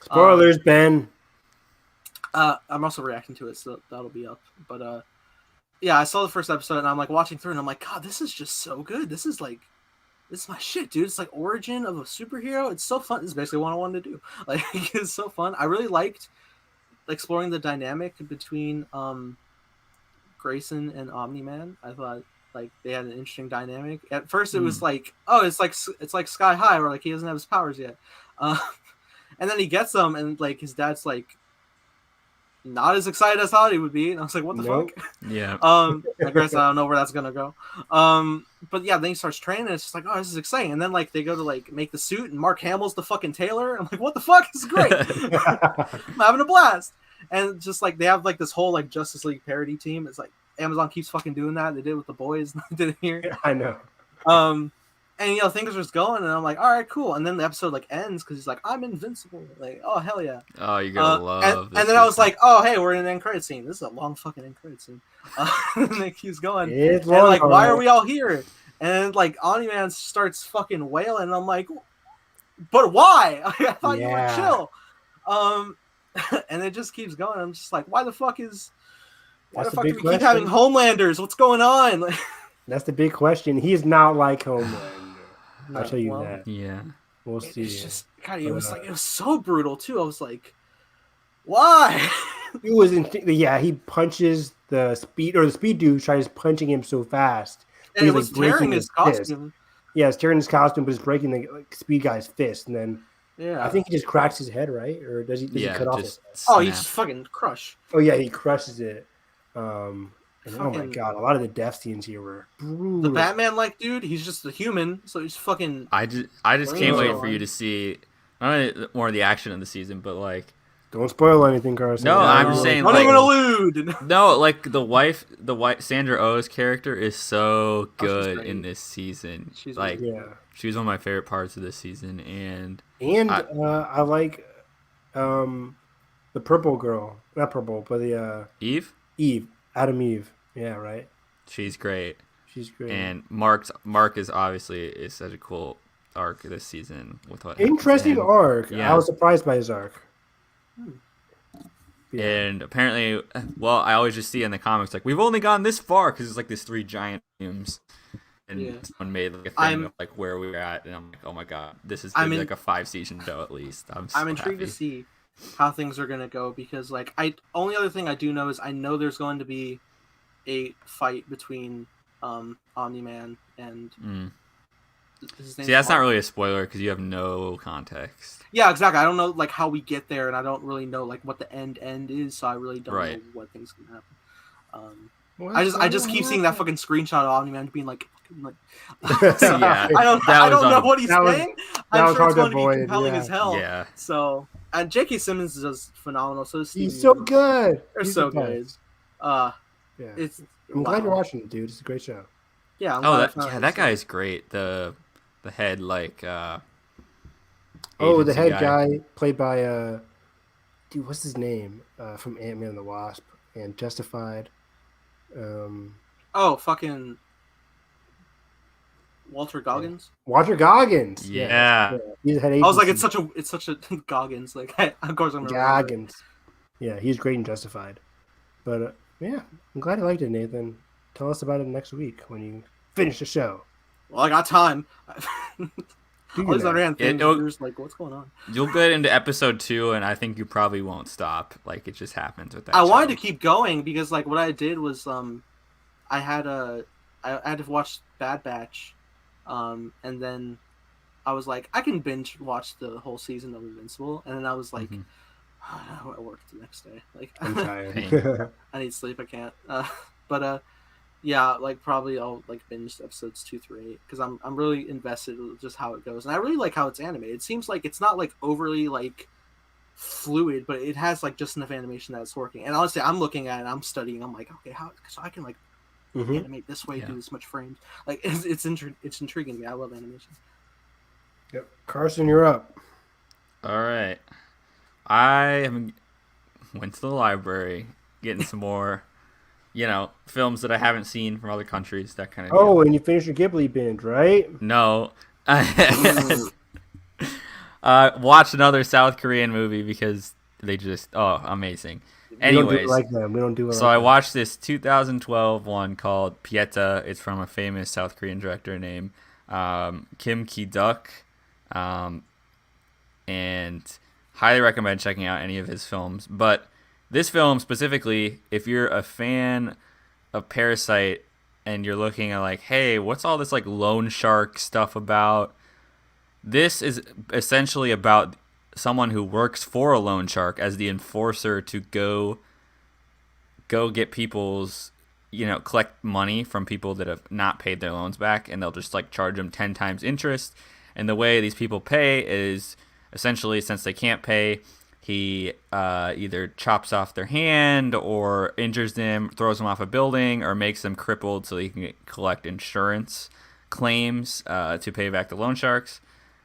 Spoilers, Ben. I'm also reacting to it, so that'll be up. But yeah, I saw the first episode, and I'm like watching through, and I'm like, God, this is just so good. This is my shit, dude. It's like origin of a superhero. It's so fun. It's basically what I wanted to do. Like, it's so fun. I really liked exploring the dynamic between Grayson and Omni-Man. I thought like they had an interesting dynamic. At first, it was like, oh, it's like Sky High, where like he doesn't have his powers yet, and then he gets them, and like his dad's like not as excited as I thought he would be, and I was like, what the fuck? Yeah. I guess I don't know where that's gonna go. But yeah, then he starts training, and it's just like, oh, this is exciting. And then like they go to like make the suit, and Mark Hamill's the fucking tailor. I'm like, what the fuck? This is great. I'm having a blast. And just like they have like this whole like Justice League parody team. It's like Amazon keeps fucking doing that. They did it with the boys, and they did it here. I know. And you know things are just going, and I'm like, all right, cool. And then the episode like ends because he's like, I'm invincible. Like, oh hell yeah. Oh, you're gonna love. And then I was like, oh hey, we're in an end credit scene. This is a long fucking end credit scene. And it keeps going. It's and like, long, why are we all here? And like Omni-Man starts fucking wailing, and I'm like, but why? I thought you were chill. And it just keeps going. I'm just like, why the fuck do we keep having Homelanders? What's going on? That's the big question. He's not like Homelander. I'll tell you that. Yeah. We'll see. It's just God, it was so brutal too. I was like, why? It was yeah, he punches the speed dude tries punching him so fast. And it was like tearing his costume. Yeah, it's tearing his costume, but it's breaking the speed guy's fist, and then I think he just cracks his head, right? Or does he cut off his head? Oh, he just fucking crush. Oh yeah, he crushes it. Oh my god, a lot of the death scenes here were brutal. The Batman like dude, he's just a human, so he's fucking. I just can't wait for you to see not only more of the action of the season, but like. Don't spoil anything, Carson. No, I'm just saying. Don't like, even allude. No, like the wife Sandra Oh's character is so good in this season. She's like, she was one of my favorite parts of this season, and I like the purple girl, not purple, but the Eve, Adam Eve. Yeah, right. She's great. She's great. And Mark is obviously such a cool arc this season with what interesting arc. Yeah. I was surprised by his arc. Yeah. And apparently, well, I always just see in the comics like we've only gone this far because it's like these 3 giant teams, and someone made like a thing of like where we're at, and I'm like, oh my god, this is gonna be like a 5-season show at least. I'm intrigued to see how things are gonna go because like only other thing I do know is I know there's going to be a fight between Omni-Man and. See, that's not really a spoiler because you have no context. Yeah, exactly. I don't know like how we get there, and I don't really know like what the end is, so I really don't know what things can happen. I just keep seeing that fucking screenshot of Omni-Man being like yeah, I don't know what he's saying. I'm sure it's going to be compelling as hell. Yeah. So and J.K. Simmons is phenomenal. So he's so good. They're so good. I'm glad you're Wow. watching it, dude. It's a great show. Yeah, I'm Oh, glad I that found yeah, it. that guy is great. The head Oh, the agency head guy. guy played by dude, what's his name? From Ant-Man and the Wasp and Justified. Um, Oh, fucking Walter Goggins. Walter Goggins. Yes, Yeah. yeah. He's the head I was like, agency. it's such a Goggins. Like, of course I'm gonna remember. Goggins. Yeah, he's great in Justified. But yeah, I'm glad you liked it, Nathan. Tell us about it next week when you finish the show. Well, I got time. Do All you these now? underhand things. It'll- You're just like, what's going on? You'll get into episode 2, and I think you probably won't stop. Like, it just happens with that. I wanted show. to keep going because like what I did was I had to watch Bad Batch, and then I was like I can binge watch the whole season of Invincible, and then I was like, Mhm. I work the next day. Like I'm tired. Pain. I need sleep. I can't. But yeah, like probably I'll like binge episodes 2 through 8 because I'm really invested with just how it goes, and I really like how it's animated. It seems like it's not like overly like fluid, but it has like just enough animation that it's working. And honestly, I'm looking at it, I'm studying. I'm like, okay, how so I can like Mhm. animate this way, Yeah. do this much frames. Like it's intriguing to me. I love animation. Yep. Carson, you're up. All right. I went to the library, getting some more, films that I haven't seen from other countries, that kind of deal. Oh, and you finished your Ghibli binge, right? No. Watched another South Korean movie because they just, amazing. We don't do it Anyways, like them. We don't do it. so like I them. watched this 2012 one called Pieta. It's from a famous South Korean director named Kim Ki-duk. And highly recommend checking out any of his films. But this film specifically, if you're a fan of Parasite and you're looking at like, hey, what's all this like loan shark stuff about? This is essentially about someone who works for a loan shark as the enforcer to go get people's, collect money from people that have not paid their loans back, and they'll just like charge them 10 times interest. And the way these people pay is essentially, since they can't pay, he either chops off their hand or injures them, throws them off a building, or makes them crippled so he can collect insurance claims to pay back the loan sharks.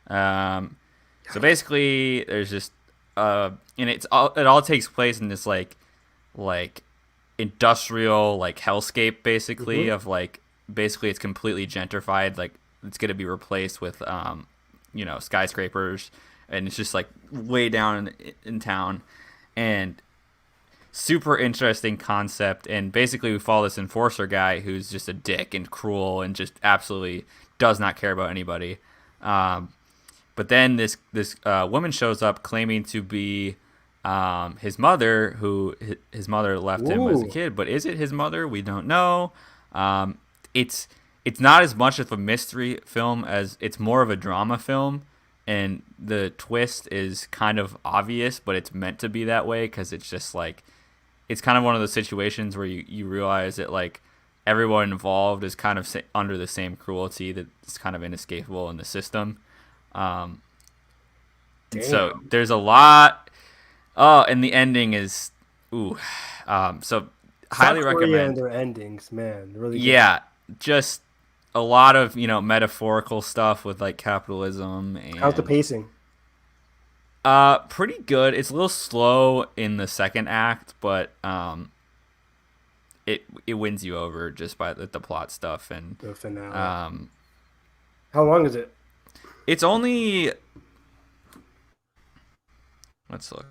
So basically, there's just and it all takes place in this like industrial like hellscape basically of like basically it's completely gentrified, like it's gonna be replaced with skyscrapers, and it's just like way down in town, and super interesting concept. And basically we follow this enforcer guy who's just a dick and cruel and just absolutely does not care about anybody. But then this woman shows up claiming to be his mother, who his mother left him as a kid. But is it his mother? We don't know. It's not as much of a mystery film as it's more of a drama film, and the twist is kind of obvious, but it's meant to be that way because it's just like it's kind of one of those situations where you realize that like everyone involved is kind of under the same cruelty that's kind of inescapable in the system. So there's a lot. Oh, and the ending is so highly South Korea recommend. and their endings, man, really. Good. Yeah, just a lot of metaphorical stuff with like capitalism. And How's the pacing? pretty good. It's a little slow in the second act, but it wins you over just by the plot stuff. And The finale. how long is it? It's only, let's look.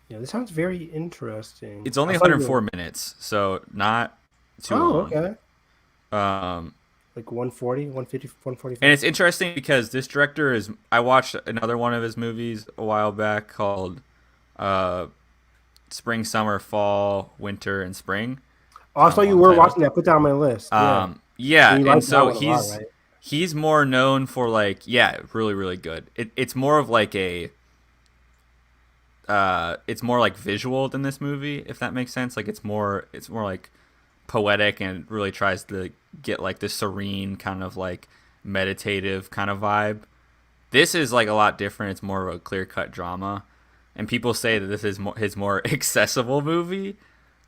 Yeah, this sounds very interesting. It's only 104 minutes, so not too long. Okay. Like 140, 150, 145. And it's interesting because this director I watched another one of his movies a while back called Spring, Summer, Fall, Winter, and Spring. Oh, I saw you were watching that. Put that on my list. Yeah, and so right? he's more known for like, really, really good. It's more of like it's more like visual than this movie, if that makes sense. Like it's more like poetic and really tries to get like this serene kind of like meditative kind of vibe. This is like a lot different. It's more of a clear-cut drama, and people say that this is his more accessible movie.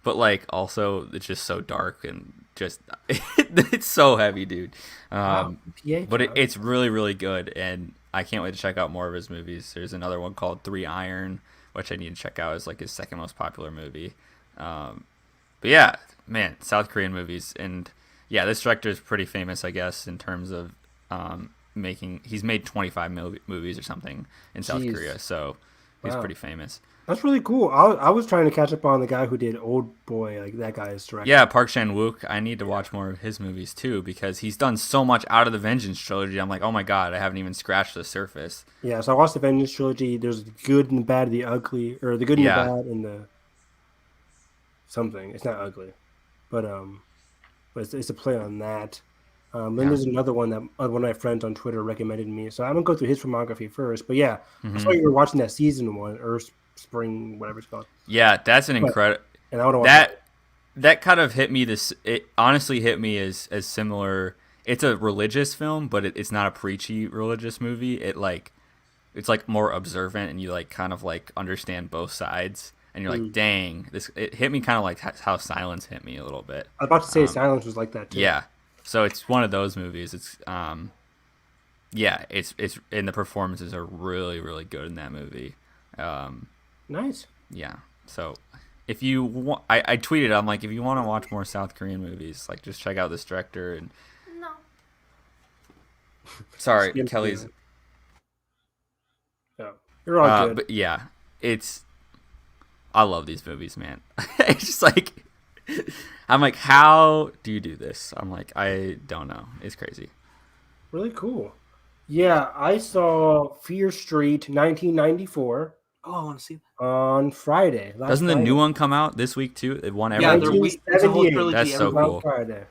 but like also it's just so dark and just it's so heavy, dude. But it's really really good, and I can't wait to check out more of his movies. There's another one called 3 Iron, which I need to check out. It's like his second most popular movie. But yeah, man, South Korean movies, and yeah, this director is pretty famous, I guess, in terms of he's made 25 movies or something in South Korea, so he's pretty famous. That's really cool. I was trying to catch up on the guy who did Old Boy, like that guy's director. Yeah, Park Chan-wook. I need to watch more of his movies too, because he's done so much out of the Vengeance trilogy. I'm like, oh my god, I haven't even scratched the surface. Yeah, so I watched the Vengeance trilogy. There's the good and the bad, the ugly, or the good and the bad, and the something. It's not ugly, but it's a play on that. Then there's another one that one of my friends on Twitter recommended me. So I'm gonna go through his filmography first. But yeah, I saw you were watching that season one, Earth Spring, whatever it's called. Yeah, that's an incredible. And I want to watch that kind of hit me. It honestly hit me as similar. It's a religious film, but it's not a preachy religious movie. It's like more observant, and you like kind of like understand both sides. And you're like, dang, it hit me kind of like how Silence hit me a little bit. I was about to say Silence was like that too. Yeah. So it's one of those movies. It's it's and the performances are really, really good in that movie. Nice. Yeah. So if you want, I tweeted, I'm like, if you want to watch more South Korean movies, like just check out this director. And No. Sorry, Kelly's. Yeah, you're all good. But yeah, I love these movies, man. It's just like, I'm like, how do you do this? I'm like, I don't know. It's crazy. Really cool. Yeah, I saw Fear Street 1994. Oh, I want to see that. On Friday. Doesn't the new one come out this week too? It won Yeah, every there's a whole trilogy. That's so cool. Friday.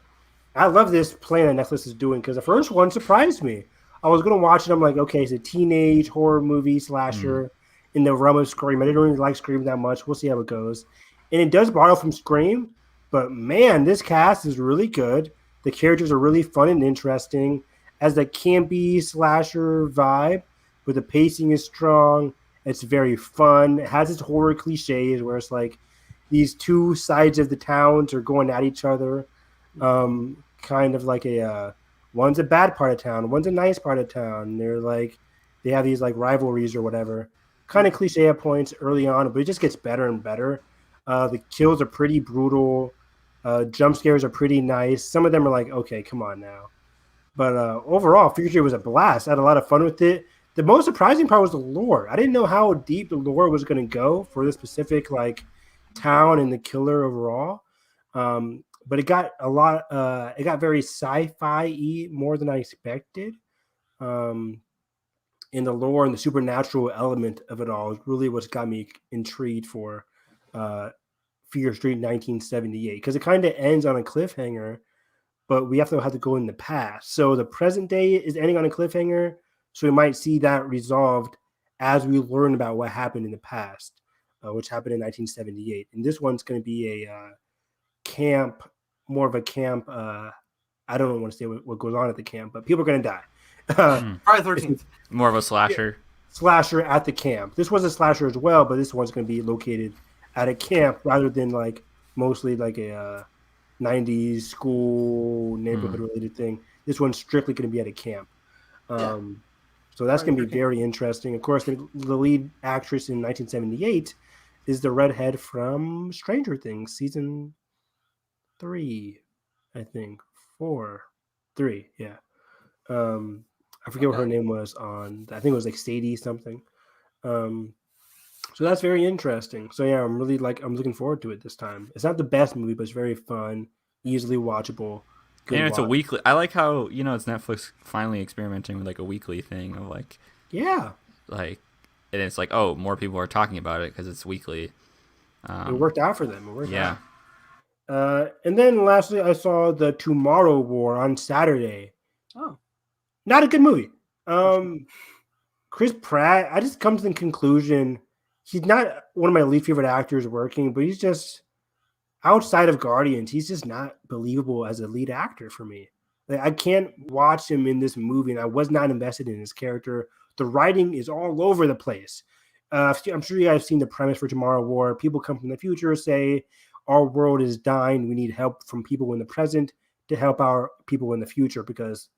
I love this plan that Netflix is doing because the first one surprised me. I was going to watch it. I'm like, okay, it's a teenage horror movie slasher in the realm of Scream. I didn't really like Scream that much. We'll see how it goes. And it does borrow from Scream, but man, this cast is really good. The characters are really fun and interesting. Has that campy slasher vibe, but the pacing is strong. It's very fun. It has its horror cliches where it's like these two sides of the towns are going at each other. Kind of like one's a bad part of town, one's a nice part of town. They have these like rivalries or whatever. Kind of cliche at points early on, but it just gets better and better. The kills are pretty brutal. Jump scares are pretty nice. Some of them are like, okay, come on now. But overall, Fear Street was a blast. I had a lot of fun with it. The most surprising part was the lore. I didn't know how deep the lore was going to go for the specific like town and the killer overall. But it got a lot. It got very sci-fi-y more than I expected. And the lore and the supernatural element of it all is really what's got me intrigued for Fear Street 1978 because it kind of ends on a cliffhanger, but we have to go in the past. So the present day is ending on a cliffhanger. So we might see that resolved as we learn about what happened in the past, which happened in 1978. And this one's going to be a camp, more of a camp. I don't want to say what goes on at the camp, but people are going to die. Friday 13th. More of a slasher. Slasher at the camp. This was a slasher as well, but this one's going to be located at a camp rather than like mostly like a 90s school neighborhood related thing. This one's strictly going to be at a camp. So that's going to be very interesting. Of course, the lead actress in 1978 is the redhead from Stranger Things, season 3, I think. 4. 3, yeah. I forget what her name was on. I think it was like Sadie something. So that's very interesting. So yeah, I'm looking forward to it this time. It's not the best movie, but it's very fun, easily watchable. And it's a weekly. I like how it's Netflix finally experimenting with like a weekly thing of like and it's like, oh, more people are talking about it because it's weekly. It worked out for them. It worked out. And then lastly, I saw The Tomorrow War on Saturday. Oh, not a good movie. Chris Pratt, I just come to the conclusion he's not one of my least favorite actors working, but he's just outside of Guardians, he's just not believable as a lead actor for me. Like, I can't watch him in this movie, and I was not invested in his character. The writing is all over the place. I'm sure you guys have seen the premise for Tomorrow War. People come from the future, say our world is dying. We need help from people in the present to help our people in the future because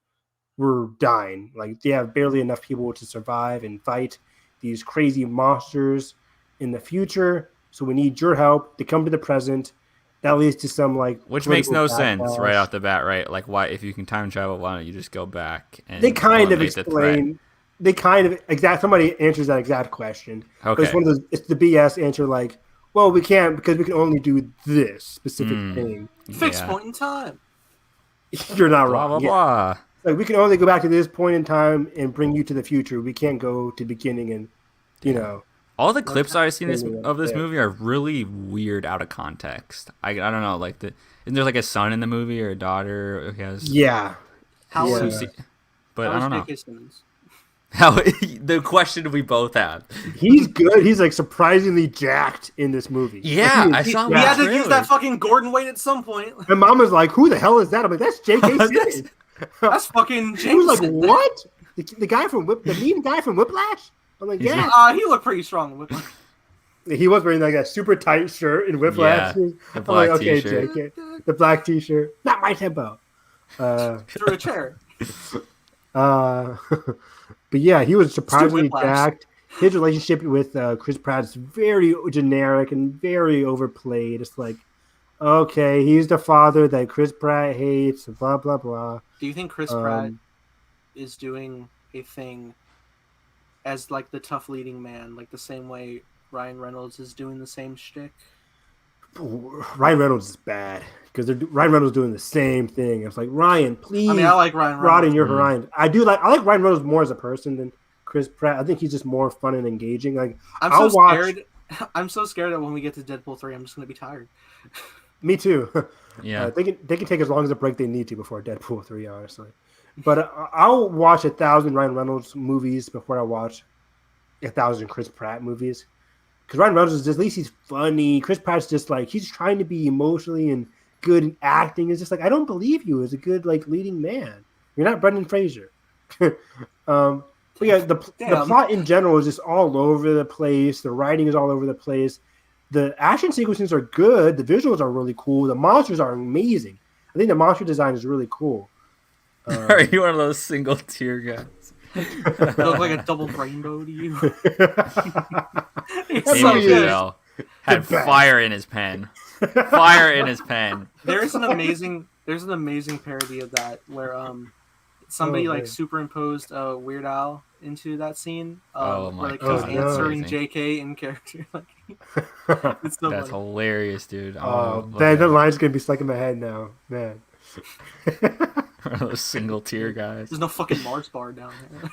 we're dying. Like they have barely enough people to survive and fight these crazy monsters in the future. So we need your help to come to the present. That leads to some like which makes no sense backlash. right off the bat, right? Like, why if you can time travel, why don't you just go back? And they kind of eliminate the explain. They kind of somebody answers that exact question. Okay. But it's one of those. It's the BS answer. Like, well, we can't because we can only do this specific thing. Fixed point in time. You're not Blah wrong. blah Yeah. blah. Like we can only go back to this point in time and bring you to the future. We can't go to the beginning and All the clips I've seen of this Yeah. movie are really weird out of context. I don't know, like isn't there like a son in the movie or a daughter who has How Yeah. is but how I don't know. J.K. Simmons? How the question we both have. He's good. He's like surprisingly jacked in this movie. Yeah, Like, I he- saw We him in had the to use trailer. that fucking Gordon weight at some point. My mom was like, "Who the hell is that?" I'm like, "That's J.K. Simmons." That's fucking He was like, Jameson. "What? The guy from the mean guy from Whiplash?" I'm like, "Yeah." He looked pretty strong. With He was wearing like that super tight shirt in Whiplash. Yeah, the I'm black like, "Okay, t-shirt. J.K. The black t-shirt, not my tempo." through a chair. But yeah, he was surprisingly Whiplash. jacked. His relationship with Chris Pratt is very generic and very overplayed. It's like, okay, he's the father that Chris Pratt hates, blah, blah, blah. Do you think Chris Pratt is doing a thing as like the tough leading man, like the same way Ryan Reynolds is doing the same shtick? Ryan Reynolds is bad because Ryan Reynolds is doing the same thing. It's like, Ryan, please, I mean, I like Ryan Reynolds. broaden your horizon. I like Ryan Reynolds more as a person than Chris Pratt. I think he's just more fun and engaging. Like I'm so scared. I'm so scared that when we get to Deadpool 3, I'm just gonna be tired. Me too. Yeah. They can take as long as a break they need to before Deadpool 3, honestly. But I'll watch 1,000 Ryan Reynolds movies before I watch 1,000 Chris Pratt movies. Because Ryan Reynolds is at least he's funny. Chris Pratt's just like he's trying to be emotionally and good in acting. It's just like I don't believe you as a good like leading man. You're not Brendan Fraser. But yeah, the plot in general is just all over the place. The writing is all over the place. The action sequences are good. The visuals are really cool. The monsters are amazing. I think the monster design is really cool. Are you one of those single tear guys? It looked like a double rainbow to you. It's That's so what he good. is. Had The best. fire in his pen. Fire in his pen. There's an amazing parody of that where somebody like man. superimposed Weird Al into that scene. Oh my where, like, he was God, that's answering amazing. JK in character. Like, it's so That's funny. hilarious, dude. Oh, love man, the that. line's gonna be stuck in my head now, man. One of those single tear guys. There's no fucking Mars bar down there.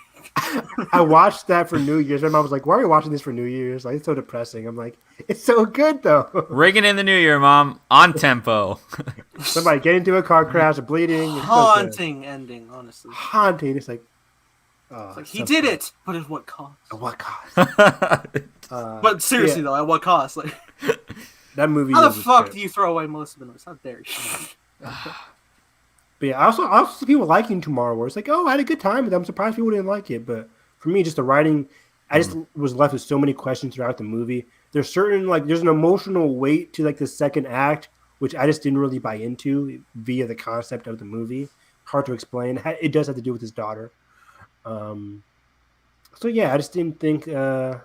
I watched that for New Year's. My mom was like, "Why are you watching this for New Year's? Like, it's so depressing." I'm like, "It's so good though." Ringing in the new year, Mom. On tempo. Somebody get into a car crash, bleeding. It's so good. Haunting ending, honestly. Haunting. It's like, oh, It's like it's he so did good. it, but at what cost? At what cost? But seriously yeah, though, at what cost? Like, that movie. how the is fuck good. do you throw away Melissa Benoist? How dare you? But yeah, I also see people liking Tomorrow War. It's like, oh, I had a good time, but I'm surprised people didn't like it. But for me, just the writing, I just was left with so many questions throughout the movie. There's an emotional weight to like the second act, which I just didn't really buy into via the concept of the movie. Hard to explain. It does have to do with his daughter. So yeah, I just didn't think. I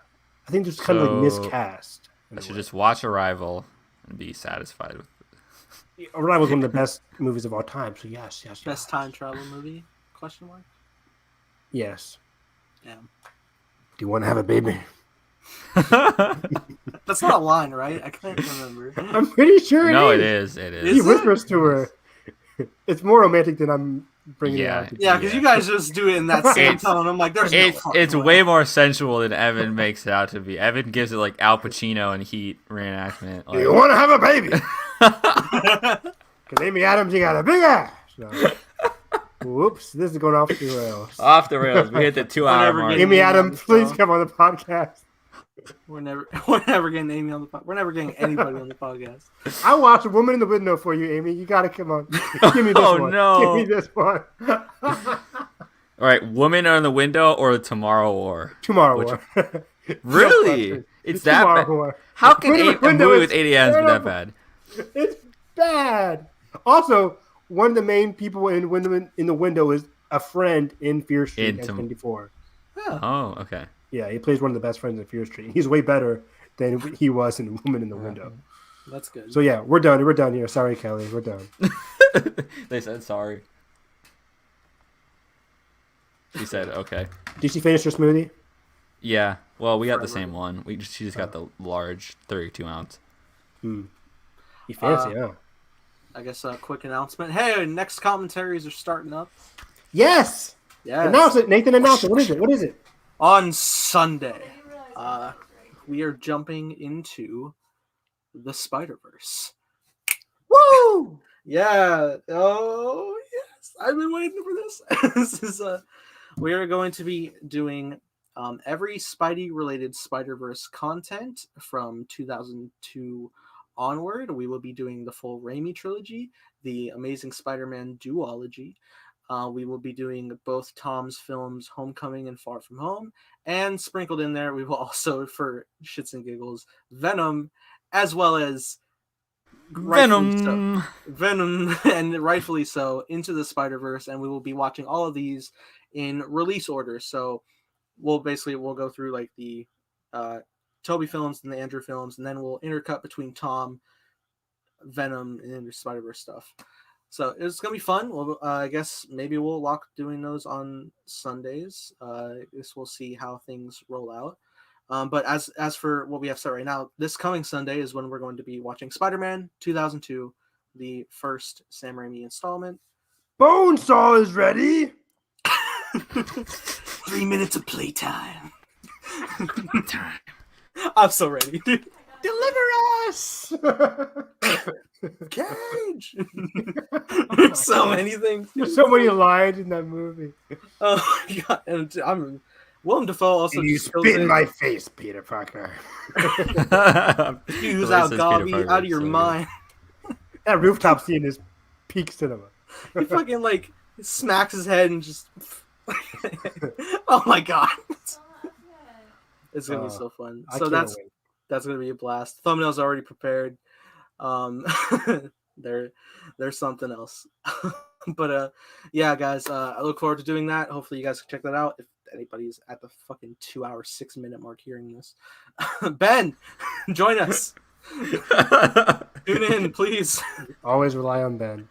think there's kind of like miscast. I should just watch Arrival and be satisfied with it. Arrival was one of the best movies of all time. So yes. Best time travel movie? Question mark. Yes. Yeah. Do you want to have a baby? That's not a line, right? I can't remember. I'm pretty sure No, it it is. is. It Is He is. it? whispers to her. It's more romantic than I'm bringing Yeah. it out. Yeah, because you guys just do it in that same It's- tone. I'm like, there's no fucking It's way. way more sensual than Evan makes it out to be. Evan gives it like Al Pacino and Heat reenactment. Do you Like, want to have a baby? Because Amy Adams, you got a big ass. No. Whoops, this is going off the rails. off the rails. We hit the 2-hour Whatever, mark. get Amy Amy on Adams, the please show. come on the podcast. We're never getting Amy on the podcast. We're never getting anybody on the podcast. I'll watch A Woman in the Window for you, Amy. You got to come on. Give me this Oh, one. no. Give me this one. All right, Woman on the Window or Tomorrow War? Tomorrow Which- War. Really? It's that Tomorrow bad? War. How can Woman in the a Window movie is with 80 Adams be that terrible. bad? It's bad. Also, one of the main people in the window is a friend in Fear Street X-94. Yeah. Oh, okay. Yeah, he plays one of the best friends in Fear Street. He's way better than he was in Woman in the Window. That's good. So yeah, we're done. We're done here. Sorry, Kelly. We're done. They said sorry. She said okay. Did she finish her smoothie? Yeah. Well, we got the same one. She just got the large 32 ounce. You fancy, huh? I guess a quick announcement. Hey, next commentaries are starting up. Yes. Yes. Announce it, Nathan. Announce it. What is it? What is it? On Sunday, we are jumping into the Spider-Verse. Woo! Yeah. Oh, yes. I've been waiting for this. This is we are going to be doing every Spidey-related Spider-Verse content from 2002 onward. We will be doing the full Raimi trilogy, the Amazing Spider-Man duology. We will be doing both Tom's films, Homecoming and Far From Home, and sprinkled in there, we will also, for shits and giggles, Venom, as well as Venom, and rightfully so, Into the Spider-Verse, and we will be watching all of these in release order. So we'll go through like the Toby films and the Andrew films, and then we'll intercut between Tom, Venom, and Spider-Verse stuff. So it's gonna be fun. Well, I guess maybe we'll lock doing those on Sundays. I guess we'll see how things roll out. But as for what we have set right now, this coming Sunday is when we're going to be watching Spider-Man 2002, the first Sam Raimi installment. Bonesaw is ready. 3 minutes of playtime. I'm so ready, dude. Deliver us! Cage! There's so many things. There's so many lines in that movie. Oh my god! And I'm Willem Dafoe also. And you spit in my face, Peter Parker. Use out Gobby out of your mind. That rooftop scene is peak cinema. He fucking like smacks his head and just. Oh my god! It's gonna be so fun. So that's gonna be a blast. Thumbnails already prepared. There's something else. But yeah, guys, I look forward to doing that. Hopefully you guys can check that out if anybody's at the fucking 2-hour 6-minute mark hearing this. Ben, join us. Tune in, please. Always rely on Ben.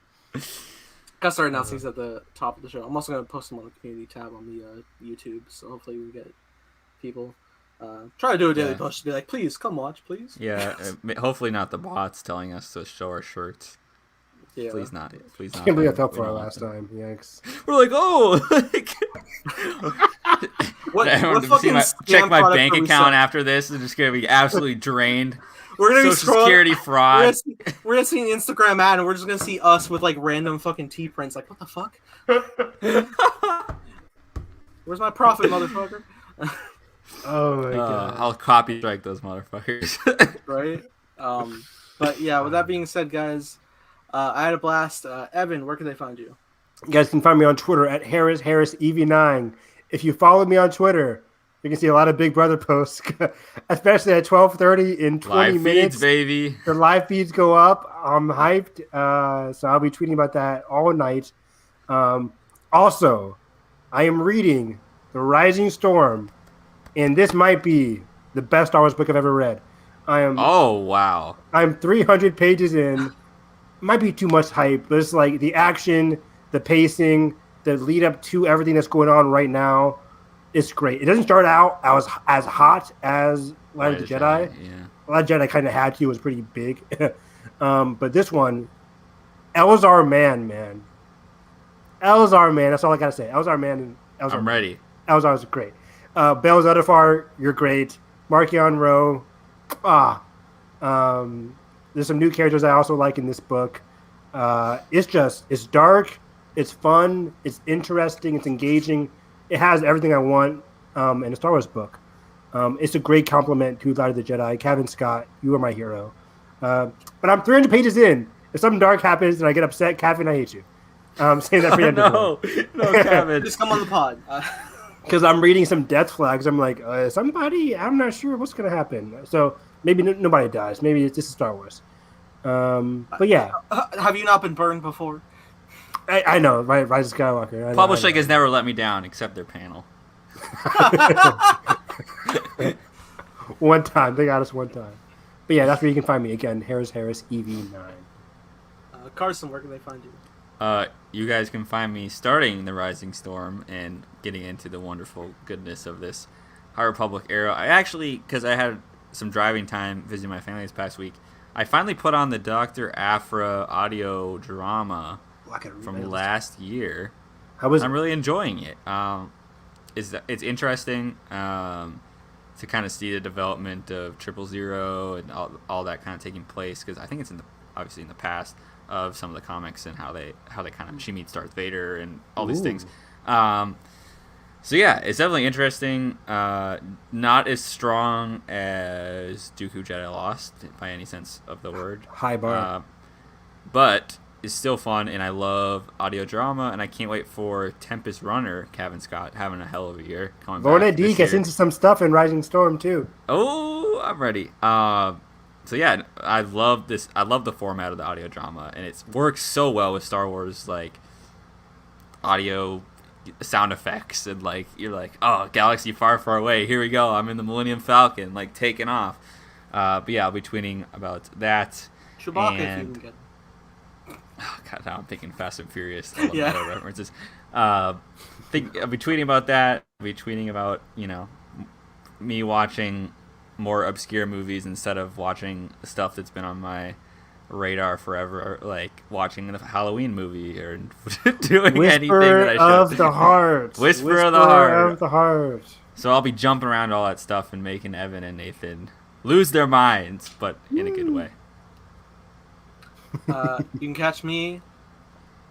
Gotta start announcing these at the top of the show. I'm also gonna post them on the community tab on the YouTube, so hopefully we get people. Try to do a daily push to be like, please come watch, please. Yeah, hopefully not the bots telling us to show our shirts. Yeah. Please not. I can't believe I fell for our last time. Yikes. We're like, oh. Check my bank account after this. It's just gonna be absolutely drained. We're gonna be Social Security fraud. We're gonna see an Instagram ad, and we're just gonna see us with like random fucking T prints. Like, what the fuck? Where's my profit, motherfucker? Oh my god! I'll copy strike those motherfuckers. Right. But yeah, with that being said, guys, I had a blast. Evan, where can they find you? You guys can find me on Twitter at HarrisEV9. If you follow me on Twitter, you can see a lot of Big Brother posts, especially at 12:30 in 20 live minutes. Feeds, baby. The live feeds go up. I'm hyped. So I'll be tweeting about that all night. Also, I am reading The Rising Storm, and this might be the best Star Wars book I've ever read. Oh, wow. I'm 300 pages in. Might be too much hype, but it's like the action, the pacing, the lead up to everything that's going on right now. It's great. It doesn't start out as hot as Light of the Jedi. Yeah. Light of the Jedi kind of had to. It was pretty big. But this one, Elzar man. Elzar man. That's all I got to say. Elzar man. I'm ready. Elzar is great. Bell Zettifar, you're great. Markion Rowe. There's some new characters I also like in this book. It's dark, it's fun, it's interesting, it's engaging. It has everything I want in a Star Wars book. It's a great compliment to Light of the Jedi. Kevin Scott, you are my hero. But I'm 300 pages in. If something dark happens and I get upset, Kevin, I hate you. I'm saying that preemptively. No, Kevin. Just come on the pod. Because I'm reading some death flags. I'm like, I'm not sure what's going to happen. So maybe nobody dies. Maybe this is Star Wars. But yeah, Have you not been burned before? I know, right? Rise of Skywalker. I know. Publishing has never let me down except their panel. One time. They got us one time. But yeah, that's where you can find me. Again, Harris EV9. Carson, where can they find you? You guys can find me starting the Rising Storm and getting into the wonderful goodness of this High Republic era. I actually, because I had some driving time visiting my family this past week, I finally put on the Dr. Aphra audio drama from last year. How was it? I'm really enjoying it. It's interesting to kind of see the development of 000 and all that kind of taking place, because I think it's obviously in the past of some of the comics and how they kind of she meets Darth Vader and all these things. So yeah, it's definitely interesting. Not as strong as Dooku Jedi Lost by any sense of the word. High bar. But it's still fun, and I love audio drama, and I can't wait for Tempest Runner, Kevin Scott, having a hell of a year. Lorna D gets into some stuff in Rising Storm too. Oh, I'm ready. So yeah, I love this. I love the format of the audio drama, and it works so well with Star Wars, like audio sound effects, and like you're like, oh, galaxy far, far away. Here we go. I'm in the Millennium Falcon, like taking off. But yeah, I'll be tweeting about that. Chewbacca, if you can get. Oh, God, now I'm thinking Fast and Furious. I love the references. I'll be tweeting about that. I'll be tweeting about, me watching more obscure movies instead of watching stuff that's been on my radar forever, like watching the Halloween movie or doing anything that I should. Of the Heart. Whisper of the Heart. So I'll be jumping around all that stuff and making Evan and Nathan lose their minds, but in a good way. You can catch me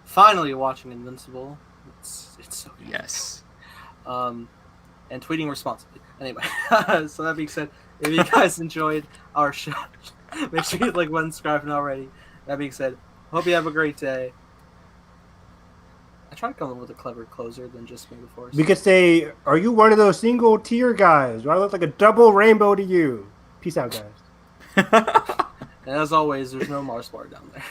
finally watching Invincible. It's so good. Yes. And tweeting responsibly. Anyway, so that being said, if you guys enjoyed our show, make sure you hit like button, subscribe already. That being said, hope you have a great day. I try to come up with a clever closer than just May the Force. We could say, are you one of those single tier guys? Do I look like a double rainbow to you? Peace out, guys. And as always, there's no Mars bar down there.